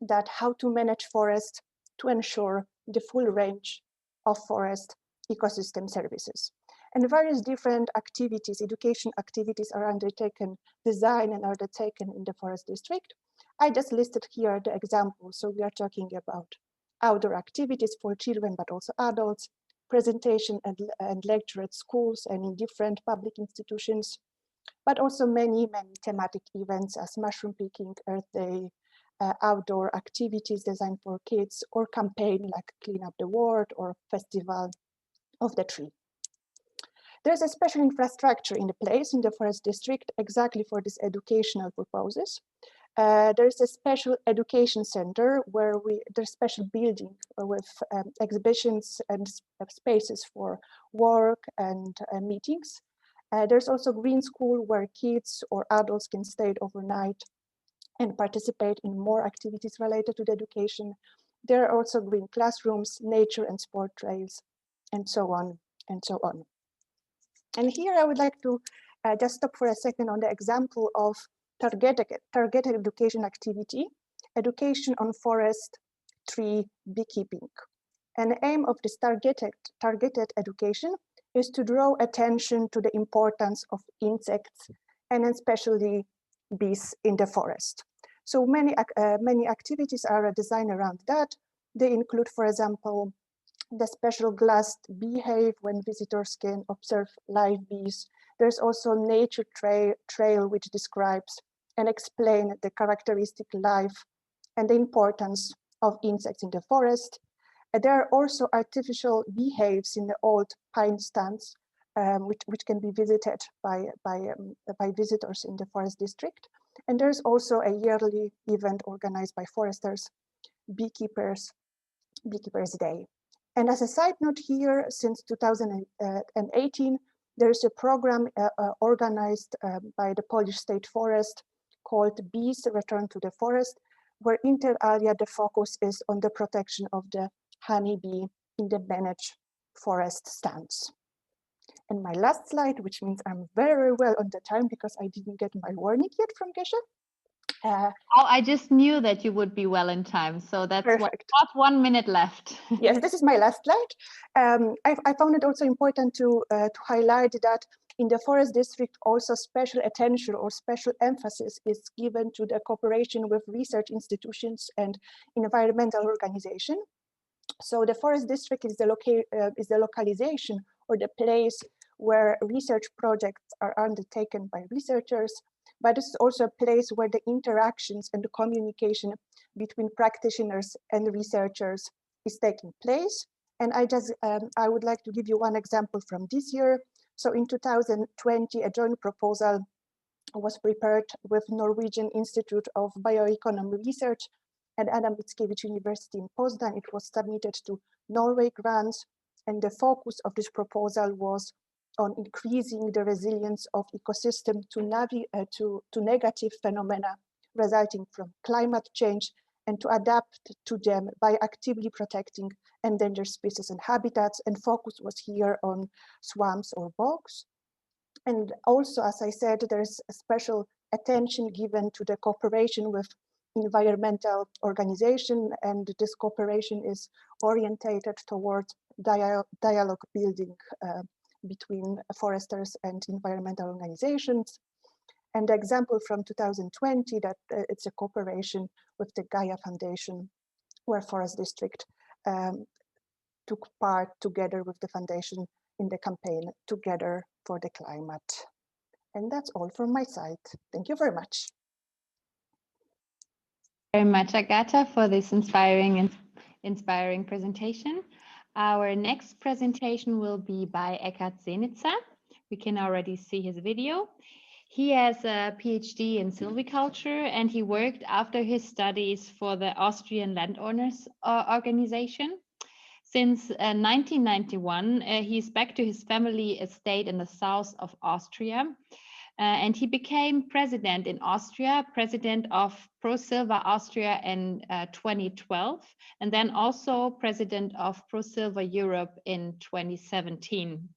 that how to manage forest to ensure the full range of forest ecosystem services. And various different activities, education activities are undertaken, designed and undertaken in the forest district. I just listed here the examples. So we are talking about outdoor activities for children, but also adults, presentation and lecture at schools and in different public institutions, but also many thematic events as mushroom picking, Earth Day, outdoor activities designed for kids, or campaign like Clean Up the World or Festival of the Tree. There's a special infrastructure in the place in the forest district exactly for these educational purposes. There's a special education center where there's special building with exhibitions and spaces for work and meetings. There's also green school where kids or adults can stay overnight and participate in more activities related to the education. There are also green classrooms, nature and sport trails, and so on and so on. And here I would like to just stop for a second on the example of targeted education activity, education on forest tree beekeeping. And the aim of this targeted education is to draw attention to the importance of insects and especially bees in the forest. So many activities are designed around that. They include, for example, the special glassed beehive when visitors can observe live bees. There's also nature trail which describes and explains the characteristic life and the importance of insects in the forest. There are also artificial beehives in the old pine stands, which can be visited by visitors in the forest district. And there's also a yearly event organized by foresters, Beekeepers Day. And as a side note here, since 2018, there's a program organized by the Polish State Forest called Bees Return to the Forest, where inter alia the focus is on the protection of the honeybee in the managed forest stands. And my last slide, which means I'm very well on the time because I didn't get my warning yet from Gesche. I just knew that you would be well in time. So that's perfect. Not 1 minute left. Yes, this is my last slide. I found it also important to highlight that in the forest district, also special attention or special emphasis is given to the cooperation with research institutions and environmental organizations. So the forest district is the localization or the place where research projects are undertaken by researchers, but it's also a place where the interactions and the communication between practitioners and researchers is taking place. And I would like to give you one example from this year. So in 2020, a joint proposal was prepared with Norwegian Institute of Bioeconomy Research and Adam Mickiewicz University in Poznan. It was submitted to Norway grants, and the focus of this proposal was on increasing the resilience of ecosystem to negative phenomena resulting from climate change, and to adapt to them by actively protecting endangered species and habitats. And focus was here on swamps or bogs. And also, as I said, there's a special attention given to the cooperation with environmental organization, and this cooperation is orientated towards dialogue building between foresters and environmental organizations. And the example from 2020 that it's a cooperation with the Gaia Foundation, where Forest District took part together with the foundation in the campaign Together for the Climate. And that's all from my side. Thank you very much. Very much, Agata, for this inspiring presentation. Our next presentation will be by Eckart Senitza. We can already see his video. He has a PhD in silviculture, and he worked after his studies for the Austrian Landowners Organization. Since 1991, he's back to his family estate in the south of Austria. And he became president in Austria, president of ProSilva Austria in 2012, and then also president of ProSilva Europe in 2017.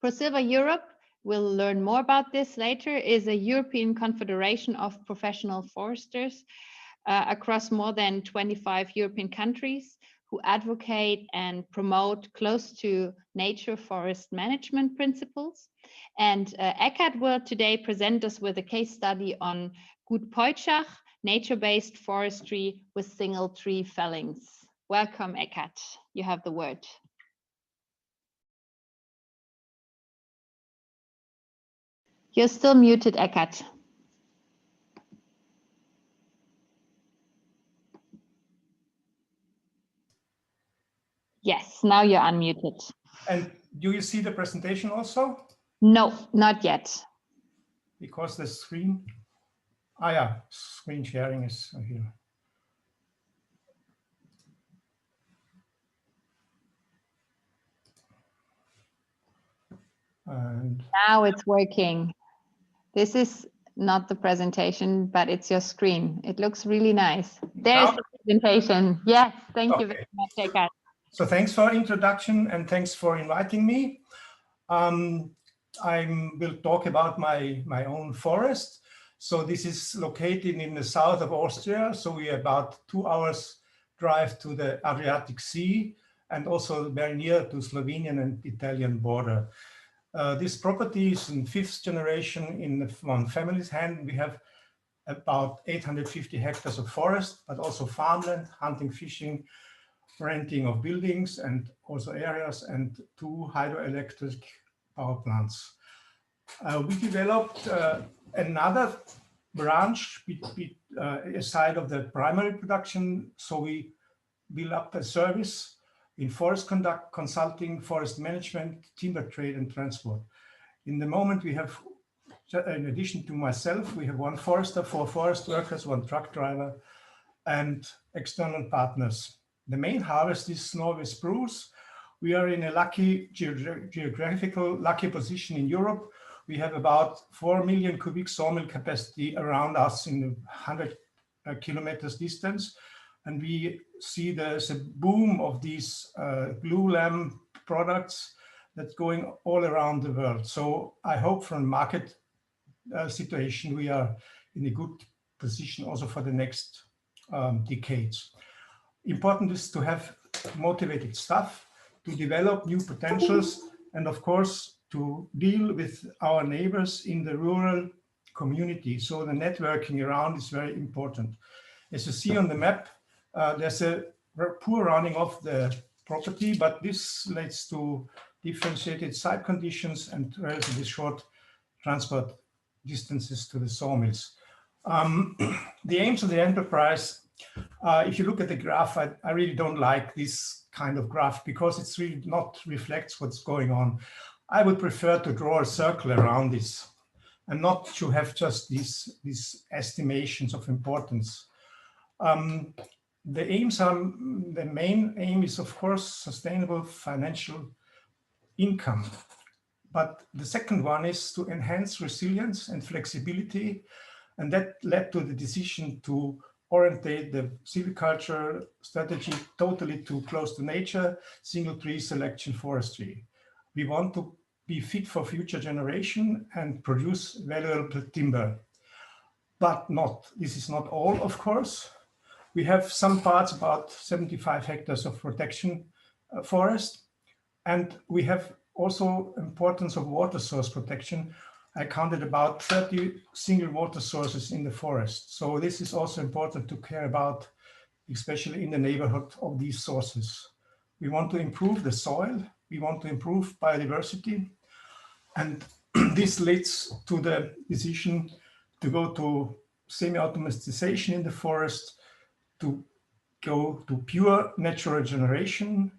ProSilva Europe, we'll learn more about this later, is a European confederation of professional foresters across more than 25 European countries who advocate and promote close to nature forest management principles. And Eckart will today present us with a case study on Gut Poitschach, nature-based forestry with single tree fellings. Welcome, Eckart. You have the word. You're still muted, Eckart. Yes, now you're unmuted. And do you see the presentation also? No, not yet. Because the screen, yeah, screen sharing is here. And now it's working. This is not the presentation, but it's your screen. It looks really nice. There's the presentation. Yes, thank you very much, Eckart. So thanks for introduction and thanks for inviting me. I will talk about my own forest. So this is located in the south of Austria. So we are about 2 hours drive to the Adriatic Sea and also very near to Slovenian and Italian border. This property is in 5th generation in one family's hand. We have about 850 hectares of forest, but also farmland, hunting, fishing, renting of buildings and also areas, and 2 hydroelectric power plants. We developed another branch aside of the primary production. So we built up a service in forest consulting, forest management, timber trade and transport. In the moment we have, in addition to myself, we have 1 forester, 4 forest workers, 1 truck driver and external partners. The main harvest is Norway spruce. We are in a lucky geographical lucky position in Europe. We have about 4 million cubic sawmill capacity around us in 100 kilometers distance. And we see there's a boom of these blue lamb products that's going all around the world. So I hope from market situation, we are in a good position also for the next decades. Important is to have motivated staff, to develop new potentials, and of course, to deal with our neighbors in the rural community. So the networking around is very important. As you see on the map, there's a poor running of the property, but this leads to differentiated site conditions and relatively short transport distances to the sawmills. The aims of the enterprise, if you look at the graph, I really don't like this kind of graph because it's really not reflects what's going on. I would prefer to draw a circle around this. and not to have just these estimations of importance. The main aim is, of course, sustainable financial income. But the second one is to enhance resilience and flexibility. And that led to the decision to orientate the silviculture strategy totally to close to nature, single tree selection forestry. We want to be fit for future generation and produce valuable timber. But this is not all, of course. We have some parts, about 75 hectares of protection forest. And we have also importance of water source protection. I counted about 30 single water sources in the forest. So this is also important to care about, especially in the neighborhood of these sources. We want to improve the soil. We want to improve biodiversity. And this leads to the decision to go to semi-automatization in the forest, to go to pure natural regeneration,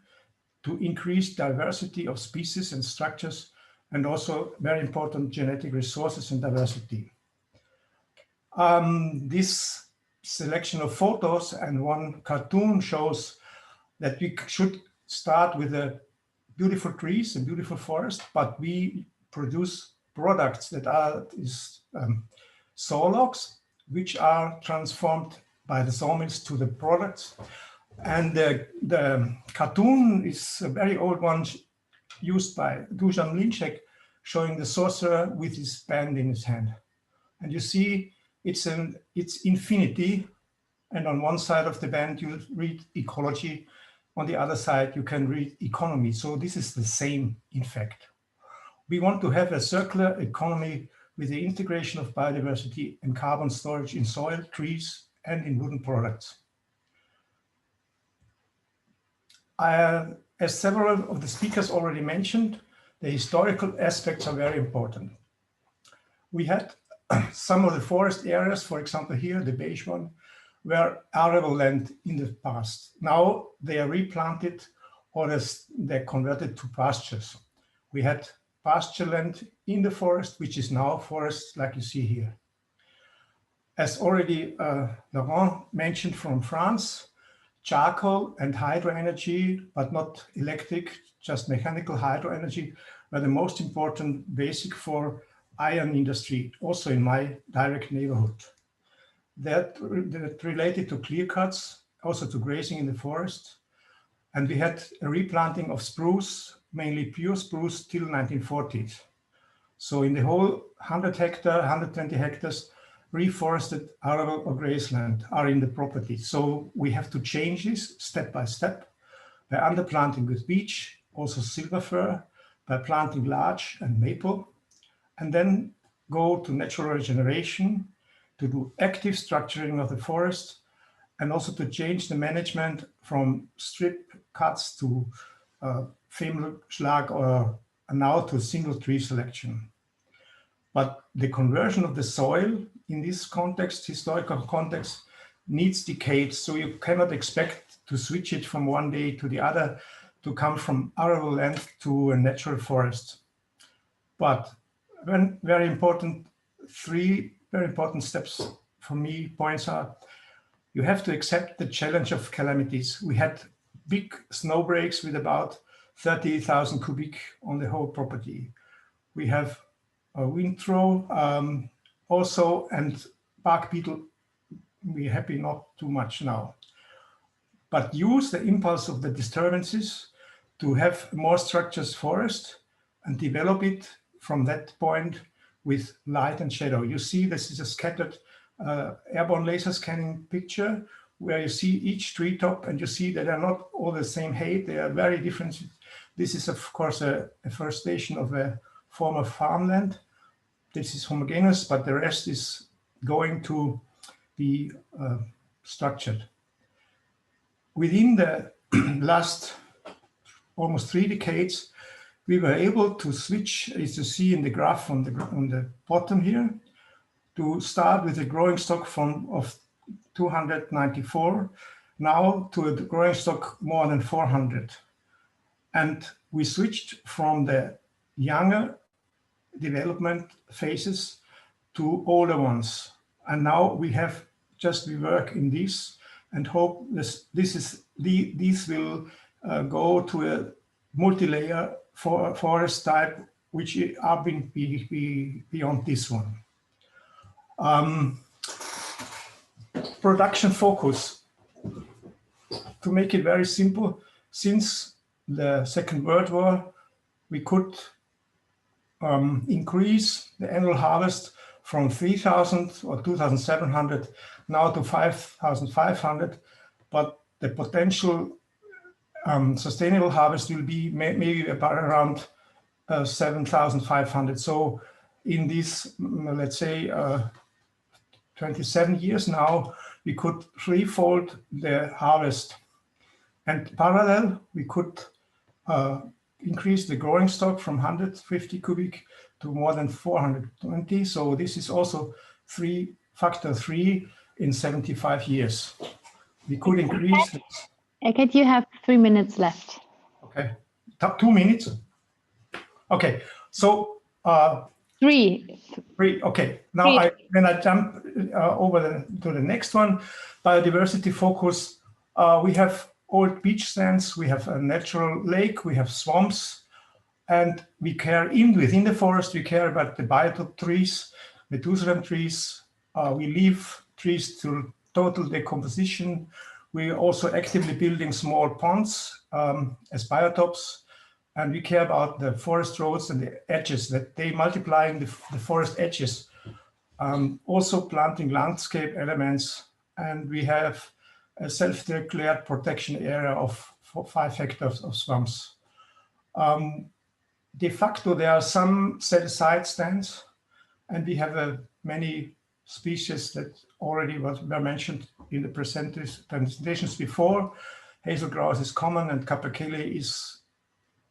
to increase diversity of species and structures, and also very important genetic resources and diversity. This selection of photos and one cartoon shows that we should start with the beautiful trees and beautiful forest, but we produce products that are saw logs, which are transformed by the sawmills to the products. And the cartoon is a very old one used by Dusan Linček, showing the sorcerer with his band in his hand. And you see it's infinity. And on one side of the band, you read ecology. On the other side, you can read economy. So this is the same, in fact. We want to have a circular economy with the integration of biodiversity and carbon storage in soil, trees, and in wooden products. As several of the speakers already mentioned, the historical aspects are very important. We had some of the forest areas, for example here, the beige one, were arable land in the past. Now they are replanted or they're converted to pastures. We had pasture land in the forest, which is now forest like you see here. As already Laurent mentioned from France, charcoal and hydro energy, but not electric, just mechanical hydro energy, are the most important basic for iron industry, also in my direct neighborhood. That related to clear cuts, also to grazing in the forest. And we had a replanting of spruce, mainly pure spruce, till 1940s. So in the whole 100 hectare, 120 hectares, reforested arable or grazeland are in the property. So we have to change this step by step by underplanting with beech, also silver fir, by planting larch and maple, and then go to natural regeneration, to do active structuring of the forest, and also to change the management from strip cuts to Femmelschlag or now to single tree selection. But the conversion of the soil in this context, historical context, needs decades. So you cannot expect to switch it from one day to the other, to come from arable land to a natural forest. But very important, three very important steps for me, points are, you have to accept the challenge of calamities. We had big snow breaks with about 30,000 cubic on the whole property. We have a wind throw also, and bark beetle, we're happy not too much now. But use the impulse of the disturbances to have more structures forest and develop it from that point with light and shadow. You see this is a scattered airborne laser scanning picture where you see each treetop and you see that they're not all the same height, they are very different. This is of course a forestation of a former farmland. This is homogeneous, but the rest is going to be structured. Within the last almost 3 decades, we were able to switch, as you see in the graph on the bottom here, to start with a growing stock of 294, now to a growing stock more than 400. And we switched from the younger development phases to older ones. And now we work in this and hope these will go to a multi-layer forest type, which are beyond this one. Production focus. To make it very simple, since the Second World War, we could increase the annual harvest from 3,000 or 2,700 now to 5,500, but the potential sustainable harvest will be maybe about around 7,500. So in this, let's say, 27 years now, we could threefold the harvest. And parallel, we could increase the growing stock from 150 cubic to more than 420. So this is also factor 3 in 75 years. We could increase it. Eckart, you have 3 minutes left. Okay, 2 minutes. Okay, so 3. Okay, now I jump over to the next one. Biodiversity focus. We have old beach stands, we have a natural lake, we have swamps, and we care within the forest. We care about the biotop trees, Methuselah trees. We leave trees to total decomposition. We are also actively building small ponds as biotopes. And we care about the forest roads and the edges, that they multiply in the forest edges. Also planting landscape elements. And we have a self-declared protection area of 5 hectares of swamps. De facto, there are some set-aside stands, and we have many species that already were mentioned in the presentations before. Hazel grouse is common, and capercaillie is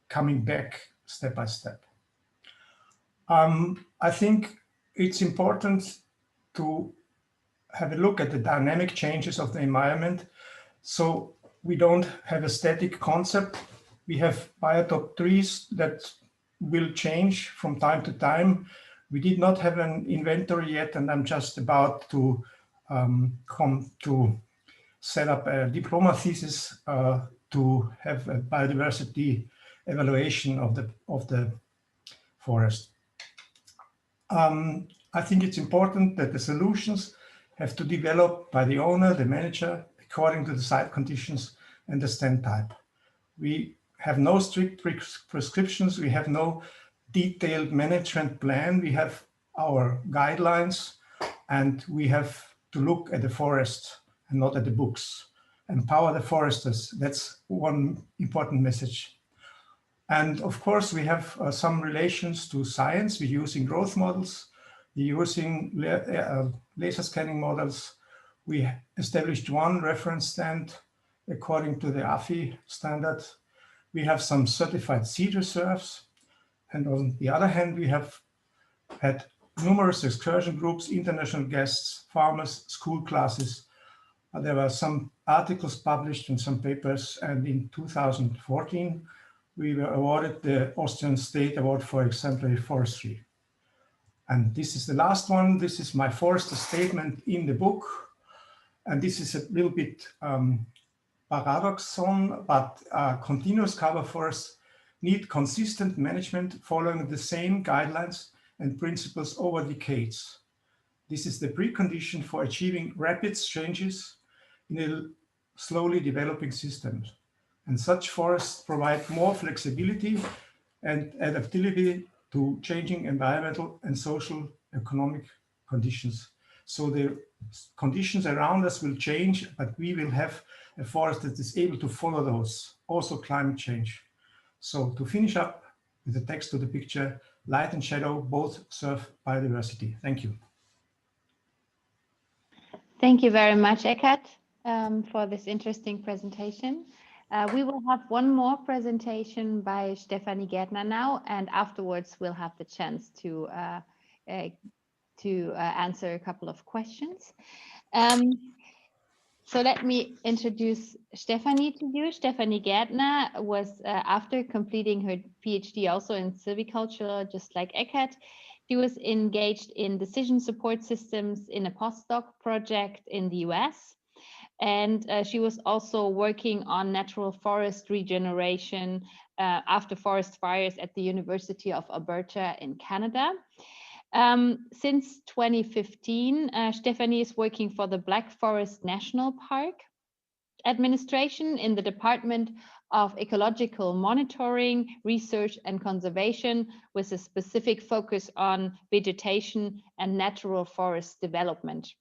coming back step by step. I think it's important to have a look at the dynamic changes of the environment. So we don't have a static concept. We have biotop trees that will change from time to time. We did not have an inventory yet, and I'm just about to come to set up a diploma thesis to have a biodiversity evaluation of the forest. I think it's important that the solutions have to develop by the owner, the manager, according to the site conditions and the stand type. We have no strict prescriptions. We have no detailed management plan. We have our guidelines, and we have to look at the forest and not at the books. Empower the foresters. That's one important message. And of course, we have some relations to science. We're using growth models. We're using laser scanning models. We established one reference stand according to the AFI standard. We have some certified seed reserves. And on the other hand, we have had numerous excursion groups, international guests, farmers, school classes. There were some articles published and some papers. And in 2014, we were awarded the Austrian State Award for Exemplary Forestry. And this is the last one. This is my forester statement in the book. And this is a little bit paradoxon, but continuous cover forests need consistent management following the same guidelines and principles over decades. This is the precondition for achieving rapid changes in a slowly developing system. And such forests provide more flexibility and adaptability to changing environmental and social economic conditions. So the conditions around us will change, but we will have a forest that is able to follow those, also climate change. So to finish up with the text to the picture, light and shadow both serve biodiversity. Thank you. Thank you very much, Eckart, for this interesting presentation. We will have one more presentation by Stefanie Gärtner now, and afterwards we'll have the chance to answer a couple of questions. So let me introduce Stefanie to you. Stefanie Gärtner was, after completing her PhD also in silviculture, just like Eckart, She was engaged in decision support systems in a postdoc project in the US. And she was also working on natural forest regeneration after forest fires at the University of Alberta in Canada. Since 2015, Stefanie is working for the Black Forest National Park Administration in the Department of Ecological Monitoring, Research and Conservation, with a specific focus on vegetation and natural forest development.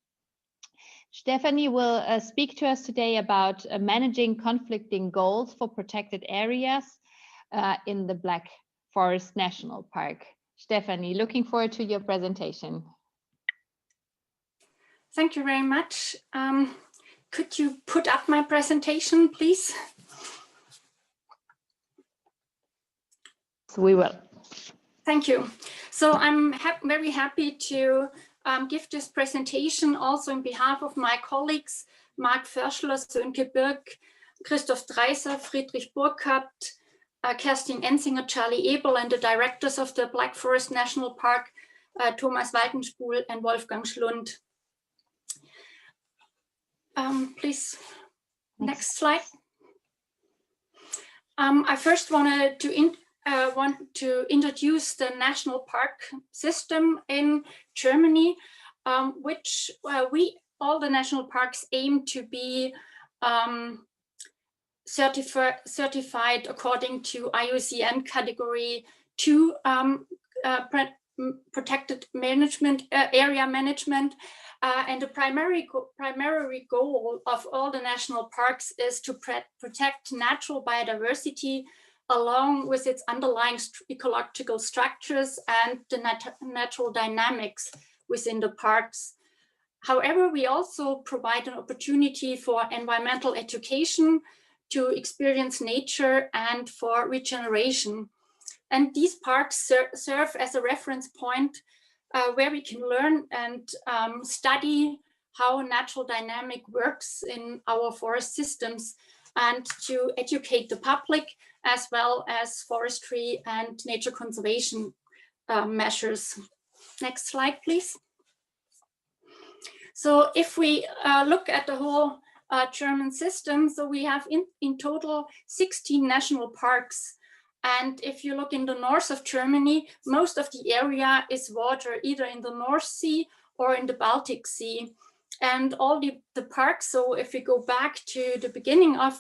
Stefanie will speak to us today about managing conflicting goals for protected areas in the Black Forest National Park. Stefanie, looking forward to your presentation. Thank you very much. Could you put up my presentation, please? We will. Thank you. So I'm very happy to give this presentation also on behalf of my colleagues, Marc Förschler, Sönke Birk, Christoph Dreiser, Friedrich Burkhardt, Kerstin Ensinger, Charlie Ebel, and the directors of the Black Forest National Park, Thomas Waltenspuhl and Wolfgang Schlund. Please, next slide. I first wanted to introduce the national park system in Germany, which all the national parks aim to be certified according to IUCN category 2 protected management area management. And the primary goal of all the national parks is to protect natural biodiversity along with its underlying ecological structures and the natural dynamics within the parks. However, we also provide an opportunity for environmental education, to experience nature, and for regeneration. And these parks serve as a reference point where we can learn and study how natural dynamic works in our forest systems, and to educate the public as well as forestry and nature conservation measures. Next slide, please. So if we look at the whole German system, so we have in total 16 national parks. And if you look in the north of Germany, most of the area is water, either in the North Sea or in the Baltic Sea. And all the parks, so if we go back to the beginning of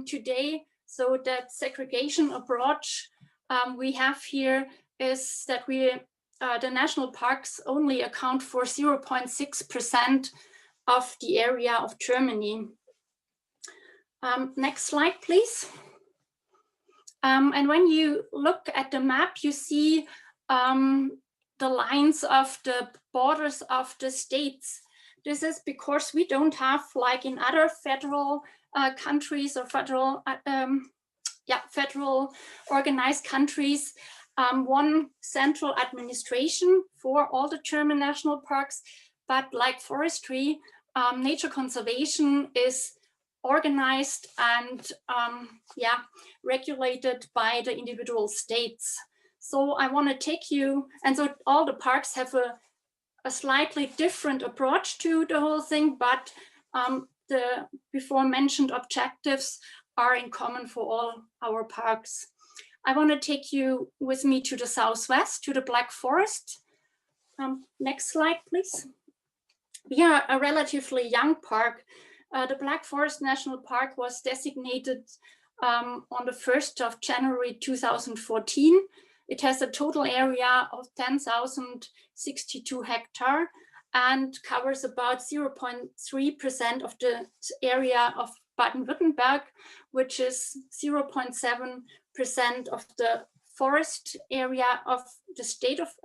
today, so that segregation approach we have here is that the national parks only account for 0.6% of the area of Germany. Next slide, please. And when you look at the map, you see the lines of the borders of the states. This is because we don't have, like in other federal countries or federal organized countries, one central administration for all the German national parks. But like forestry, nature conservation is organized and regulated by the individual states. So I want to take you, and so all the parks have a slightly different approach to the whole thing, but the before mentioned objectives are in common for all our parks. I want to take you with me to the southwest, to the Black Forest. Next slide, please. We are a relatively young park. The Black Forest National Park was designated on the 1st of January 2014. It has a total area of 10,062 hectares and covers about 0.3% of the area of Baden-Württemberg, which is 0.7% of the forest area of the state of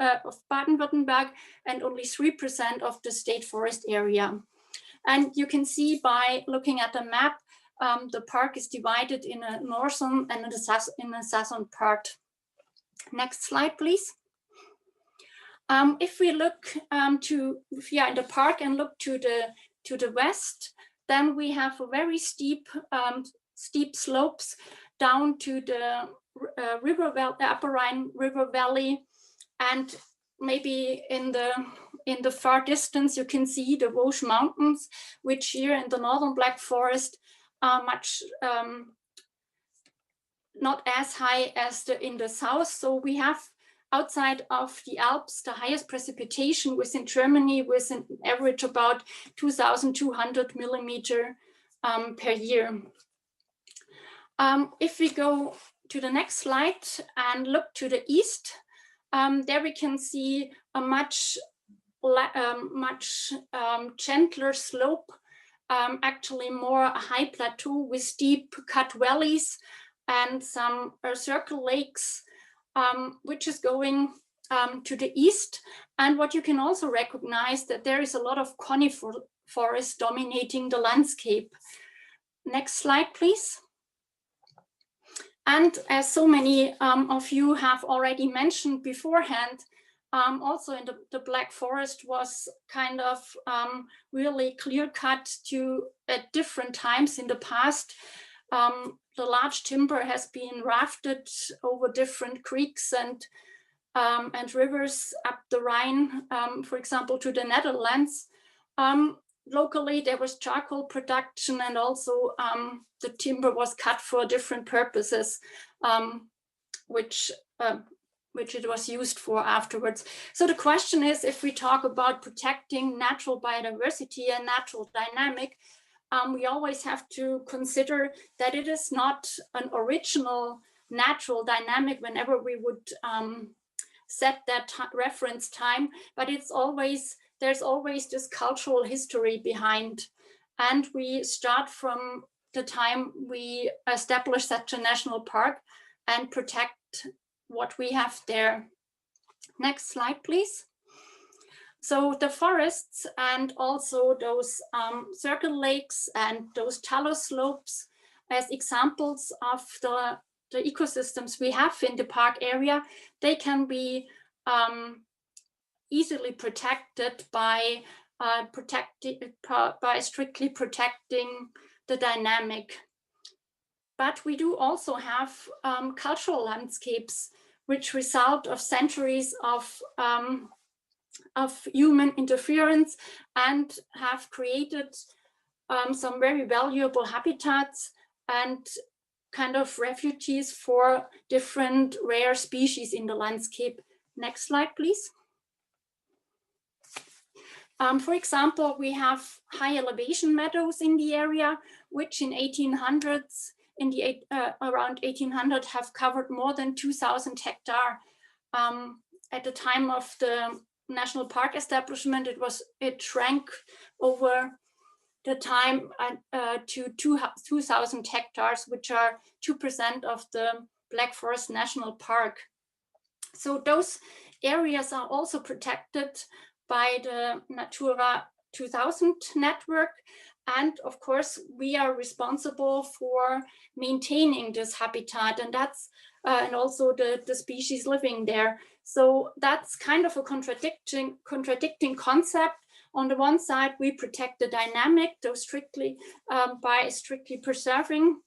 Baden-Württemberg, and only 3% of the state forest area. And you can see by looking at the map, the park is divided in a northern and in a southern part. Next slide, please. If we look in the park and look to the west, then we have a very steep slopes down to the Upper Rhine River Valley, and maybe in the far distance, you can see the Vosges Mountains, which here in the northern Black Forest are much not as high as in the south. So we have outside of the Alps the highest precipitation within Germany, with an average about 2,200 millimeter per year. If we go to the next slide and look to the east, there we can see a much gentler slope, actually more a high plateau with steep cut valleys and some circle lakes, which is going to the east. And what you can also recognize that there is a lot of conifer forest dominating the landscape. Next slide, please. And as so many of you have already mentioned beforehand, also in the Black Forest was kind of really clear cut to at different times in the past. The large timber has been rafted over different creeks and rivers up the Rhine, for example, to the Netherlands. Locally, there was charcoal production, and also the timber was cut for different purposes, which it was used for afterwards. So the question is, if we talk about protecting natural biodiversity and natural dynamic, we always have to consider that it is not an original natural dynamic whenever we would set that reference time, but there's always this cultural history behind. And we start from the time we establish such a national park and protect what we have there. Next slide, please. So the forests and also those circle lakes and those talus slopes as examples of the ecosystems we have in the park area, they can be easily protected by strictly protecting the dynamic. But we do also have cultural landscapes which result of centuries of human interference and have created some very valuable habitats and kind of refuges for different rare species in the landscape. Next slide, please. For example, we have high elevation meadows in the area, which in around 1800 have covered more than 2,000 hectares. At the time of the national park establishment, it shrank over the time to 2,000 hectares, which are 2% of the Black Forest National Park. So those areas are also protected by the Natura 2000 network. And of course, we are responsible for maintaining this habitat, and that's and also the species living there. So that's kind of a contradicting concept. On the one side, we protect the dynamic, though strictly by strictly preserving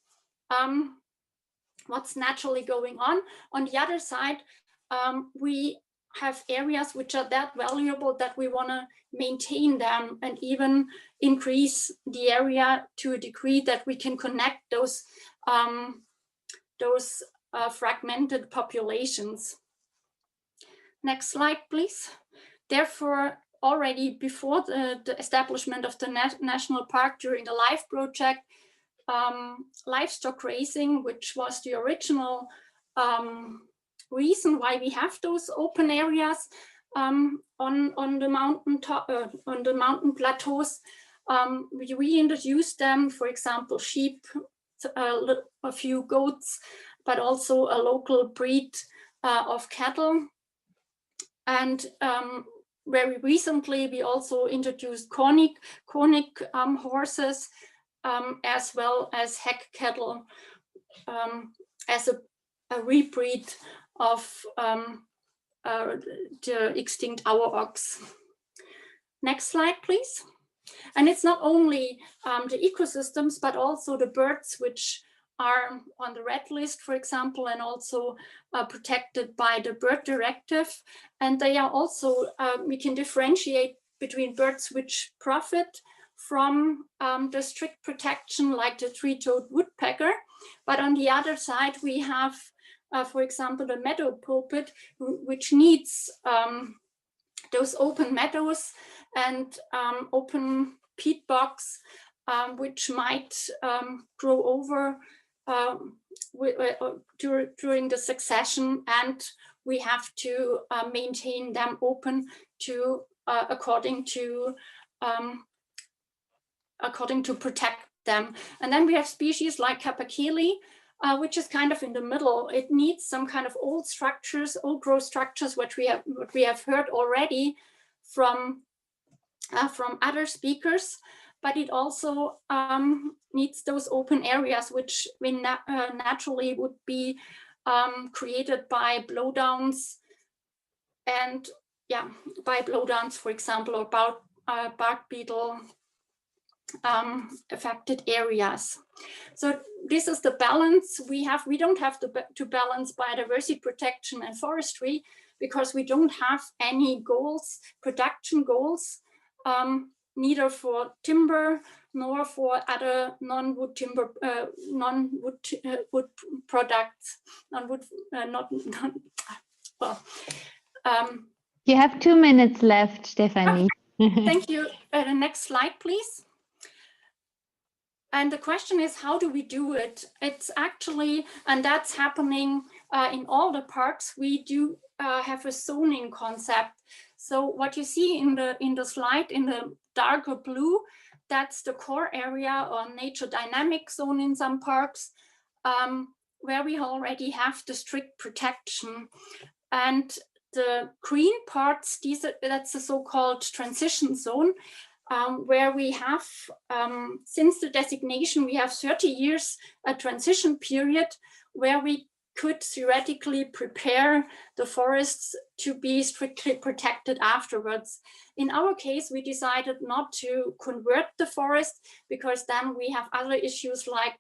what's naturally going on. On the other side, we have areas which are that valuable that we want to maintain them and even increase the area to a degree that we can connect those fragmented populations. Next slide, please. Therefore, already before the establishment of the national park during the LIFE project, livestock grazing, which was the original reason why we have those open areas on the mountain plateaus. We reintroduced them, for example, sheep, a few goats, but also a local breed of cattle. And very recently, we also introduced cornic horses, as well as hack cattle as a rebreed of the extinct aurochs. Next slide, please. And it's not only the ecosystems, but also the birds which are on the red list, for example, and also protected by the bird directive. And they are also, we can differentiate between birds which profit from the strict protection, like the three-toed woodpecker. But on the other side, we have, for example, the meadow pulpit, which needs those open meadows and open peat bogs, which might grow over during the succession, and we have to maintain them open to according to protect them. And then we have species like Capercaillie, which is kind of in the middle. It needs some kind of old structures, old growth structures, what we have heard already from other speakers, but it also needs those open areas, which naturally would be created by blowdowns, and by blowdowns, for example, or bark beetle affected areas. So this is the balance we have. We don't have to balance biodiversity protection and forestry, because we don't have any goals, production goals, neither for timber nor for other non-wood timber, wood products, You have 2 minutes left, Stefanie. Thank you. The next slide, please. And the question is, how do we do it? It's actually, and that's happening in all the parks, we do have a zoning concept. So what you see in the slide in the darker blue, that's the core area or nature dynamic zone in some parks, where we already have the strict protection. And the green parts, that's the so-called transition zone, where we have, since the designation, we have 30 years a transition period where we could theoretically prepare the forests to be strictly protected afterwards. In our case, we decided not to convert the forest, because then we have other issues like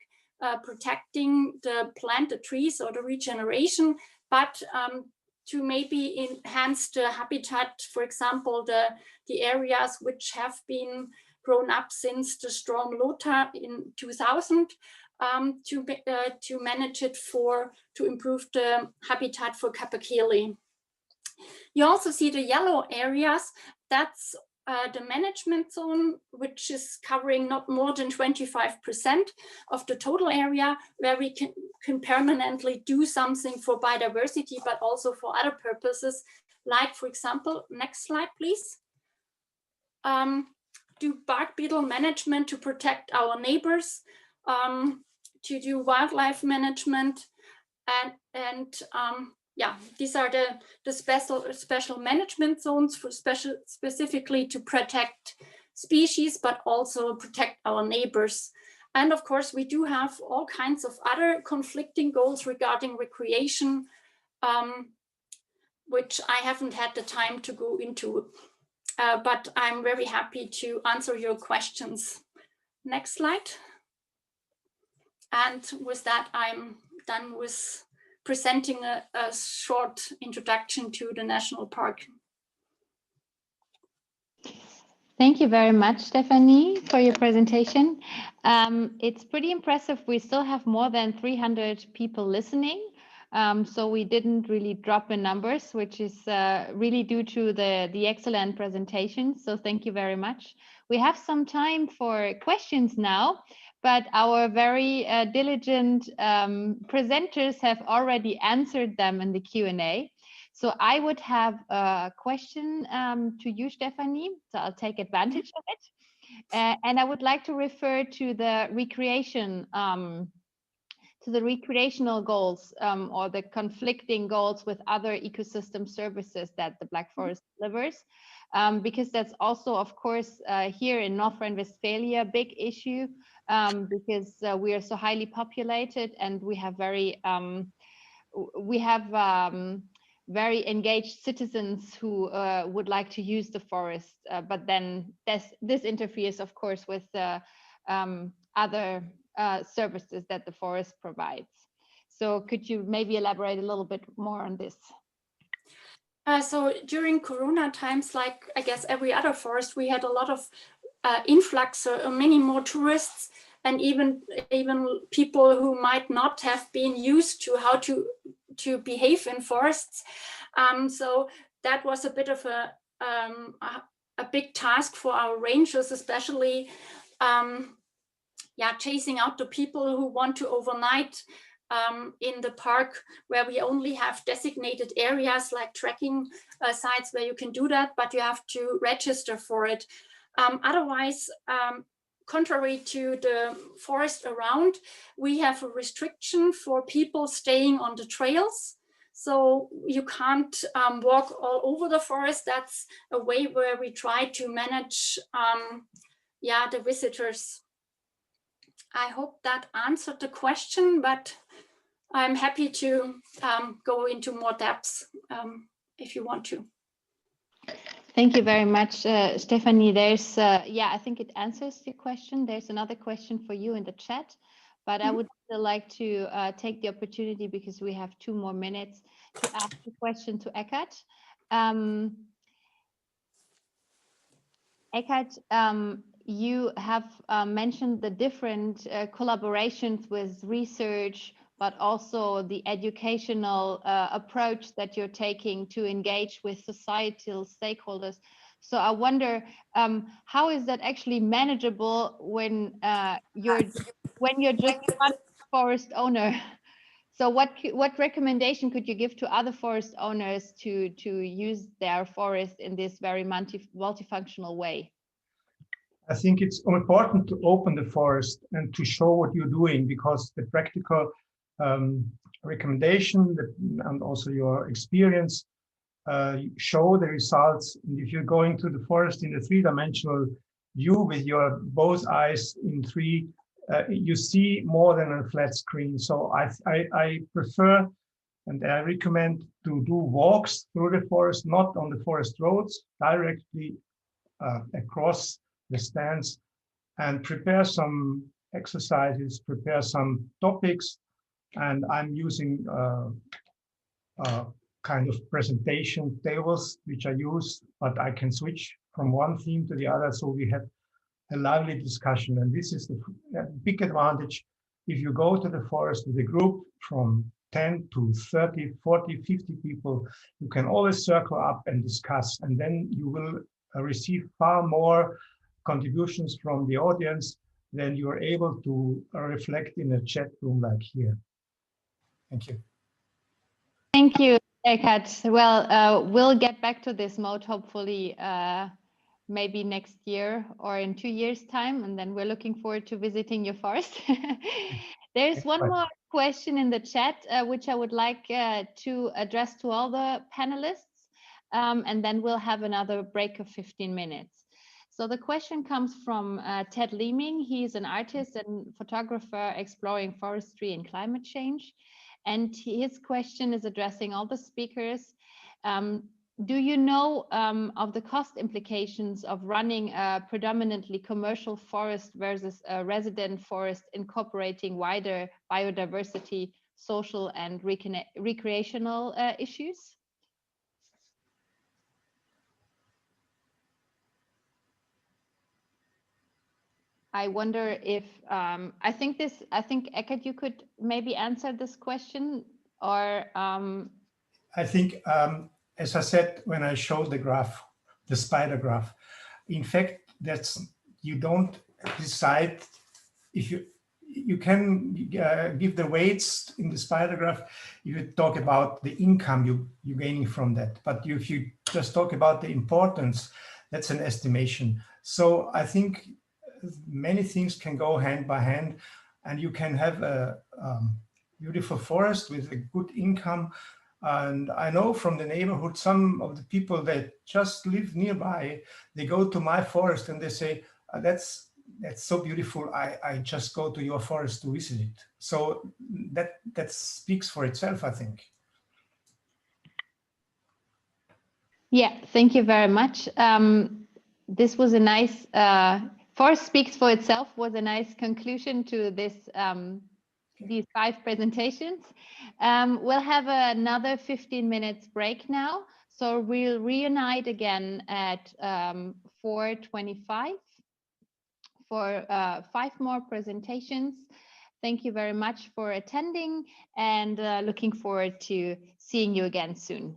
protecting the planted trees or the regeneration, but to maybe enhance the habitat, for example, the areas which have been grown up since the storm Lothar in 2000, to manage it to improve the habitat for Capercaillie. You also see the yellow areas. That's the management zone, which is covering not more than 25% of the total area, where we can permanently do something for biodiversity, but also for other purposes, like, for example, next slide, please. Do bark beetle management to protect our neighbors, to do wildlife management, and these are the special management zones for specifically to protect species, but also protect our neighbors. And of course, we do have all kinds of other conflicting goals regarding recreation, which I haven't had the time to go into, but I'm very happy to answer your questions. Next slide. And with that, I'm done with presenting a short introduction to the national park. Thank you very much, Stefanie, for your presentation. It's pretty impressive. We still have more than 300 people listening. So we didn't really drop in numbers, which is really due to the excellent presentation. So thank you very much. We have some time for questions now, but our very diligent presenters have already answered them in the Q&A. So I would have a question to you, Stefanie, so I'll take advantage of it. And I would like to refer to the recreation, to the recreational goals or the conflicting goals with other ecosystem services that the Black Forest delivers. Because that's also, of course, here in North Rhine-Westphalia, a big issue, because we are so highly populated and we have very engaged citizens who would like to use the forest, but then this interferes, of course, with other services that the forest provides. So could you maybe elaborate a little bit more on this? So during Corona times, like I guess every other forest, we had a lot of influx, many more tourists, and even people who might not have been used to how to behave in forests. So that was a bit of a big task for our rangers, especially chasing out the people who want to overnight in the park, where we only have designated areas like trekking sites where you can do that, but you have to register for it. Otherwise, contrary to the forest around, we have a restriction for people staying on the trails. So you can't walk all over the forest. That's a way where we try to manage the visitors. I hope that answered the question, but I'm happy to go into more depths if you want to. Thank you very much, Stefanie. There's, I think it answers your question. There's another question for you in the chat, but I would still like to take the opportunity, because we have 2 more minutes, to ask a question to Eckart. Eckart, you have mentioned the different collaborations with research, but also the educational approach that you're taking to engage with societal stakeholders. So I wonder, how is that actually manageable when you're just one forest owner? So what recommendation could you give to other forest owners to use their forest in this very multifunctional way? I think it's important to open the forest and to show what you're doing, because the practical recommendation and also your experience show the results. And if you're going to the forest in a 3-dimensional view with your both eyes in 3, you see more than a flat screen. So I prefer and I recommend to do walks through the forest, not on the forest roads, directly across the stands, and prepare some exercises, prepare some topics. And I'm using kind of presentation tables, which I use, but I can switch from one theme to the other. So we have a lively discussion. And this is the big advantage. If you go to the forest with a group from 10 to 30, 40, 50 people, you can always circle up and discuss. And then you will receive far more contributions from the audience than you are able to reflect in a chat room like here. Thank you. Thank you, Eckart. Well, we'll get back to this mode, hopefully, maybe next year or in 2 years' time, and then we're looking forward to visiting your forest. There's one more question in the chat, which I would like to address to all the panelists, and then we'll have another break of 15 minutes. So the question comes from Ted Leeming. He's an artist and photographer exploring forestry and climate change. And his question is addressing all the speakers. Do you know of the cost implications of running a predominantly commercial forest versus a resident forest, incorporating wider biodiversity, social and recreational issues? I wonder if, I think Eckart, you could maybe answer this question, or? I think, as I said, when I showed the graph, the spider graph, in fact, you don't decide if you can give the weights in the spider graph. You talk about the income you're gaining from that. But if you just talk about the importance, that's an estimation. So I think many things can go hand by hand, and you can have a beautiful forest with a good income. And I know from the neighborhood, some of the people that just live nearby, they go to my forest and they say, that's so beautiful, I just go to your forest to visit it. So that speaks for itself, I think. Yeah, thank you very much. This was a nice Forest speaks for itself was a nice conclusion to this these 5 presentations. We'll have another 15 minutes break now. So we'll reunite again at 4:25 for 5 more presentations. Thank you very much for attending and looking forward to seeing you again soon.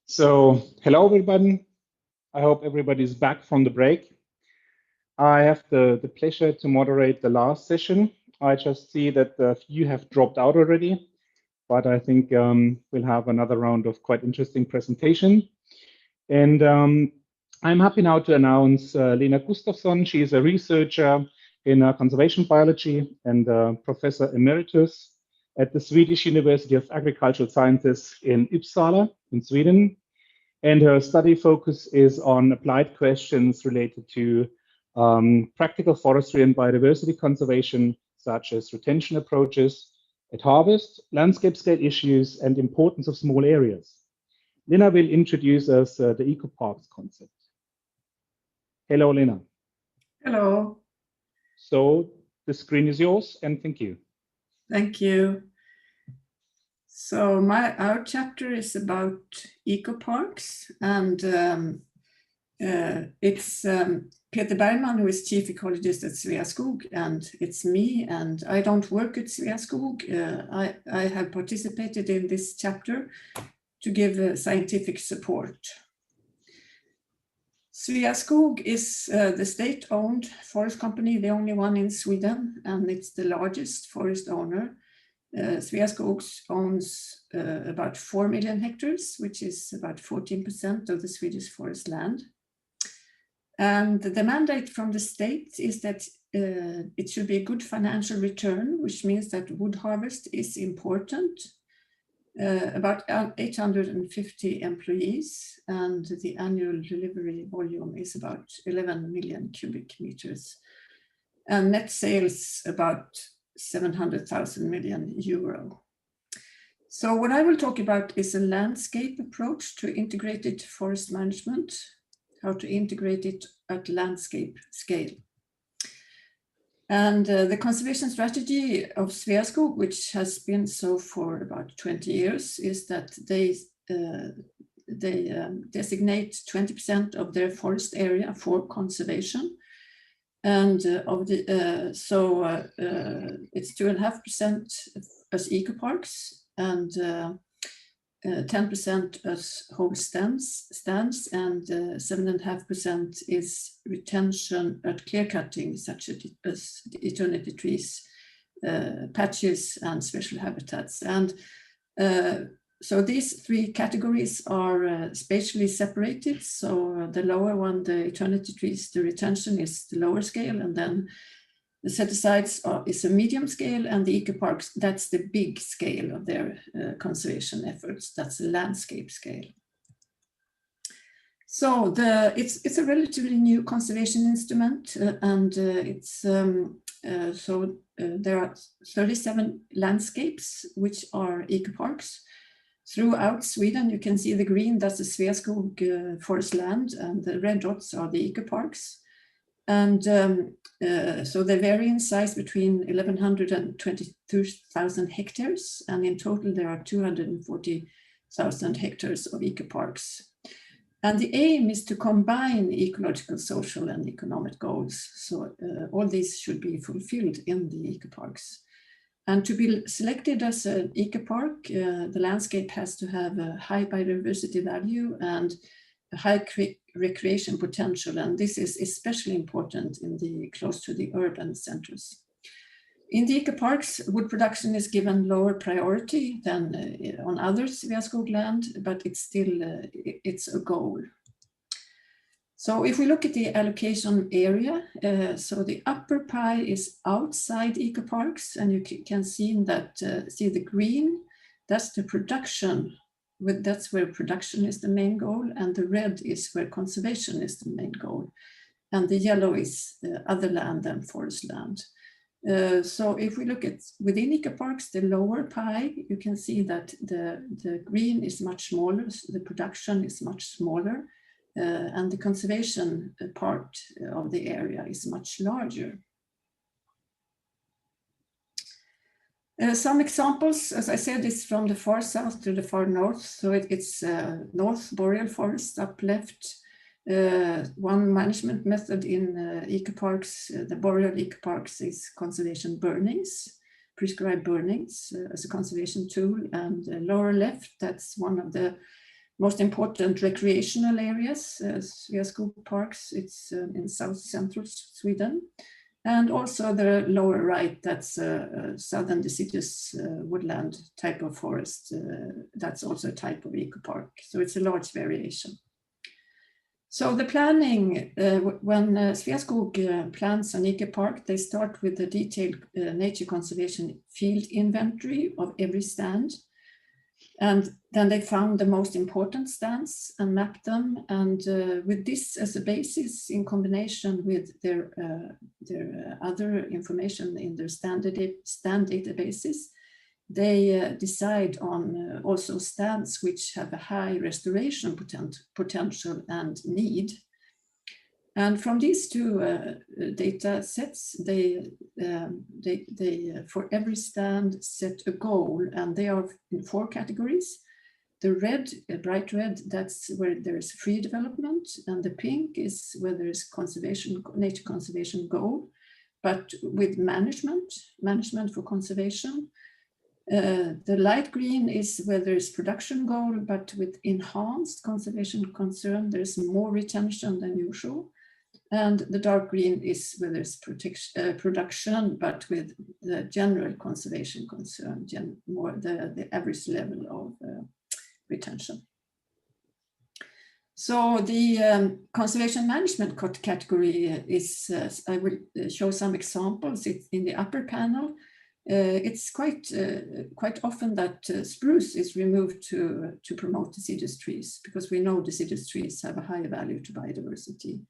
So, hello everybody. I hope everybody's back from the break. I have the pleasure to moderate the last session. I just see that a few have dropped out already, but I think we'll have another round of quite interesting presentation. And I'm happy now to announce Lena Gustafsson. She is a researcher in conservation biology and professor emeritus at the Swedish University of Agricultural Sciences in Uppsala in Sweden. And her study focus is on applied questions related to practical forestry and biodiversity conservation, such as retention approaches at harvest, landscape scale issues, and importance of small areas. Lena will introduce us the eco-parks concept. Hello, Lena. Hello. So the screen is yours, and thank you. Thank you. So our chapter is about eco-parks, and it's Peter Bergman, who is chief ecologist at Sveaskog, and it's me, and I don't work at Sveaskog. I have participated in this chapter to give scientific support. Sveaskog is the state-owned forest company, the only one in Sweden, and it's the largest forest owner. Sveaskog owns about 4 million hectares, which is about 14% of the Swedish forest land. And the mandate from the state is that it should be a good financial return, which means that wood harvest is important. About 850 employees, and the annual delivery volume is about 11 million cubic meters. And net sales about 700,000 million euro. So what I will talk about is a landscape approach to integrated forest management, how to integrate it at landscape scale. And the conservation strategy of Sveaskog, which has been so for about 20 years, is that they designate 20% of their forest area for conservation. And it's 2.5% as eco-parks and 10% as whole stands, and 7.5% is retention at clear cutting, such as the eternity trees, patches and special habitats. And so these three categories are spatially separated. So the lower one, the eternity trees, the retention is the lower scale, and then the set-asides is a medium scale, and the eco-parks, that's the big scale of their conservation efforts. That's the landscape scale. So it's a relatively new conservation instrument, and there are 37 landscapes which are eco-parks throughout Sweden. You can see the green, that's the Sveaskog forest land, and the red dots are the eco-parks. And so they vary in size between 1,100 and 22,000 hectares, and in total there are 240,000 hectares of eco-parks. And the aim is to combine ecological, social, and economic goals. So all these should be fulfilled in the eco-parks. And to be selected as an eco-park, the landscape has to have a high biodiversity value and a high recreation potential. And this is especially important in the close to the urban centers. In the eco-parks, wood production is given lower priority than on other Sveaskog land, but it's still it's a goal. So if we look at the allocation area, so the upper pie is outside eco-parks, and you can see that see the green, that's the production. That's where production is the main goal, and the red is where conservation is the main goal, and the yellow is other land than forest land. So if we look at within eco-parks, the lower pie, you can see that the green is much smaller, so the production is much smaller, and the conservation part of the area is much larger. Some examples, as I said, is from the far south to the far north. So it's North Boreal Forest up left. One management method in eco-parks, the boreal eco-parks, is conservation burnings, prescribed burnings as a conservation tool. And lower left, that's one of the most important recreational areas, Sveaskog parks. It's in south central Sweden. And also the lower right, that's a southern deciduous woodland type of forest. That's also a type of eco-park. So it's a large variation. So the planning, when Sveaskog plans an eco-park, they start with a detailed nature conservation field inventory of every stand. And then they found the most important stands and mapped them. And with this as a basis, in combination with their other information in their stand databases, they decide on also stands which have a high restoration potential and need. And from these two data sets, they for every stand set a goal, and they are in 4 categories. The red, bright red, that's where there is free development, and the pink is where there is conservation, nature conservation goal, but with management for conservation. The light green is where there is production goal, but with enhanced conservation concern, there's more retention than usual. And the dark green is where there's production, but with the general conservation concern, more the average level of retention. So the conservation management category is, I will show some examples. It's in the upper panel. It's quite often that spruce is removed to promote deciduous trees, because we know deciduous trees have a higher value to biodiversity.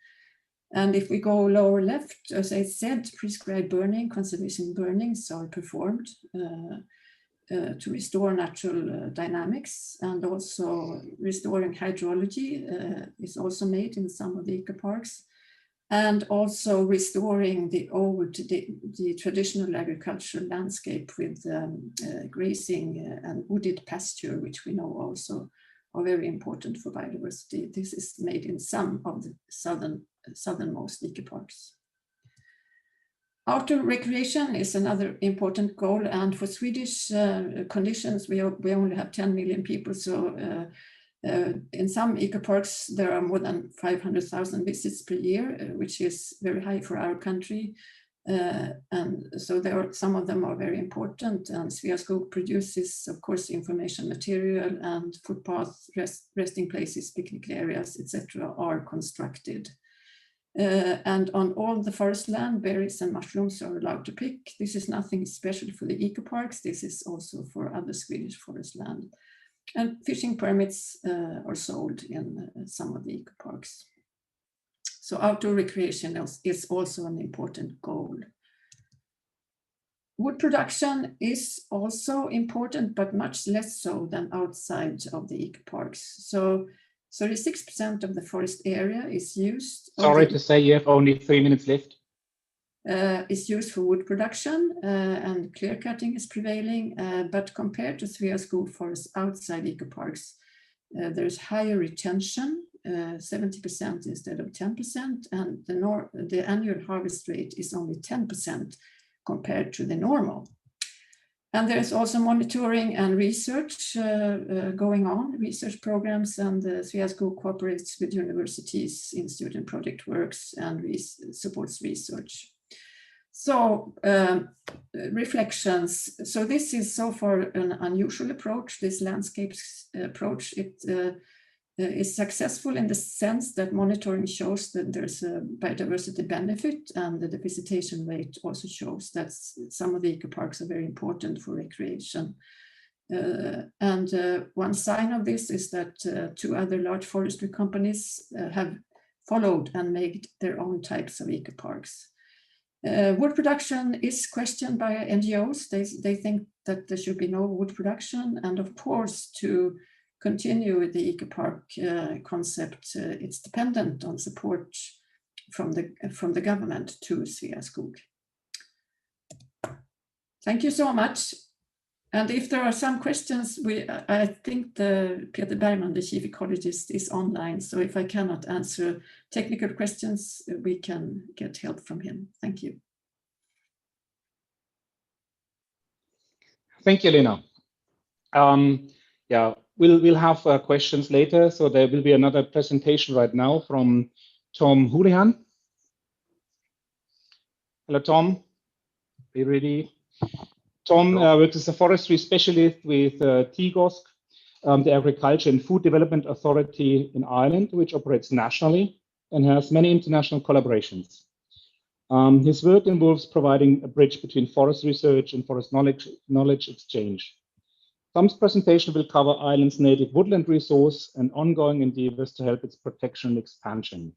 And if we go lower left, as I said, prescribed burning, conservation burnings are performed to restore natural dynamics, and also restoring hydrology is also made in some of the eco-parks, and also restoring the traditional agricultural landscape with grazing and wooded pasture, which we know also are very important for biodiversity. This is made in some of the southernmost eco-parks. Outdoor recreation is another important goal, and for Swedish conditions, we only have 10 million people. So in some eco-parks, there are more than 500,000 visits per year, which is very high for our country. And so some of them are very important, and Sveaskog produces, of course, information material, and footpaths, resting places, picnic areas, etc. are constructed. And on all the forest land, berries and mushrooms are allowed to pick. This is nothing special for the eco-parks. This is also for other Swedish forest land. And fishing permits are sold in some of the eco-parks. So outdoor recreation is also an important goal. Wood production is also important, but much less so than outside of the eco-parks. So 36% of the forest area is used. Sorry to say, you have only 3 minutes left. Is used for wood production, and clear cutting is prevailing. But compared to Sveaskog forests outside eco-parks, there's higher retention, 70% instead of 10%, and the annual harvest rate is only 10% compared to the normal. And there's also monitoring and research going on, research programs, and Sveaskog cooperates with universities in student project works and supports research. So reflections. So this is so far an unusual approach, this landscapes approach. It is successful in the sense that monitoring shows that there's a biodiversity benefit, and the visitation rate also shows that some of the eco-parks are very important for recreation. And one sign of this is that 2 other large forestry companies have followed and made their own types of eco-parks. Wood production is questioned by NGOs. They think that there should be no wood production, and of course, to continue with the eco-park concept, it's dependent on support from the government to Sveaskog. Thank you so much. And if there are some questions, I think Peter Bergman, the chief ecologist, is online. So if I cannot answer technical questions, we can get help from him. Thank you. Thank you, Lena. Yeah, we'll have questions later. So there will be another presentation right now from Tom Houlihan. Hello, Tom. Be ready. Tom works as a forestry specialist with TGOSC, the Agriculture and Food Development Authority in Ireland, which operates nationally and has many international collaborations. His work involves providing a bridge between forest research and forest knowledge exchange. Tom's presentation will cover Ireland's native woodland resource and ongoing endeavors to help its protection and expansion.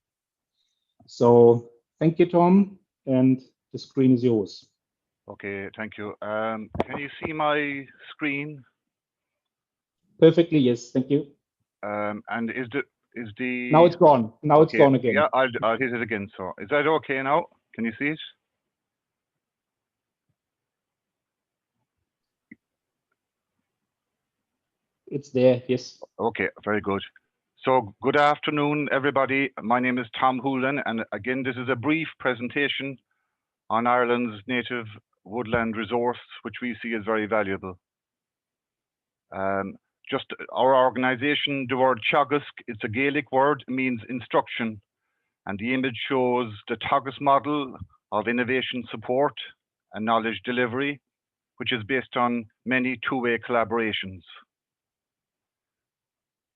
So thank you, Tom, and the screen is yours. Okay, thank you. Can you see my screen? Perfectly, yes, thank you. And is the now it's gone. Now okay. It's gone again. Yeah, I'll hit it again. So is that okay now? Can you see it? It's there, yes. Okay, very good. So good afternoon, everybody. My name is Tom Houlihan, and again, this is a brief presentation on Ireland's native woodland resource, which we see as very valuable. Just our organization, the word teagasc, it's a Gaelic word, means instruction. And the image shows the teagasc model of innovation support and knowledge delivery, which is based on many two-way collaborations.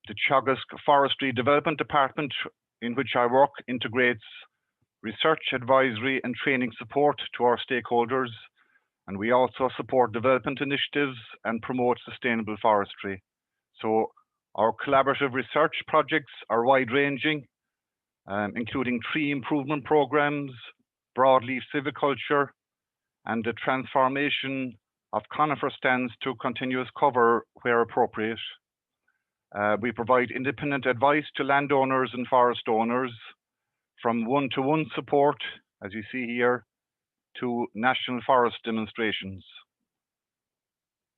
The Teagasc Forestry Development Department, in which I work, integrates research, advisory, and training support to our stakeholders. And we also support development initiatives and promote sustainable forestry. So our collaborative research projects are wide-ranging, including tree improvement programs, broadleaf silviculture, and the transformation of conifer stands to continuous cover where appropriate. We provide independent advice to landowners and forest owners, from one-to-one support, as you see here, to national forest demonstrations.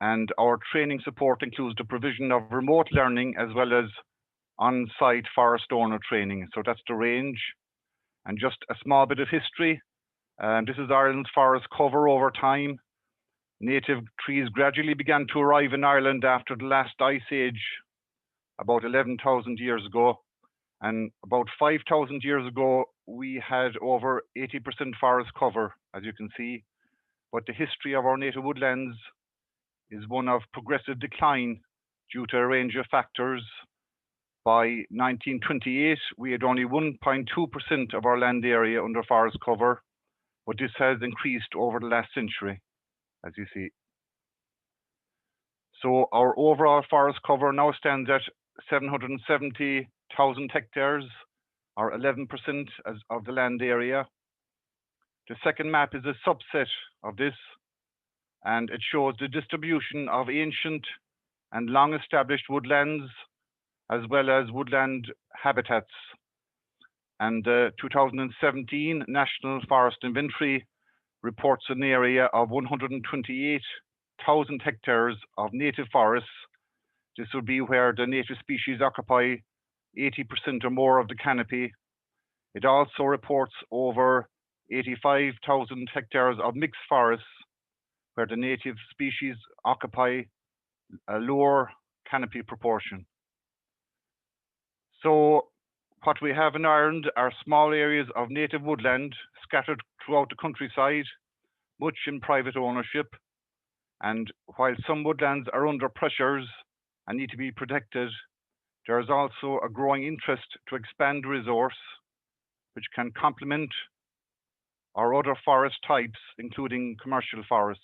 And our training support includes the provision of remote learning as well as on-site forest owner training. So that's the range. And just a small bit of history. This is Ireland's forest cover over time. Native trees gradually began to arrive in Ireland after the last ice age, about 11,000 years ago. And about 5,000 years ago, we had over 80% forest cover, as you can see, but the history of our native woodlands is one of progressive decline due to a range of factors. By 1928, we had only 1.2% of our land area under forest cover, but this has increased over the last century, as you see. So our overall forest cover now stands at 770,000 hectares, or 11% of the land area. The second map is a subset of this, and it shows the distribution of ancient and long-established woodlands, as well as woodland habitats. And the 2017 National Forest Inventory reports an area of 128,000 hectares of native forests. This would be where the native species occupy 80% or more of the canopy. It also reports over 85,000 hectares of mixed forests, where the native species occupy a lower canopy proportion. So what we have in Ireland are small areas of native woodland scattered throughout the countryside, much in private ownership. And while some woodlands are under pressures and need to be protected, there is also a growing interest to expand the resource, which can complement our other forest types, including commercial forests.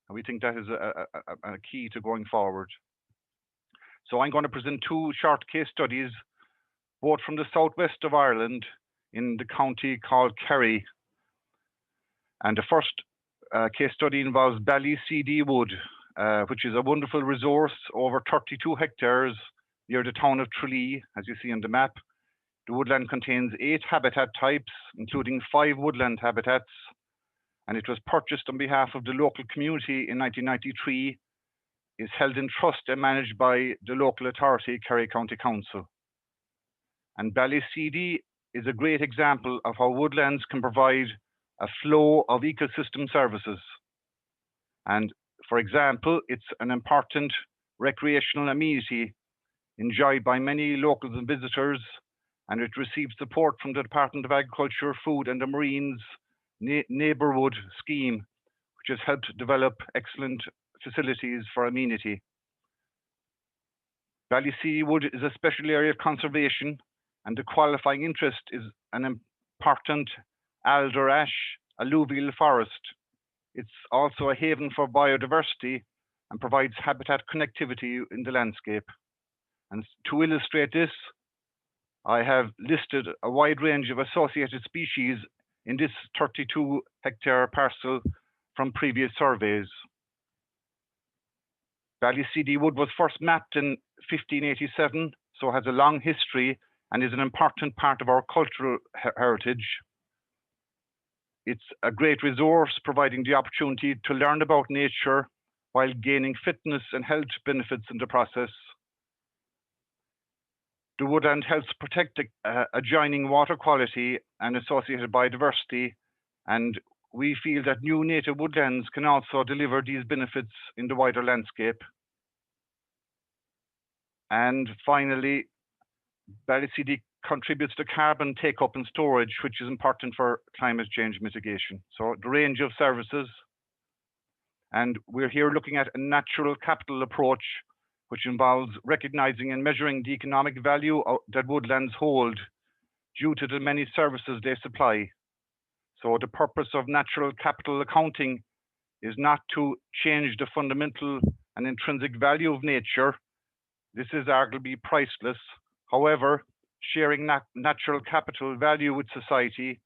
And we think that is a key to going forward. So I'm going to present two short case studies, both from the southwest of Ireland in the county called Kerry. And the first case study involves Ballycd Wood, which is a wonderful resource over 32 hectares near the town of Tralee, as you see on the map. The woodland contains 8 habitat types, including 5 woodland habitats, and it was purchased on behalf of the local community in 1993, is held in trust and managed by the local authority, Kerry County Council. And Ballycd is a great example of how woodlands can provide a flow of ecosystem services. And for example, it's an important recreational amenity enjoyed by many locals and visitors, and it receives support from the Department of Agriculture, Food and the Marines Neighbourhood Scheme, which has helped develop excellent facilities for amenity. Ballycd Wood is a special area of conservation, and the qualifying interest is an important alder ash alluvial forest. It's also a haven for biodiversity and provides habitat connectivity in the landscape. And to illustrate this, I have listed a wide range of associated species in this 32-hectare parcel from previous surveys. Ballycd Wood was first mapped in 1587, so has a long history and is an important part of our cultural heritage. It's a great resource, providing the opportunity to learn about nature while gaining fitness and health benefits in the process. The woodland helps protect adjoining water quality and associated biodiversity, and we feel that new native woodlands can also deliver these benefits in the wider landscape. And finally, Ballycd contributes to carbon take-up and storage, which is important for climate change mitigation. So the range of services, and we're here looking at a natural capital approach, which involves recognizing and measuring the economic value that woodlands hold due to the many services they supply. So the purpose of natural capital accounting is not to change the fundamental and intrinsic value of nature. This is arguably priceless. However, sharing natural capital value with society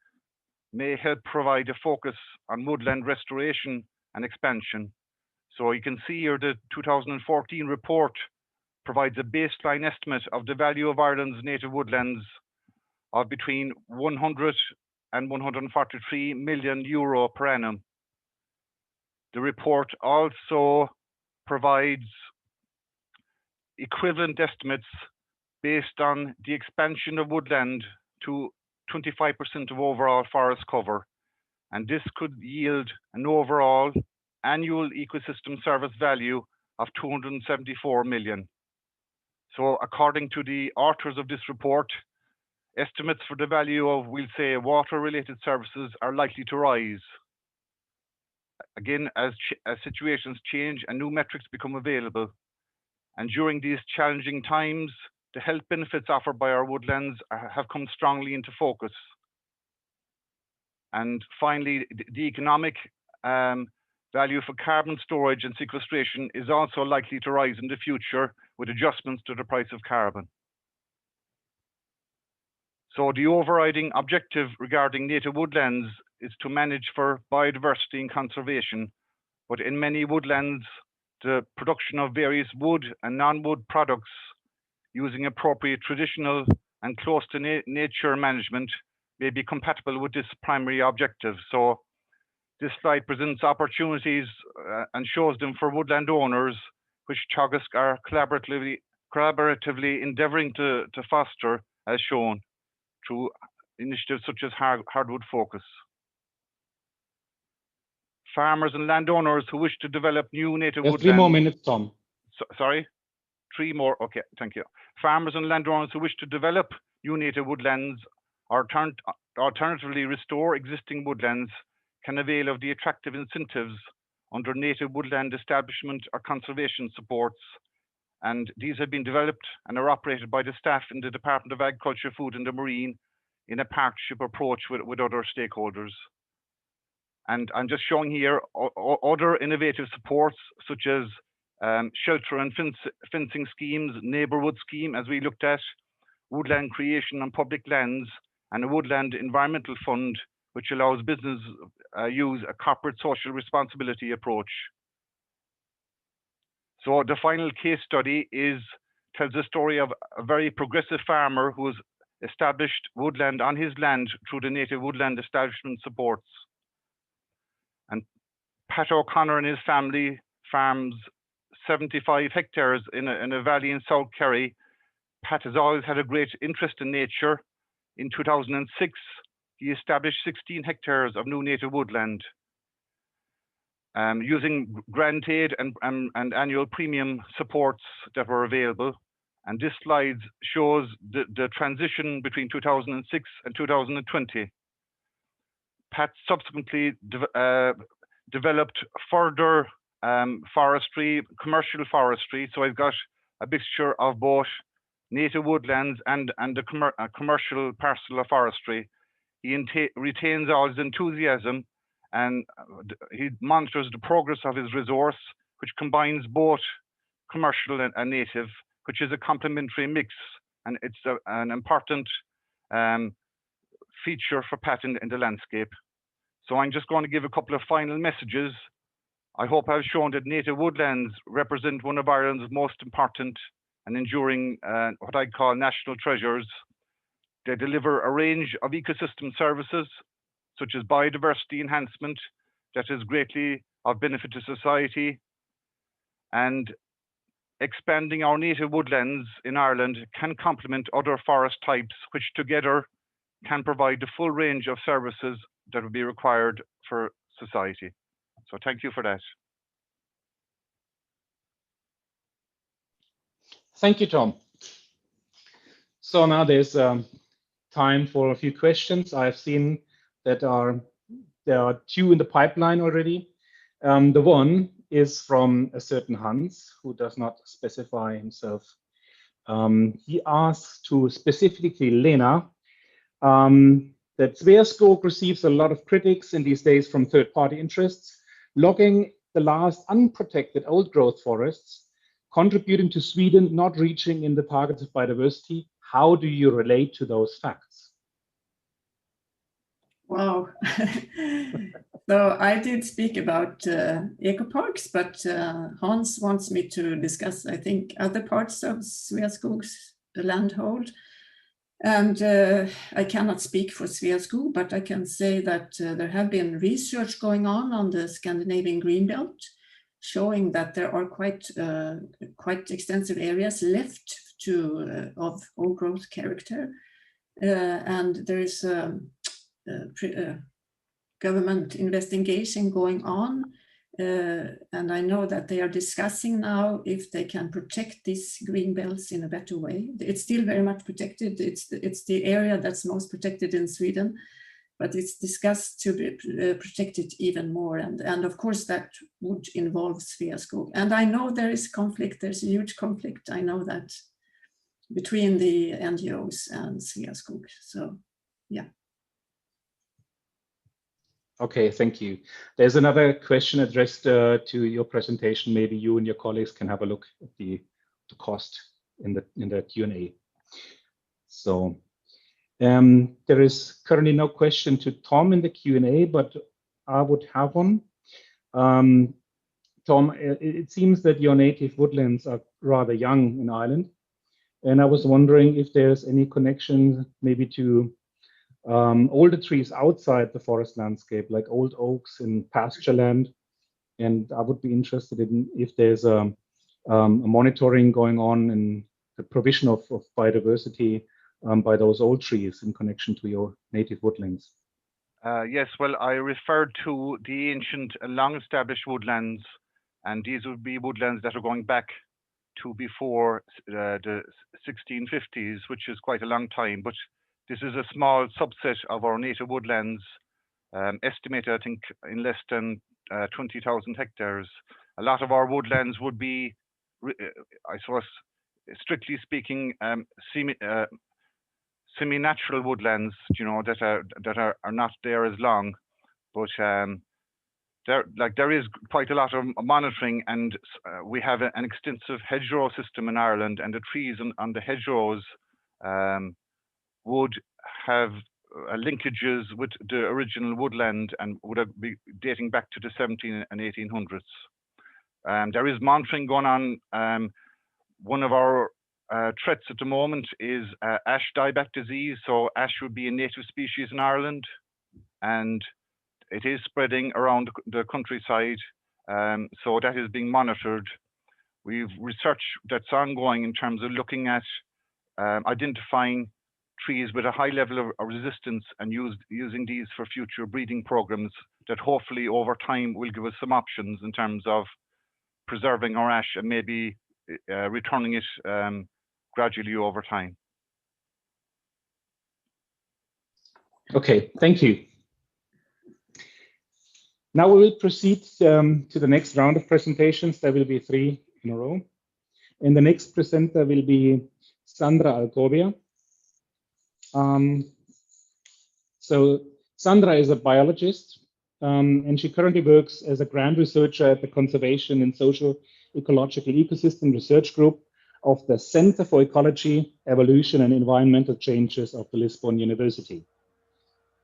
may help provide a focus on woodland restoration and expansion. So you can see here the 2014 report provides a baseline estimate of the value of Ireland's native woodlands of between 100 and 143 million euro per annum. The report also provides equivalent estimates based on the expansion of woodland to 25% of overall forest cover. And this could yield an overall annual ecosystem service value of 274 million. So according to the authors of this report, estimates for the value of, we'll say, water-related services are likely to rise. Again, as situations change and new metrics become available. And during these challenging times, the health benefits offered by our woodlands have come strongly into focus. And finally, the economic value for carbon storage and sequestration is also likely to rise in the future with adjustments to the price of carbon. So the overriding objective regarding native woodlands is to manage for biodiversity and conservation, but in many woodlands, the production of various wood and non-wood products using appropriate traditional and close to nature management may be compatible with this primary objective. So this slide presents opportunities and shows them for woodland owners, which Teagasc are collaboratively endeavouring to foster, as shown, through initiatives such as Hardwood Focus. Farmers and landowners who wish to develop new native woodlands. 3 more minutes, Tom. Sorry? 3 more? Okay, thank you. Farmers and landowners who wish to develop new native woodlands or alternatively restore existing woodlands can avail of the attractive incentives under native woodland establishment or conservation supports. And these have been developed and are operated by the staff in the Department of Agriculture, Food and the Marine in a partnership approach with other stakeholders. And I'm just showing here other innovative supports such as shelter and fencing schemes, neighbourhood scheme, as we looked at, woodland creation on public lands, and a woodland environmental fund, which allows business use a corporate social responsibility approach. So the final case study tells the story of a very progressive farmer who has established woodland on his land through the native woodland establishment supports. And Pat O'Connor and his family farms 75 hectares in a valley in South Kerry. Pat has always had a great interest in nature. In 2006, he established 16 hectares of new native woodland. Using grant aid and annual premium supports that were available. And this slide shows the transition between 2006 and 2020. Pat subsequently developed further forestry, commercial forestry. So I've got a mixture of both native woodlands and a commercial parcel of forestry. He retains all his enthusiasm and he monitors the progress of his resource, which combines both commercial and native, which is a complementary mix. And it's an important feature for Pat in the landscape. So I'm just going to give a couple of final messages. I hope I've shown that native woodlands represent one of Ireland's most important and enduring what I call national treasures. They deliver a range of ecosystem services, such as biodiversity enhancement, that is greatly of benefit to society. And expanding our native woodlands in Ireland can complement other forest types, which together can provide the full range of services that would be required for society. So thank you for that. Thank you, Tom. So now there's time for a few questions. I've seen that there are 2 in the pipeline already. The one is from a certain Hans, who does not specify himself. He asks to specifically Lena, that Sveaskog receives a lot of critics in these days from third-party interests, logging the last unprotected old-growth forests, contributing to Sweden not reaching in the targets of biodiversity. How do you relate to those facts? Wow. So I did speak about eco-parks, but Hans wants me to discuss, I think, other parts of Sveaskog's landhold. And I cannot speak for Sveaskog, but I can say that there have been research going on the Scandinavian Greenbelt, showing that there are quite extensive areas left of old growth character. And there is government investigation going on And I know that they are discussing now if they can protect these green belts in a better way. It's still very much protected. It's the area that's most protected in Sweden, but it's discussed to be protected even more. And of course that would involve Sveaskog. And I know there is conflict, there's a huge conflict. I know that between the NGOs and Sveaskog. So, yeah. Okay, thank you. There's another question addressed to your presentation. Maybe you and your colleagues can have a look at the cost in the Q&A. So there is currently no question to Tom in the Q&A, but I would have one. Tom, it seems that your native woodlands are rather young in Ireland, and I was wondering if there's any connection maybe to older trees outside the forest landscape, like old oaks in pasture land. And I would be interested in if there's a monitoring going on in the provision of biodiversity by those old trees in connection to your native woodlands. Yes, well, I referred to the ancient, long-established woodlands, and these would be woodlands that are going back to before the 1650s, which is quite a long time. But this is a small subset of our native woodlands, estimated, I think, in less than 20,000 hectares. A lot of our woodlands would be, I suppose, strictly speaking, semi-natural woodlands, you know, that are not there as long. But there is quite a lot of monitoring, and we have an extensive hedgerow system in Ireland, and the trees on the hedgerows would have linkages with the original woodland and would be dating back to the 1700s and 1800s. There is monitoring going on. One of our threats at the moment is ash dieback disease. So ash would be a native species in Ireland, and it is spreading around the countryside. So that is being monitored. We've research that's ongoing in terms of looking at identifying trees with a high level of resistance and using these for future breeding programs that hopefully over time will give us some options in terms of preserving our ash and maybe returning it gradually over time. Okay, thank you. Now we will proceed to the next round of presentations. There will be 3 in a row. And the next presenter will be Sandra Alcobia. So Sandra is a biologist, and she currently works as a grant researcher at the Conservation and Social Ecological Ecosystem Research Group of the Center for Ecology, Evolution and Environmental Changes of the Lisbon University.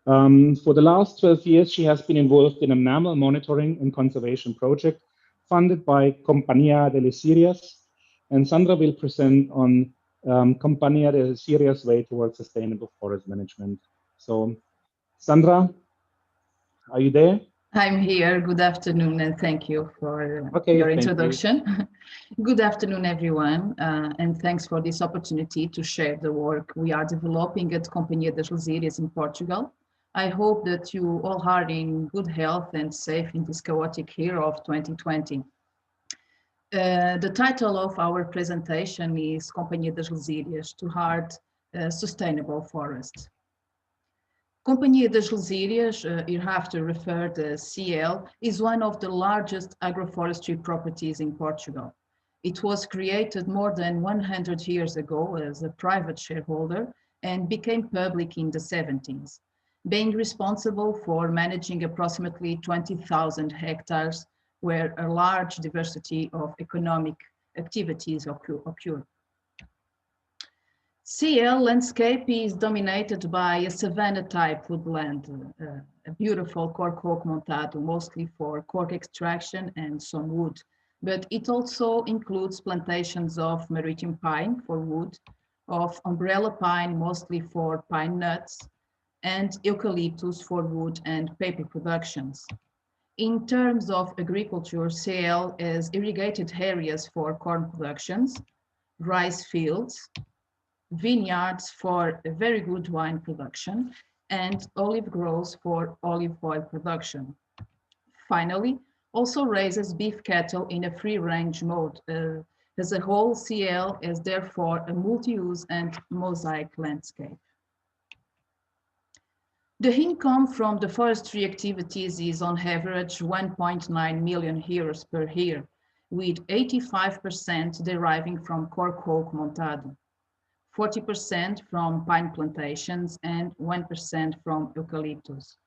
For the last 12 years, she has been involved in a mammal monitoring and conservation project funded by Compañía de las Sirias, and Sandra will present on Compañía de las Sirias' way towards sustainable forest management. So, Sandra, are you there? I'm here. Good afternoon, and thank you for your introduction. Good afternoon, everyone, and thanks for this opportunity to share the work we are developing at Compañía das Sirias in Portugal. I hope that you all are in good health and safe in this chaotic year of 2020. The title of our presentation is Compañía das Sirias, to Heart Sustainable Forests. Compañía das Sirias, hereafter referred as CL, is one of the largest agroforestry properties in Portugal. It was created more than 100 years ago as a private shareholder and became public in the 70s, being responsible for managing approximately 20,000 hectares where a large diversity of economic activities occur. CL landscape is dominated by a savanna-type woodland, a beautiful cork oak montado, mostly for cork extraction and some wood, but it also includes plantations of maritime pine for wood, of umbrella pine, mostly for pine nuts, and eucalyptus for wood and paper productions. In terms of agriculture, CL has irrigated areas for corn productions, rice fields, vineyards for a very good wine production, and olive groves for olive oil production. Finally, also raises beef cattle in a free-range mode. As a whole, CL is therefore a multi-use and mosaic landscape. The income from the forestry activities is on average 1.9 million euros per year, with 85% deriving from cork oak montado, 40% from pine plantations, and 1% from eucalyptus.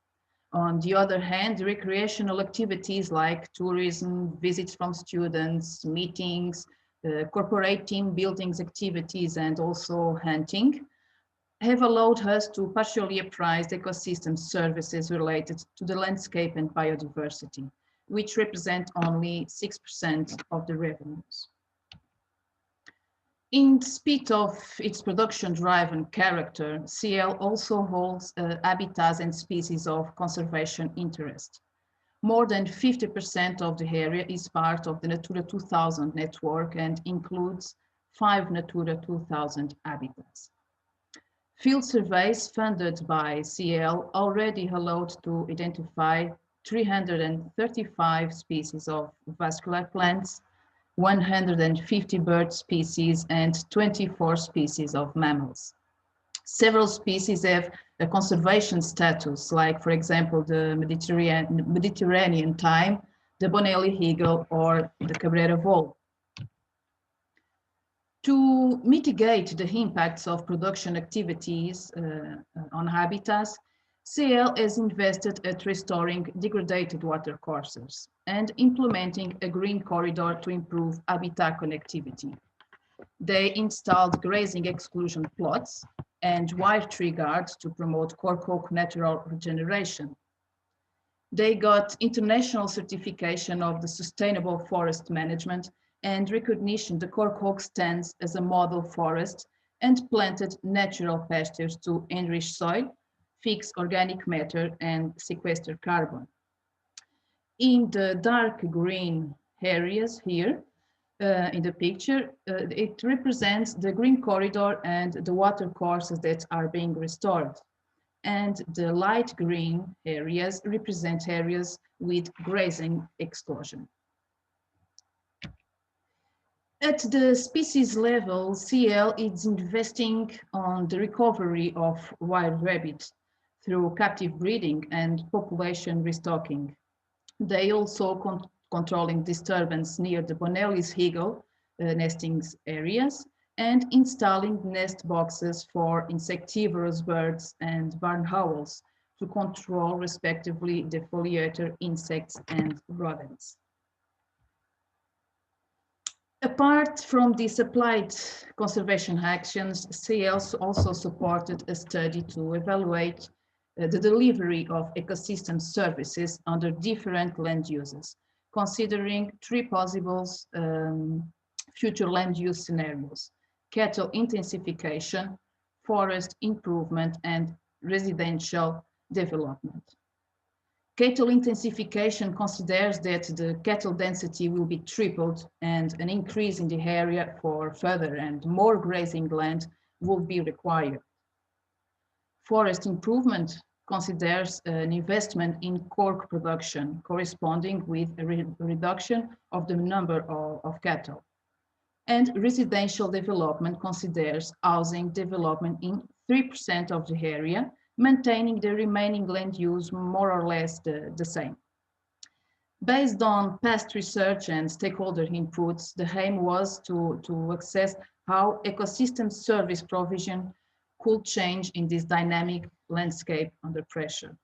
On the other hand, recreational activities like tourism, visits from students, meetings, corporate team buildings activities, and also hunting have allowed us to partially appraise ecosystem services related to the landscape and biodiversity, which represent only 6% of the revenues. In spite of its production-driven character, CL also holds habitats and species of conservation interest. More than 50% of the area is part of the Natura 2000 network and includes 5 Natura 2000 habitats. Field surveys funded by CL already allowed to identify 335 species of vascular plants, 150 bird species, and 24 species of mammals. Several species have a conservation status, like, for example, the Mediterranean thyme, the Bonelli eagle, or the Cabrera vole. To mitigate the impacts of production activities on habitats, CL has invested at restoring degraded watercourses and implementing a green corridor to improve habitat connectivity. They installed grazing exclusion plots and wire tree guards to promote cork oak natural regeneration. They got international certification of the sustainable forest management and recognition the cork oak stands as a model forest and planted natural pastures to enrich soil, fix organic matter, and sequester carbon. In the dark green areas here in the picture, it represents the green corridor and the water courses that are being restored. And the light green areas represent areas with grazing exclusion. At the species level, CL is investing on the recovery of wild rabbits through captive breeding and population restocking. They also controlling disturbance near the Bonelli's eagle nesting areas and installing nest boxes for insectivorous birds and barn owls to control respectively defoliator insects and rodents. Apart from these applied conservation actions, CL also supported a study to evaluate the delivery of ecosystem services under different land uses, considering 3 possible future land use scenarios: cattle intensification, forest improvement, and residential development. Cattle intensification considers that the cattle density will be tripled and an increase in the area for further and more grazing land will be required. Forest improvement considers an investment in cork production corresponding with a reduction of the number of cattle. And residential development considers housing development in 3% of the area, maintaining the remaining land use more or less the same. Based on past research and stakeholder inputs, the aim was to assess how ecosystem service provision could change in this dynamic landscape under pressure.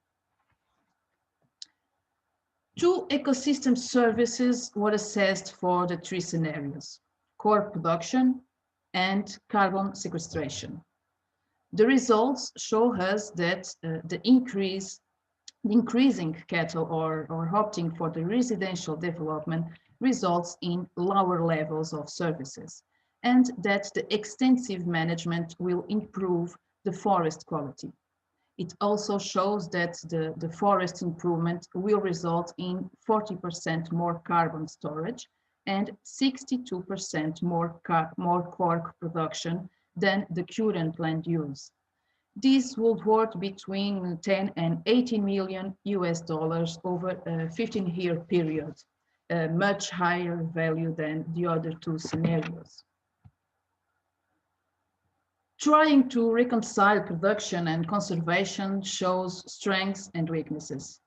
2 ecosystem services were assessed for the 3 scenarios: cork production and carbon sequestration. The results show us that the increasing cattle or opting for the residential development results in lower levels of services, and that the extensive management will improve the forest quality. It also shows that the forest improvement will result in 40% more carbon storage and 62% more cork production than the current land use. This would worth between 10 and 18 million US dollars over a 15-year period, a much higher value than the other two scenarios. Trying to reconcile production and conservation shows strengths and weaknesses.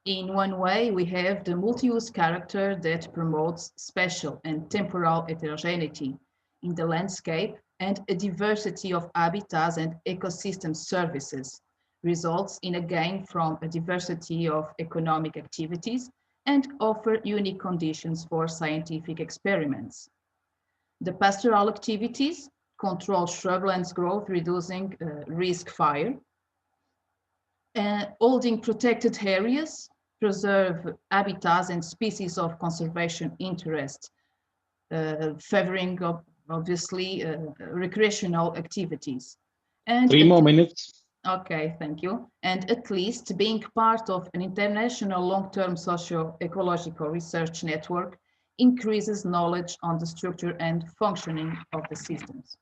In one way, we have the multi-use character that promotes spatial and temporal heterogeneity in the landscape, and a diversity of habitats and ecosystem services results in a gain from a diversity of economic activities and offer unique conditions for scientific experiments. The pastoral activities control shrublands growth, reducing risk fire, holding protected areas, preserve habitats and species of conservation interest, favoring obviously recreational activities. And 3 more minutes. Okay, thank you. And at least being part of an international long-term socio-ecological research network increases knowledge on the structure and functioning of the systems.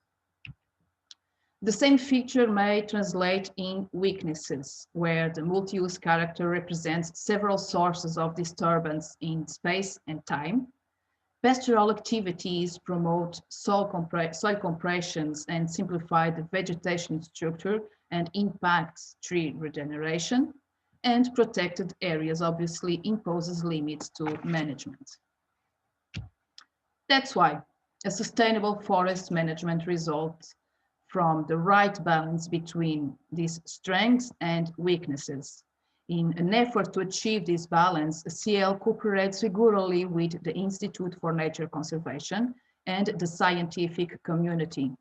The same feature may translate in weaknesses, where the multi-use character represents several sources of disturbance in space and time. Pastoral activities promote soil compressions and simplify the vegetation structure and impacts tree regeneration. And protected areas obviously imposes limits to management. That's why a sustainable forest management results from the right balance between these strengths and weaknesses. In an effort to achieve this balance, CL cooperates regularly with the Institute for Nature Conservation and the scientific community.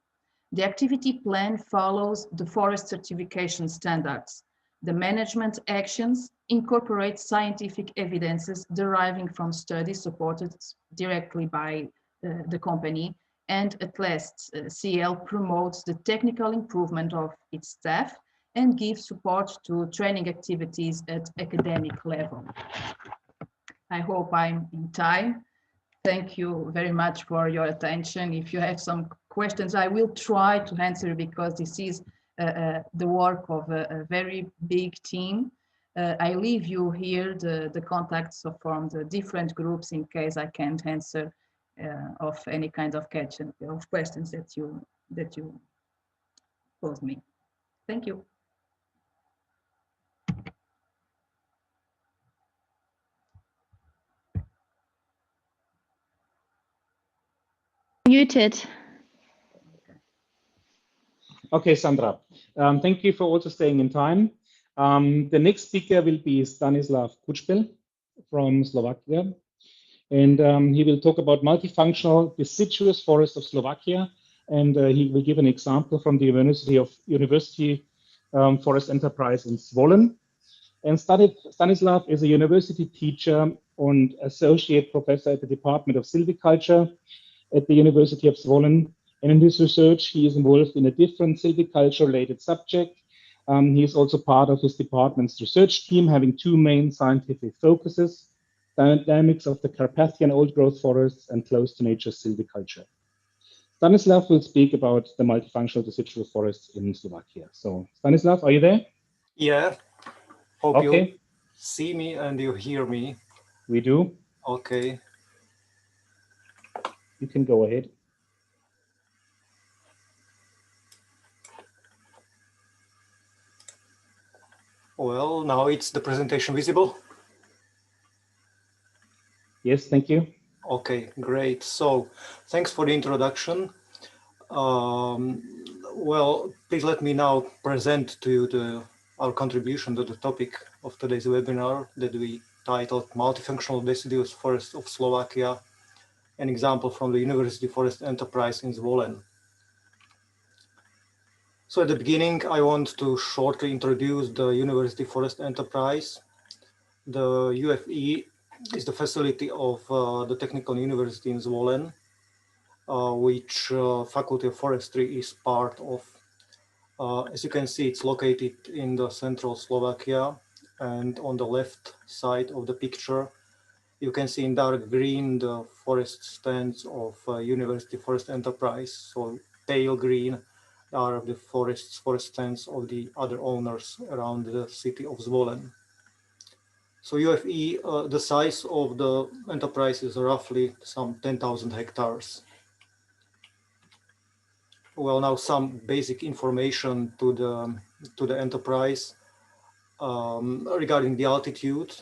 The activity plan follows the forest certification standards. The management actions incorporate scientific evidences deriving from studies supported directly by the company, and at last, CL promotes the technical improvement of its staff and gives support to training activities at academic level. I hope I'm in time. Thank you very much for your attention. If you have some questions, I will try to answer because this is the work of a very big team. I leave you here the contacts from the different groups in case I can't answer of any kind of questions that you pose me. Thank you. Muted. Okay, Sandra. Thank you for also staying in time. The next speaker will be Stanislav Kučpel from Slovakia. And he will talk about multifunctional deciduous forest of Slovakia. And he will give an example from the University Forest Enterprise in Zvolen. And Stanislav is a university teacher and associate professor at the Department of Silviculture at the University of Zvolen. And in his research, he is involved in a different silviculture-related subject. He is also part of his department's research team, having 2 main scientific focuses: dynamics of the Carpathian old-growth forests and close-to-nature silviculture. Stanislav will speak about the multifunctional deciduous forests in Slovakia. So, Stanislav, are you there? Yeah. Hope okay. You see me and you hear me. We do. Okay. You can go ahead. Well, now it's the presentation visible. Yes, thank you. Okay, great. So thanks for the introduction. Well, please let me now present to you our contribution to the topic of today's webinar that we titled Multifunctional Deciduous Forest of Slovakia, an example from the University Forest Enterprise in Zvolen. So at the beginning, I want to shortly introduce the University Forest Enterprise. The UFE is the facility of the Technical University in Zvolen, which Faculty of Forestry is part of. As you can see, it's located in the central Slovakia, and on the left side of the picture, you can see in dark green the forest stands of University Forest Enterprise. So pale green are the forest stands of the other owners around the city of Zvolen. So UFE, the size of the enterprise is roughly some 10,000 hectares. Well, now some basic information to the enterprise. Regarding the altitude,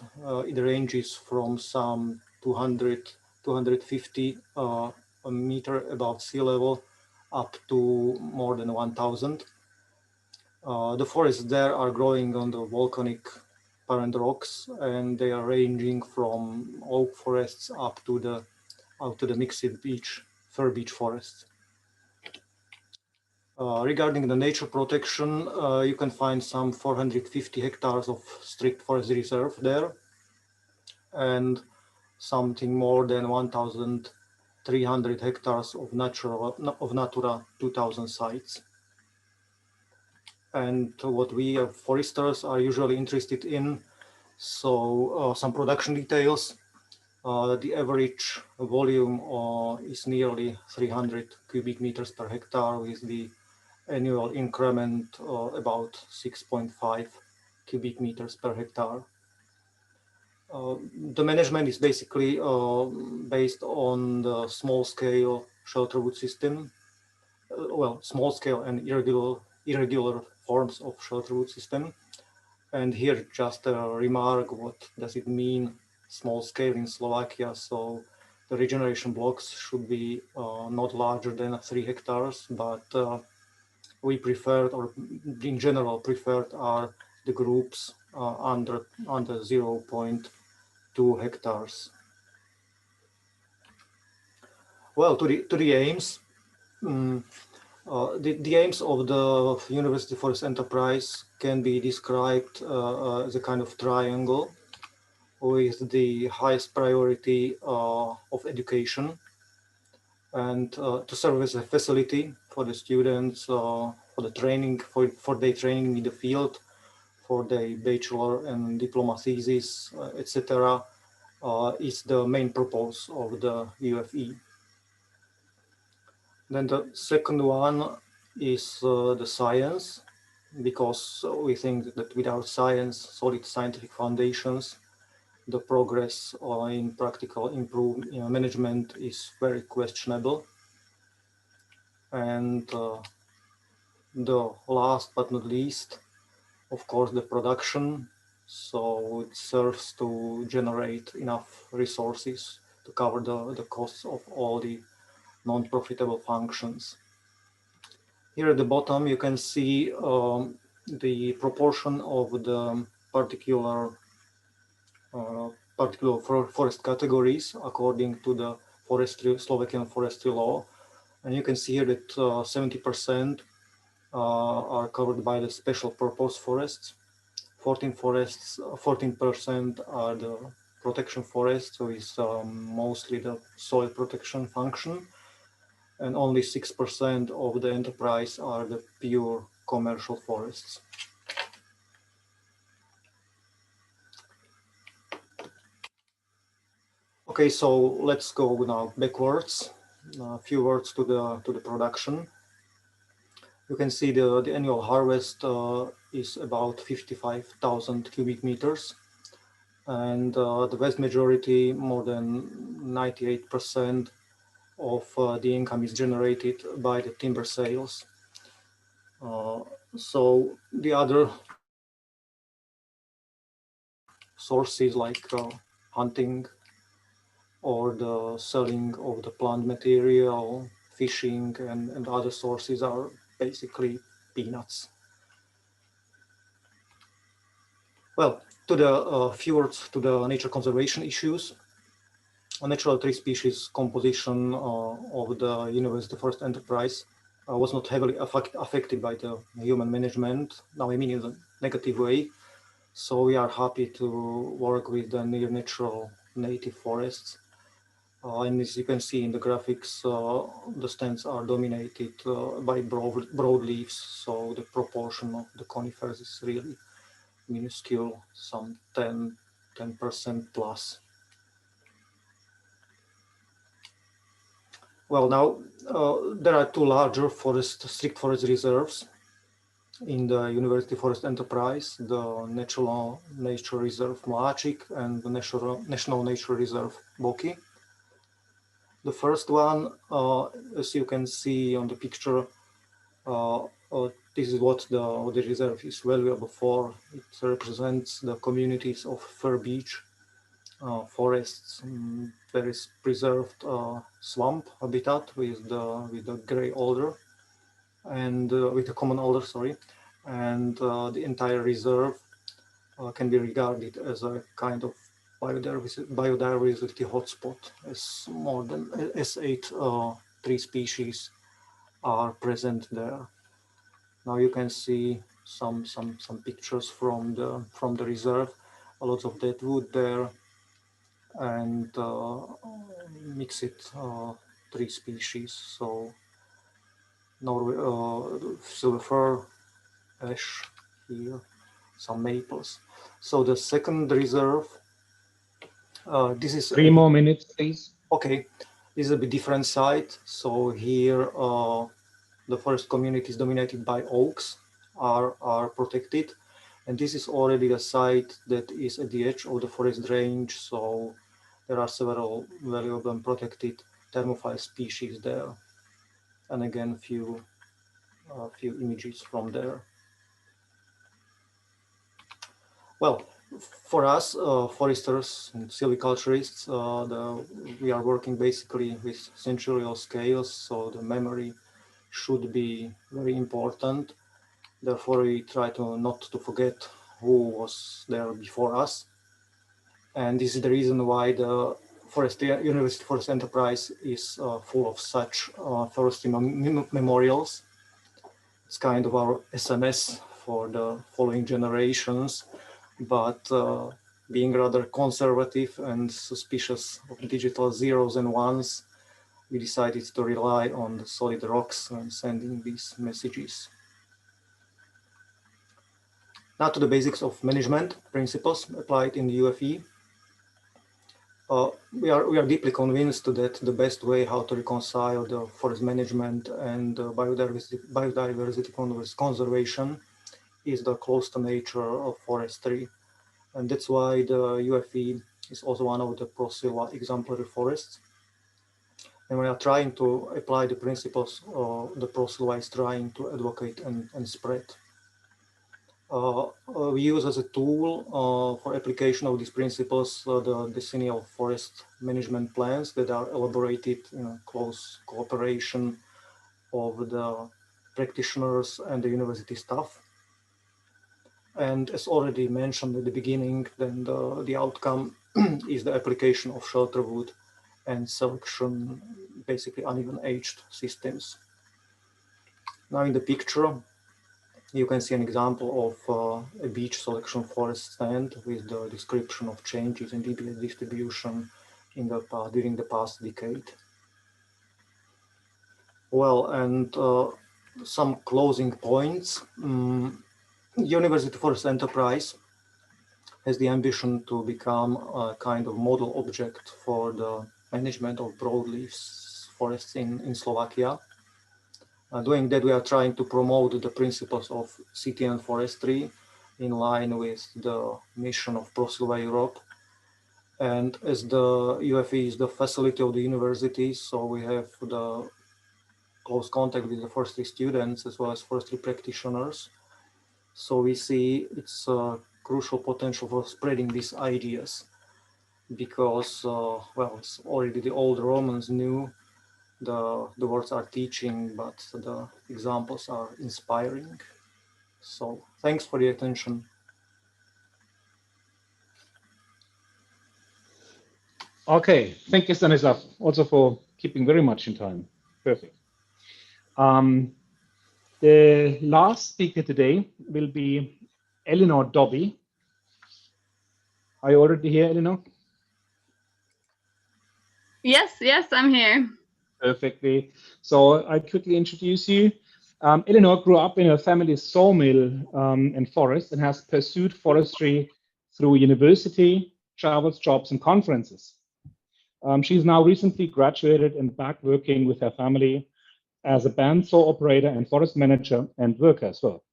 it ranges from some 200, 250 a meter above sea level up to more than 1,000. The forests there are growing on the volcanic parent rocks, and they are ranging from oak forests up to the mixed fir beech forests. Regarding the nature protection, you can find some 450 hectares of strict forest reserve there, and something more than 1,300 hectares of Natura 2000 sites. And what we foresters are usually interested in, so some production details. The average volume is nearly 300 cubic meters per hectare, with the annual increment about 6.5 cubic meters per hectare. The management is basically based on the small-scale shelter wood system. Well, small-scale and irregular forms of shelter wood system. And here just a remark, what does it mean small-scale in Slovakia? So the regeneration blocks should be not larger than 3 hectares, but we preferred, or in general preferred, are the groups under 0.2 hectares. Well, to the aims, the aims of the University Forest Enterprise can be described as a kind of triangle, with the highest priority of education, and to serve as a facility for the students, for the training, for their training in the field, for their bachelor and diploma thesis, etc., is the main purpose of the UFE. Then the second one is the science, because we think that without science, solid scientific foundations, the progress in practical management is very questionable. And the last but not least, of course, the production. So it serves to generate enough resources to cover the costs of all the non-profitable functions. Here at the bottom, you can see the proportion of the particular forest categories according to the Slovakian forestry law. And you can see here that 70% are covered by the special purpose forests. 14% are the protection forests, so it's mostly the soil protection function. And only 6% of the enterprise are the pure commercial forests. Okay, so let's go now backwards. A few words to the production. You can see the annual harvest is about 55,000 cubic meters, and the vast majority, more than 98% of the income is generated by the timber sales. So the other sources like hunting or the selling of the plant material, fishing, and other sources are basically peanuts. Well, to the few words to the nature conservation issues. Natural tree species composition of the University Forest Enterprise was not heavily affected by the human management. Now I mean in a negative way. So we are happy to work with the near natural native forests. And as you can see in the graphics, the stands are dominated by broad leaves. So the proportion of the conifers is really minuscule, some 10% plus. Well, now there are two larger strict forest reserves. in the University Forest Enterprise, the Natural Nature Reserve Moachik and the National Nature Reserve Boki. The first one, as you can see on the picture, this is what the reserve is valuable for. It represents the communities of fir beech forests. There is preserved swamp habitat with the gray alder and with the common alder, sorry, and the entire reserve can be regarded as a kind of biodiversity hotspot, as more than 8 tree species are present there. Now you can see some pictures from the reserve. A lot of dead wood there, and mixed tree species. So silver fir, ash here, some maples. So the second reserve, this is 3 more minutes, please. Okay, this is a bit different site. So here the forest community is dominated by oaks, are protected, and this is already a site that is at the edge of the forest range. So there are several valuable and protected thermophile species there, and again few images from there. Well, for us, foresters and silviculturists, we are working basically with centurial scales, so the memory should be very important. Therefore, we try not to forget who was there before us. And this is the reason why the University Forest Enterprise is full of such forestry memorials. It's kind of our SMS for the following generations, but being rather conservative and suspicious of digital zeros and ones, we decided to rely on the solid rocks when sending these messages. Now to the basics of management principles applied in the UFE. We are deeply convinced that the best way how to reconcile the forest management and biodiversity conservation is the close to nature of forestry. And that's why the UFE is also one of the Pro Silva exemplary forests. And we are trying to apply the principles the Pro Silva is trying to advocate and spread. We use as a tool for application of these principles the decennial forest management plans that are elaborated in close cooperation of the practitioners and the university staff. And as already mentioned at the beginning, then the outcome is the application of shelter wood and selection, basically uneven aged systems. Now in the picture, you can see an example of a beech selection forest stand with the description of changes in DBA distribution in during the past decade. Well, and some closing points. University Forest Enterprise has the ambition to become a kind of model object for the management of broadleaf forests in Slovakia. Doing that, we are trying to promote the principles of city and forestry in line with the mission of Pro Silva Europe. And as the UFE is the facility of the university, so we have the close contact with the forestry students as well as forestry practitioners. So we see it's a crucial potential for spreading these ideas because, well, it's already the old Romans knew the words are teaching, but the examples are inspiring. So thanks for the attention. Okay, thank you, Stanislav, also for keeping very much in time. Perfect. The last speaker today will be Eleanor Dobby. Are you already here, Eleanor? Yes, I'm here. Perfectly. So I quickly introduce you. Eleanor grew up in a family sawmill and forest and has pursued forestry through university, travels, jobs, and conferences. She's now recently graduated and back working with her family as a bandsaw operator and forest manager and worker as well.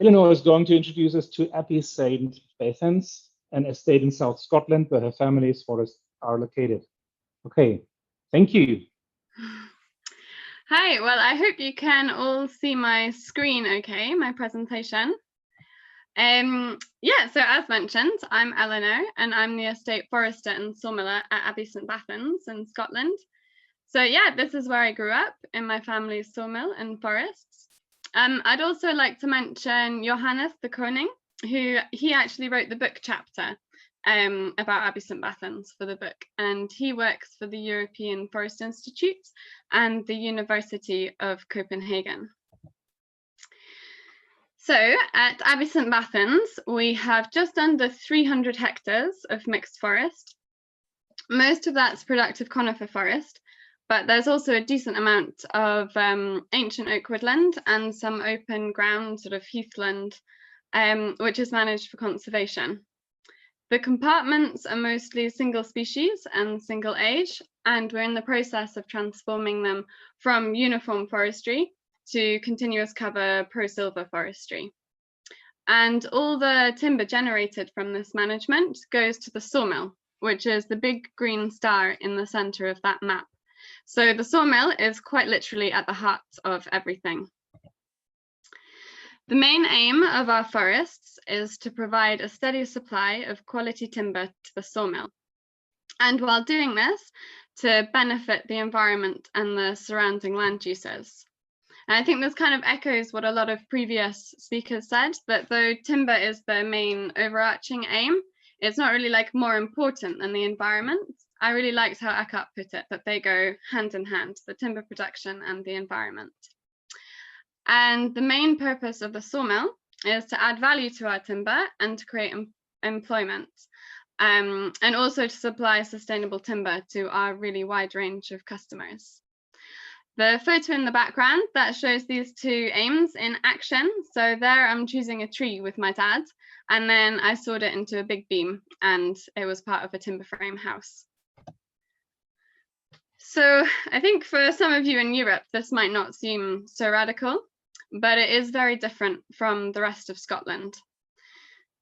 Eleanor is going to introduce us to Abbey St. Bathans, an estate in South Scotland where her family's forests are located. Okay, thank you. Hi, well, I hope you can all see my screen okay, my presentation. Yeah, so as mentioned, I'm Eleanor and I'm the estate forester and sawmiller at Abbey St. Bathans in Scotland. So yeah, this is where I grew up, in my family's sawmill and forests. I'd also like to mention Johannes the Koning, he actually wrote the book chapter about Abbey St. Bathans for the book, and he works for the European Forest Institute and the University of Copenhagen. So at Abbey St. Bathans, we have just under 300 hectares of mixed forest. Most of that's productive conifer forest, but there's also a decent amount of ancient oak woodland and some open ground, sort of heathland, which is managed for conservation. The compartments are mostly single species and single age, and we're in the process of transforming them from uniform forestry to continuous cover pro-silver forestry. And all the timber generated from this management goes to the sawmill, which is the big green star in the center of that map. So the sawmill is quite literally at the heart of everything. The main aim of our forests is to provide a steady supply of quality timber to the sawmill. And while doing this, to benefit the environment and the surrounding land uses. And I think this kind of echoes what a lot of previous speakers said, that though timber is the main overarching aim, it's not really like more important than the environment. I really liked how Eckart put it, that they go hand in hand, the timber production and the environment. And the main purpose of the sawmill is to add value to our timber and to create employment, and also to supply sustainable timber to our really wide range of customers. The photo in the background, that shows these two aims in action. So there I'm choosing a tree with my dad, and then I sawed it into a big beam, and it was part of a timber frame house. So I think for some of you in Europe, this might not seem so radical, but it is very different from the rest of Scotland.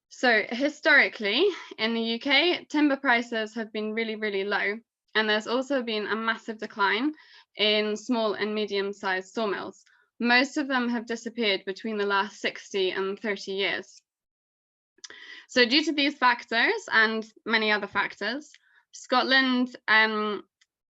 So historically, in the UK, timber prices have been really, really low. And there's also been a massive decline in small and medium-sized sawmills. Most of them have disappeared between the last 60 and 30 years. So due to these factors and many other factors, Scotland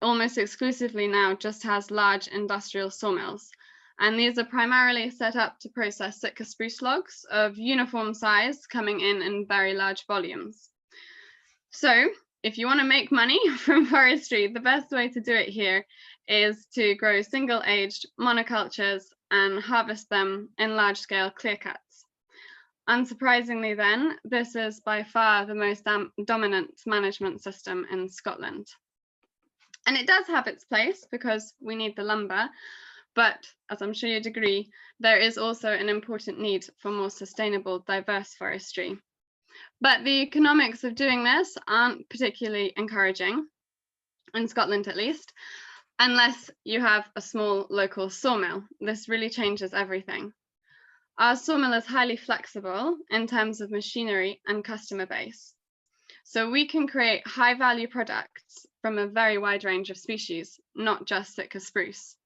almost exclusively now just has large industrial sawmills. And these are primarily set up to process Sitka spruce logs of uniform size coming in very large volumes. So if you want to make money from forestry, the best way to do it here is to grow single-aged monocultures and harvest them in large-scale clear cuts. Unsurprisingly then, this is by far the most dominant management system in Scotland. And it does have its place because we need the lumber, but as I'm sure you'd agree, there is also an important need for more sustainable, diverse forestry. But the economics of doing this aren't particularly encouraging, in Scotland at least, unless you have a small local sawmill. This really changes everything. Our sawmill is highly flexible in terms of machinery and customer base. So we can create high value products from a very wide range of species, not just Sitka spruce.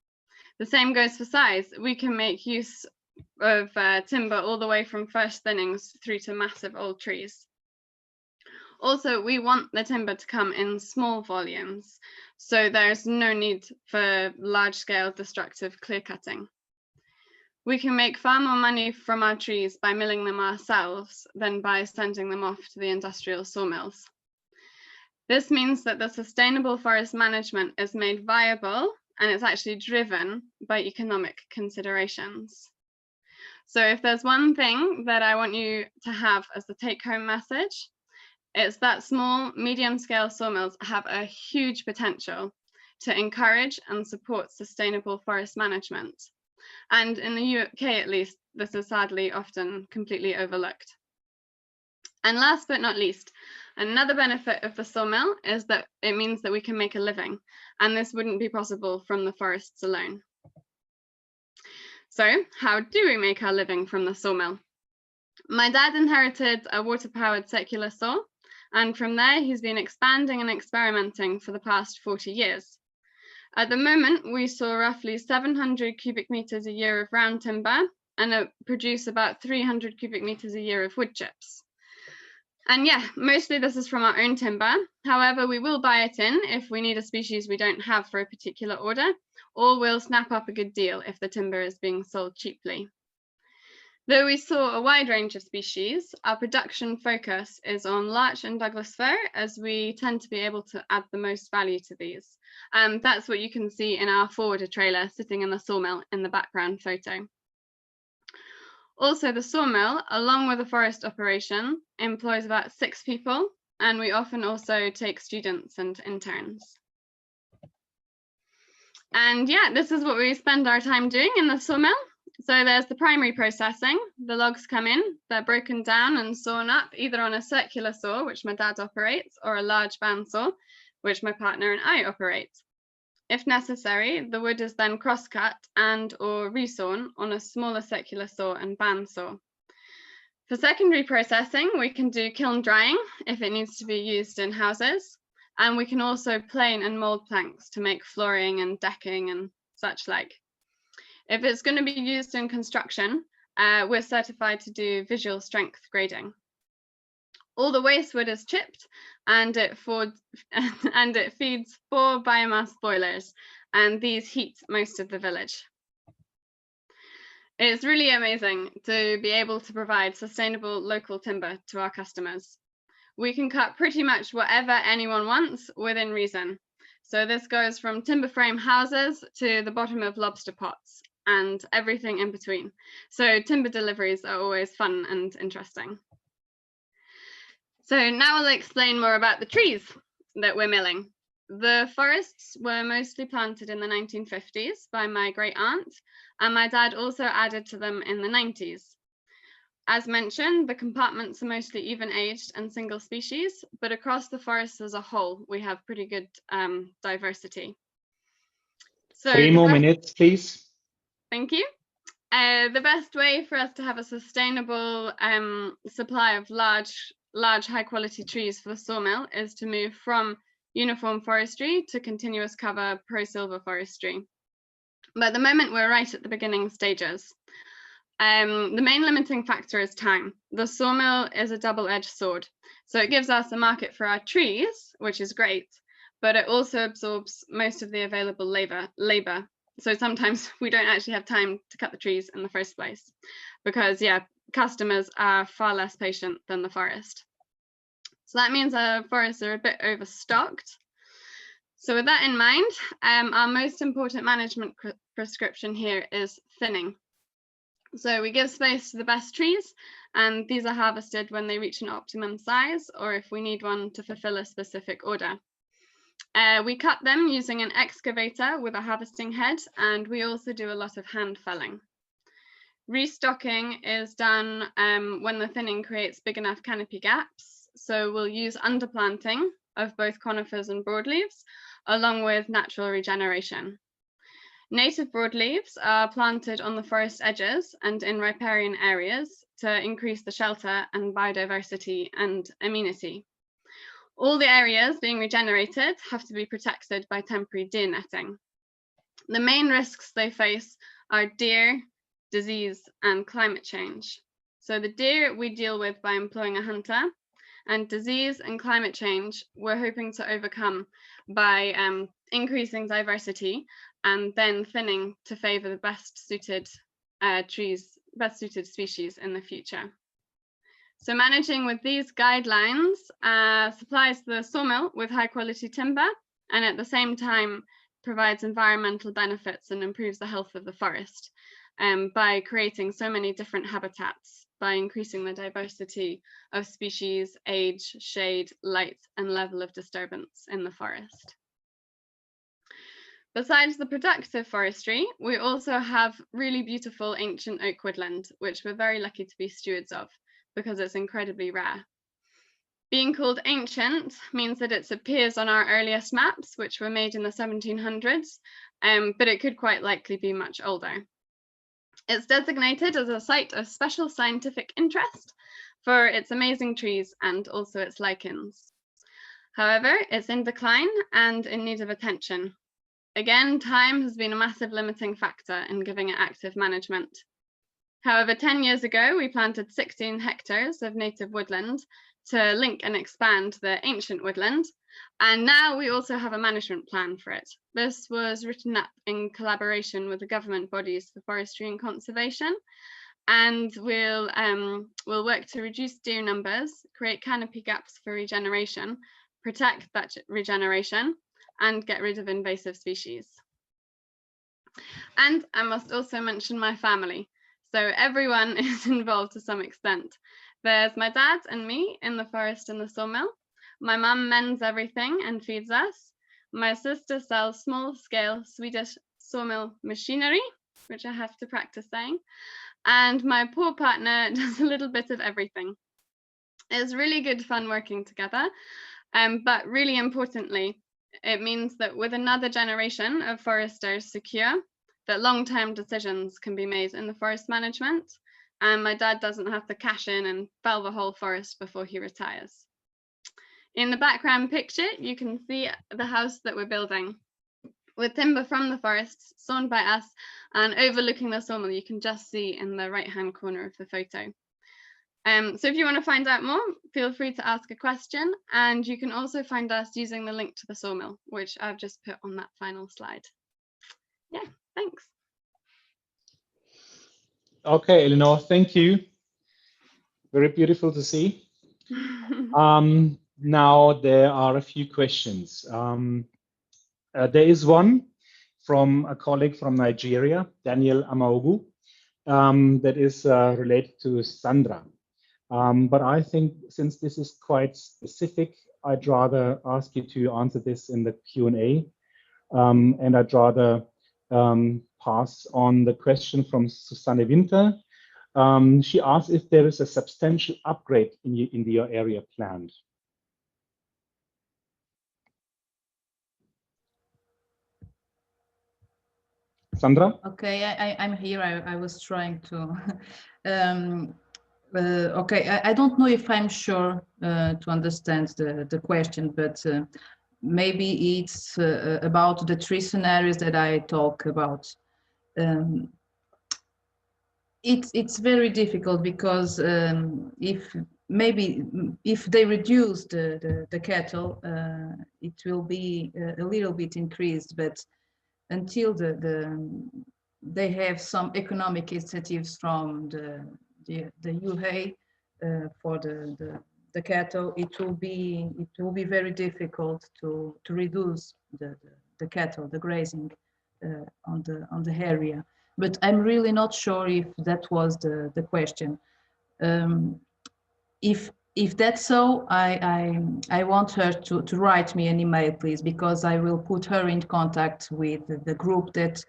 The same goes for size. We can make use of timber all the way from first thinnings through to massive old trees. Also, we want the timber to come in small volumes, so there's no need for large-scale destructive clear cutting. We can make far more money from our trees by milling them ourselves than by sending them off to the industrial sawmills. This means that the sustainable forest management is made viable, and it's actually driven by economic considerations. So if there's one thing that I want you to have as the take-home message, it's that small, medium-scale sawmills have a huge potential to encourage and support sustainable forest management. And in the UK, at least, this is sadly often completely overlooked. And last but not least, another benefit of the sawmill is that it means that we can make a living, and this wouldn't be possible from the forests alone. So how do we make our living from the sawmill? My dad inherited a water-powered circular saw, and from there he's been expanding and experimenting for the past 40 years. At the moment, we saw roughly 700 cubic meters a year of round timber and produce about 300 cubic meters a year of wood chips. And yeah, mostly this is from our own timber. However, we will buy it in if we need a species we don't have for a particular order, or we'll snap up a good deal if the timber is being sold cheaply. Though we saw a wide range of species, our production focus is on larch and Douglas fir, as we tend to be able to add the most value to these. That's what you can see in our forwarder trailer sitting in the sawmill in the background photo. Also, the sawmill, along with the forest operation, employs about 6 people, and we often also take students and interns. And yeah, this is what we spend our time doing in the sawmill. So there's the primary processing. The logs come in, they're broken down and sawn up either on a circular saw, which my dad operates, or a large bandsaw, which my partner and I operate. If necessary, the wood is then cross-cut and or resawn on a smaller circular saw and bandsaw. For secondary processing, we can do kiln drying if it needs to be used in houses, and we can also plane and mold planks to make flooring and decking and such like. If it's going to be used in construction, we're certified to do visual strength grading. All the waste wood is chipped and it feeds 4 biomass boilers, and these heat most of the village. It's really amazing to be able to provide sustainable local timber to our customers. We can cut pretty much whatever anyone wants within reason. So this goes from timber frame houses to the bottom of lobster pots and everything in between. So timber deliveries are always fun and interesting. So now I'll explain more about the trees that we're milling. The forests were mostly planted in the 1950s by my great aunt, and my dad also added to them in the 90s. As mentioned, the compartments are mostly even-aged and single species, but across the forest as a whole, we have pretty good diversity. So 3 more minutes, please. Thank you. The best way for us to have a sustainable supply of large high-quality trees for the sawmill is to move from uniform forestry to continuous cover pro-silver forestry. But at the moment, we're right at the beginning stages. The main limiting factor is time. The sawmill is a double-edged sword. So it gives us a market for our trees, which is great, but it also absorbs most of the available labor. So sometimes we don't actually have time to cut the trees in the first place because, yeah, customers are far less patient than the forest. So that means our forests are a bit overstocked. So with that in mind, our most important management prescription here is thinning. So we give space to the best trees, and these are harvested when they reach an optimum size or if we need one to fulfill a specific order. We cut them using an excavator with a harvesting head, and we also do a lot of hand felling. Restocking is done when the thinning creates big enough canopy gaps. So we'll use underplanting of both conifers and broadleaves, along with natural regeneration. Native broadleaves are planted on the forest edges and in riparian areas to increase the shelter and biodiversity and amenity. All the areas being regenerated have to be protected by temporary deer netting. The main risks they face are deer, disease, and climate change. So the deer we deal with by employing a hunter, and disease and climate change we're hoping to overcome by increasing diversity and then thinning to favor the best suited species in the future. So managing with these guidelines supplies the sawmill with high quality timber, and at the same time provides environmental benefits and improves the health of the forest by creating so many different habitats, by increasing the diversity of species, age, shade, light, and level of disturbance in the forest. Besides the productive forestry, we also have really beautiful ancient oak woodland, which we're very lucky to be stewards of because it's incredibly rare. Being called ancient means that it appears on our earliest maps, which were made in the 1700s, but it could quite likely be much older. It's designated as a site of special scientific interest for its amazing trees and also its lichens. However, it's in decline and in need of attention. Again, time has been a massive limiting factor in giving it active management. However, 10 years ago, we planted 16 hectares of native woodland to link and expand the ancient woodland. And now we also have a management plan for it. This was written up in collaboration with the government bodies for forestry and conservation. And we'll work to reduce deer numbers, create canopy gaps for regeneration, protect that regeneration, and get rid of invasive species. And I must also mention my family. So everyone is involved to some extent. There's my dad and me in the forest and the sawmill. My mum mends everything and feeds us. My sister sells small-scale Swedish sawmill machinery, which I have to practice saying. And my poor partner does a little bit of everything. It's really good fun working together, but really importantly, it means that with another generation of foresters secure, that long-term decisions can be made in the forest management, and my dad doesn't have to cash in and fell the whole forest before he retires. In the background picture, you can see the house that we're building. With timber from the forests sawn by us and overlooking the sawmill, you can just see in the right-hand corner of the photo. So if you want to find out more, feel free to ask a question, and you can also find us using the link to the sawmill, which I've just put on that final slide. Yeah, thanks. Okay, Eleanor, thank you. Very beautiful to see. Now there are a few questions. There is one from a colleague from Nigeria, Daniel Amaogu, that is related to Sandra. But I think since this is quite specific, I'd rather ask you to answer this in the Q&A, and I'd rather pass on the question from Susanne Winter. She asks if there is a substantial upgrade in your area planned. Sandra? Okay, I'm here. I was trying to. Okay, I don't know if I'm sure to understand the question, but maybe it's about the three scenarios that I talk about. It's very difficult because if they reduce the cattle, it will be a little bit increased, but until they have some economic incentives from the UA for the cattle, it will be very difficult to reduce the cattle, the grazing on the area. But I'm really not sure if that was the question. If that's so, I want her to write me an email, please, because I will put her in contact with the group that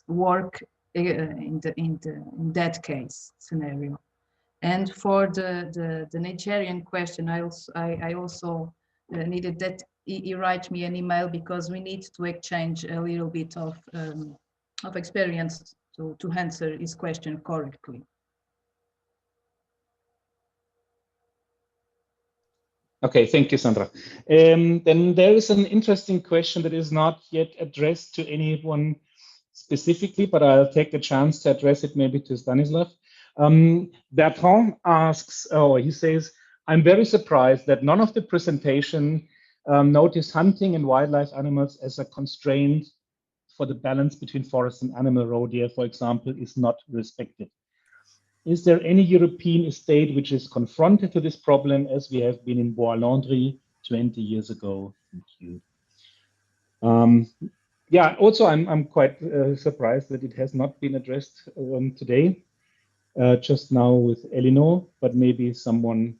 work in that case scenario. And for the Nigerian question, I also needed that he write me an email, because we need to exchange a little bit of experience to answer his question correctly. Okay, thank you, Sandra. Then there is an interesting question that is not yet addressed to anyone specifically, but I'll take a chance to address it maybe to Stanislav. Bertrand asks, he says, I'm very surprised that none of the presentation noticed hunting and wildlife animals as a constraint for the balance between forest and animal roe deer, for example, is not respected. Is there any European state which is confronted to this problem as we have been in Bois-Landry 20 years ago? Thank you. Yeah, also I'm quite surprised that it has not been addressed today, just now with Elinor, but maybe someone,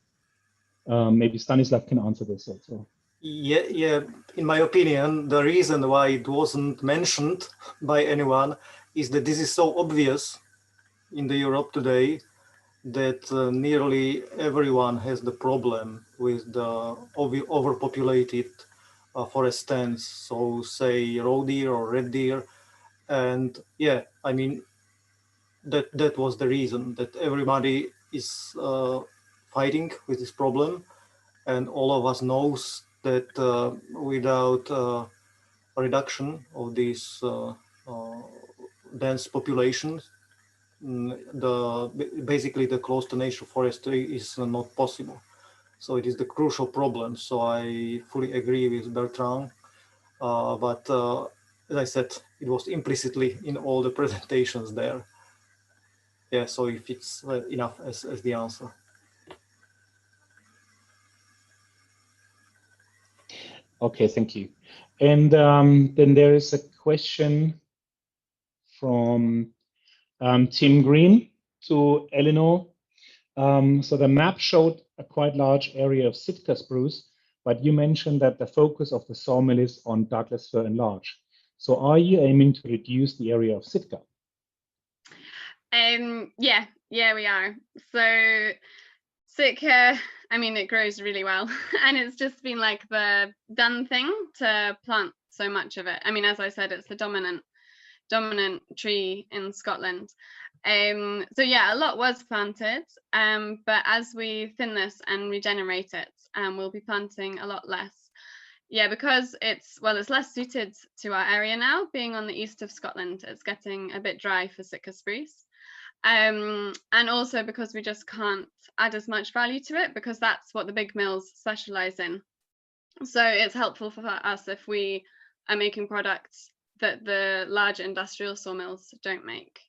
maybe Stanislav can answer this also. Yeah, in my opinion, the reason why it wasn't mentioned by anyone is that this is so obvious in the Europe today that nearly everyone has the problem with the overpopulated forest stands, so say roe deer or red deer. And yeah, I mean, that was the reason, that everybody is fighting with this problem, and all of us knows that without a reduction of these dense populations, basically the close to nature forestry is not possible. So it is the crucial problem. So I fully agree with Bertrand, but as I said, it was implicitly in all the presentations there. Yeah, so if it's enough as the answer. Okay, thank you. And then there is a question from Tim Green to Eleanor. So the map showed a quite large area of Sitka spruce, but you mentioned that the focus of the sawmill is on Douglas fir and larch. So are you aiming to reduce the area of Sitka? Yeah, we are. So Sitka, I mean, it grows really well, and it's just been like the done thing to plant so much of it. I mean, as I said, it's the dominant tree in Scotland. So yeah, a lot was planted, but as we thin this and regenerate it, we'll be planting a lot less. Yeah, because it's less suited to our area now, being on the east of Scotland. It's getting a bit dry for Sitka spruce. And also because we just can't add as much value to it, because that's what the big mills specialize in. So it's helpful for us if we are making products that the large industrial sawmills don't make.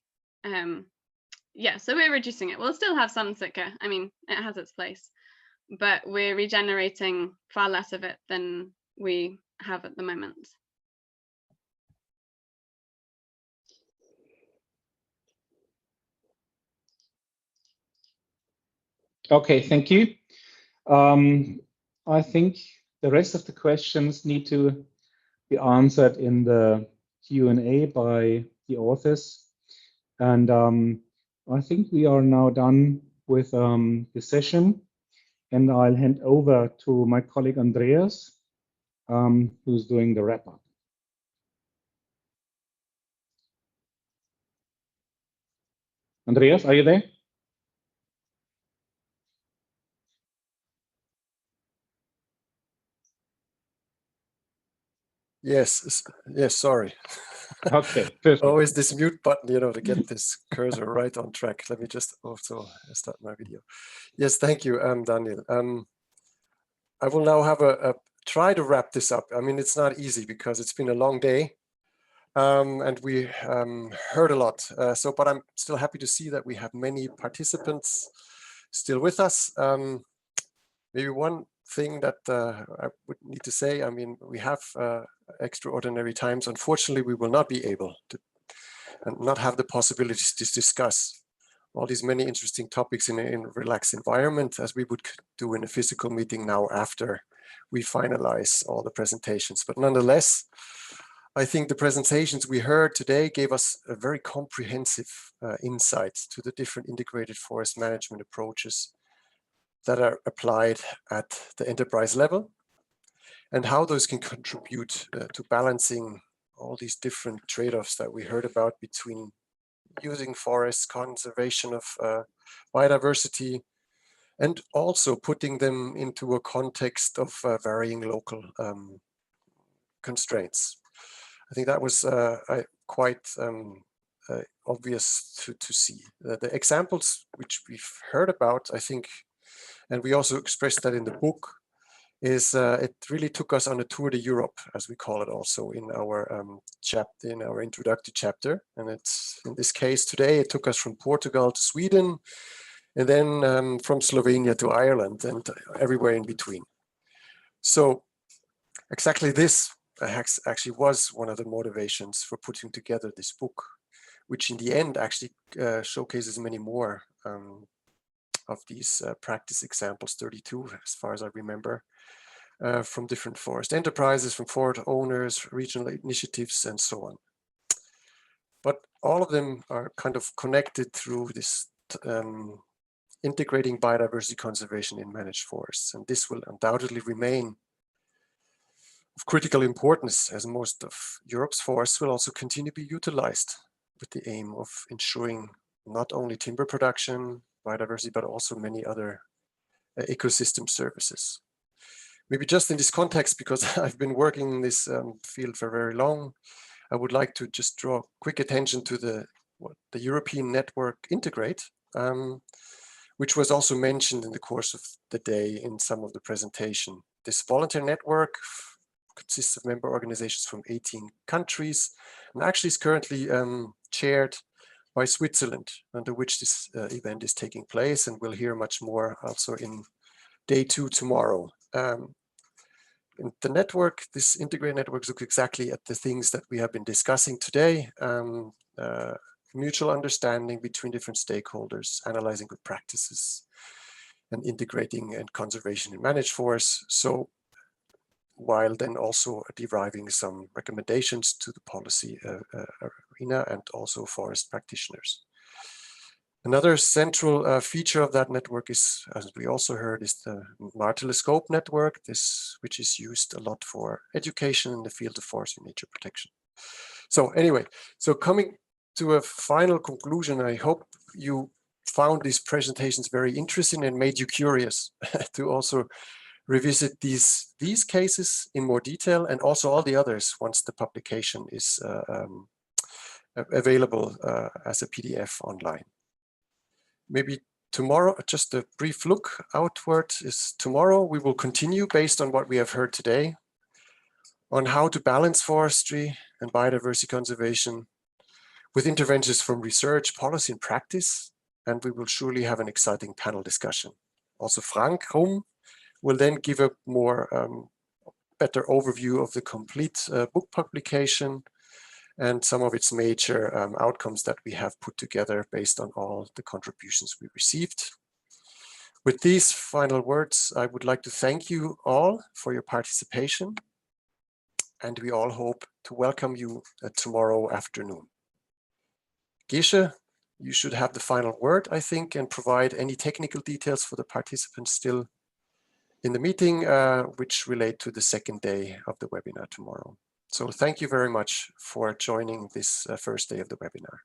Yeah, so we're reducing it. We'll still have some Sitka. I mean, it has its place, but we're regenerating far less of it than we have at the moment. Okay, thank you. I think the rest of the questions need to be answered in the Q&A by the authors. And I think we are now done with the session. And I'll hand over to my colleague Andreas, who's doing the wrap-up. Andreas, are you there? Yes, sorry. Okay, perfect. Always this mute button, you know, to get this cursor right on track. Let me just also start my video. Yes, thank you, Daniel. I will now have try to wrap this up. I mean, it's not easy because it's been a long day, and we heard a lot. But I'm still happy to see that we have many participants still with us. Maybe one thing that I would need to say, I mean, we have extraordinary times. Unfortunately, we will not be able to and not have the possibilities to discuss all these many interesting topics in a relaxed environment as we would do in a physical meeting now after we finalize all the presentations. But nonetheless, I think the presentations we heard today gave us a very comprehensive insight to the different integrated forest management approaches that are applied at the enterprise level and how those can contribute to balancing all these different trade-offs that we heard about between using forests, conservation of biodiversity, and also putting them into a context of varying local constraints. I think that was quite obvious to see. The examples which we've heard about, I think, and we also expressed that in the book, is it really took us on a tour de Europe, as we call it also in our chapter, in our introductory chapter. And it's, in this case today, it took us from Portugal to Sweden, and then from Slovenia to Ireland and everywhere in between. So exactly this actually was one of the motivations for putting together this book, which in the end actually showcases many more of these practice examples, 32 as far as I remember, from different forest enterprises, from forest owners, regional initiatives, and so on. But all of them are kind of connected through this integrating biodiversity conservation in managed forests. And this will undoubtedly remain of critical importance, as most of Europe's forests will also continue to be utilized with the aim of ensuring not only timber production, biodiversity, but also many other ecosystem services. Maybe just in this context, because I've been working in this field for very long, I would like to just draw quick attention to the European network Integrate, which was also mentioned in the course of the day in some of the presentation. This volunteer network consists of member organizations from 18 countries, and actually is currently chaired by Switzerland, under which this event is taking place, and we'll hear much more also in day 2 tomorrow. In the network, this integrated network looks exactly at the things that we have been discussing today, mutual understanding between different stakeholders, analyzing good practices, and integrating and conservation in managed forests. So while then also deriving some recommendations to the policy arena and also forest practitioners. Another central feature of that network is, as we also heard, is the MAR telescope network, which is used a lot for education in the field of forestry and nature protection. So anyway, so coming to a final conclusion, I hope you found these presentations very interesting and made you curious to also revisit these cases in more detail, and also all the others once the publication is available as a PDF online. Maybe tomorrow, just a brief look outward, is tomorrow we will continue based on what we have heard today on how to balance forestry and biodiversity conservation with interventions from research, policy and practice, and we will surely have an exciting panel discussion. Also Frank Krumm will then give a more better overview of the complete book publication and some of its major outcomes that we have put together based on all the contributions we received. With these final words, I would like to thank you all for your participation, and we all hope to welcome you tomorrow afternoon. Gesche, you should have the final word, I think, and provide any technical details for the participants still in the meeting, which relate to the second day of the webinar tomorrow. So thank you very much for joining this first day of the webinar.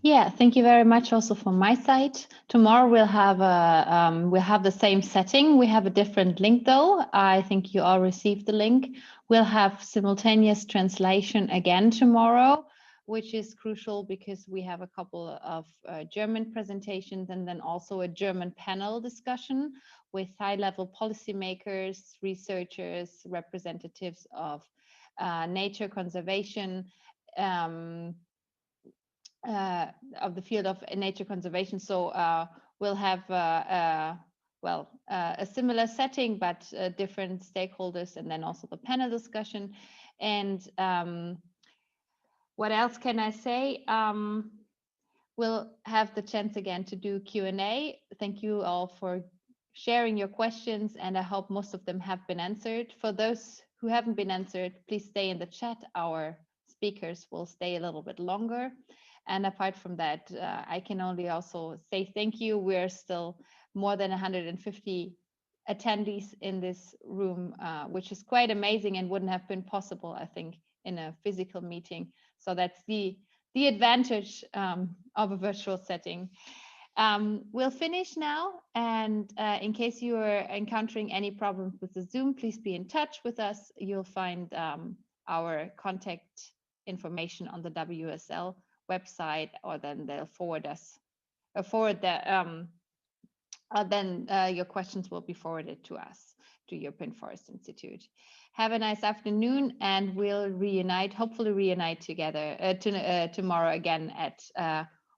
Yeah, thank you very much also from my side. Tomorrow we'll have the same setting. We have a different link though. I think you all received the link. We'll have simultaneous translation again tomorrow, which is crucial because we have a couple of German presentations and then also a German panel discussion with high-level policymakers, researchers, representatives of nature conservation, of the field of nature conservation. So we'll have a similar setting, but different stakeholders, and then also the panel discussion. And what else can I say? We'll have the chance again to do Q&A. Thank you all for sharing your questions, and I hope most of them have been answered. For those who haven't been answered, please stay in the chat. Our speakers will stay a little bit longer. And apart from that, I can only also say thank you. We're still more than 150 attendees in this room, which is quite amazing and wouldn't have been possible, I think, in a physical meeting. So that's the advantage of a virtual setting. We'll finish now, and in case you are encountering any problems with the Zoom, please be in touch with us. You'll find our contact information on the WSL website, or then they'll then your questions will be forwarded to us, to European Forest Institute. Have a nice afternoon, and we'll hopefully reunite together tomorrow again at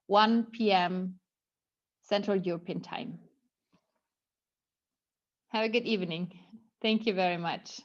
1 p.m. Central European Time. Have a good evening. Thank you very much.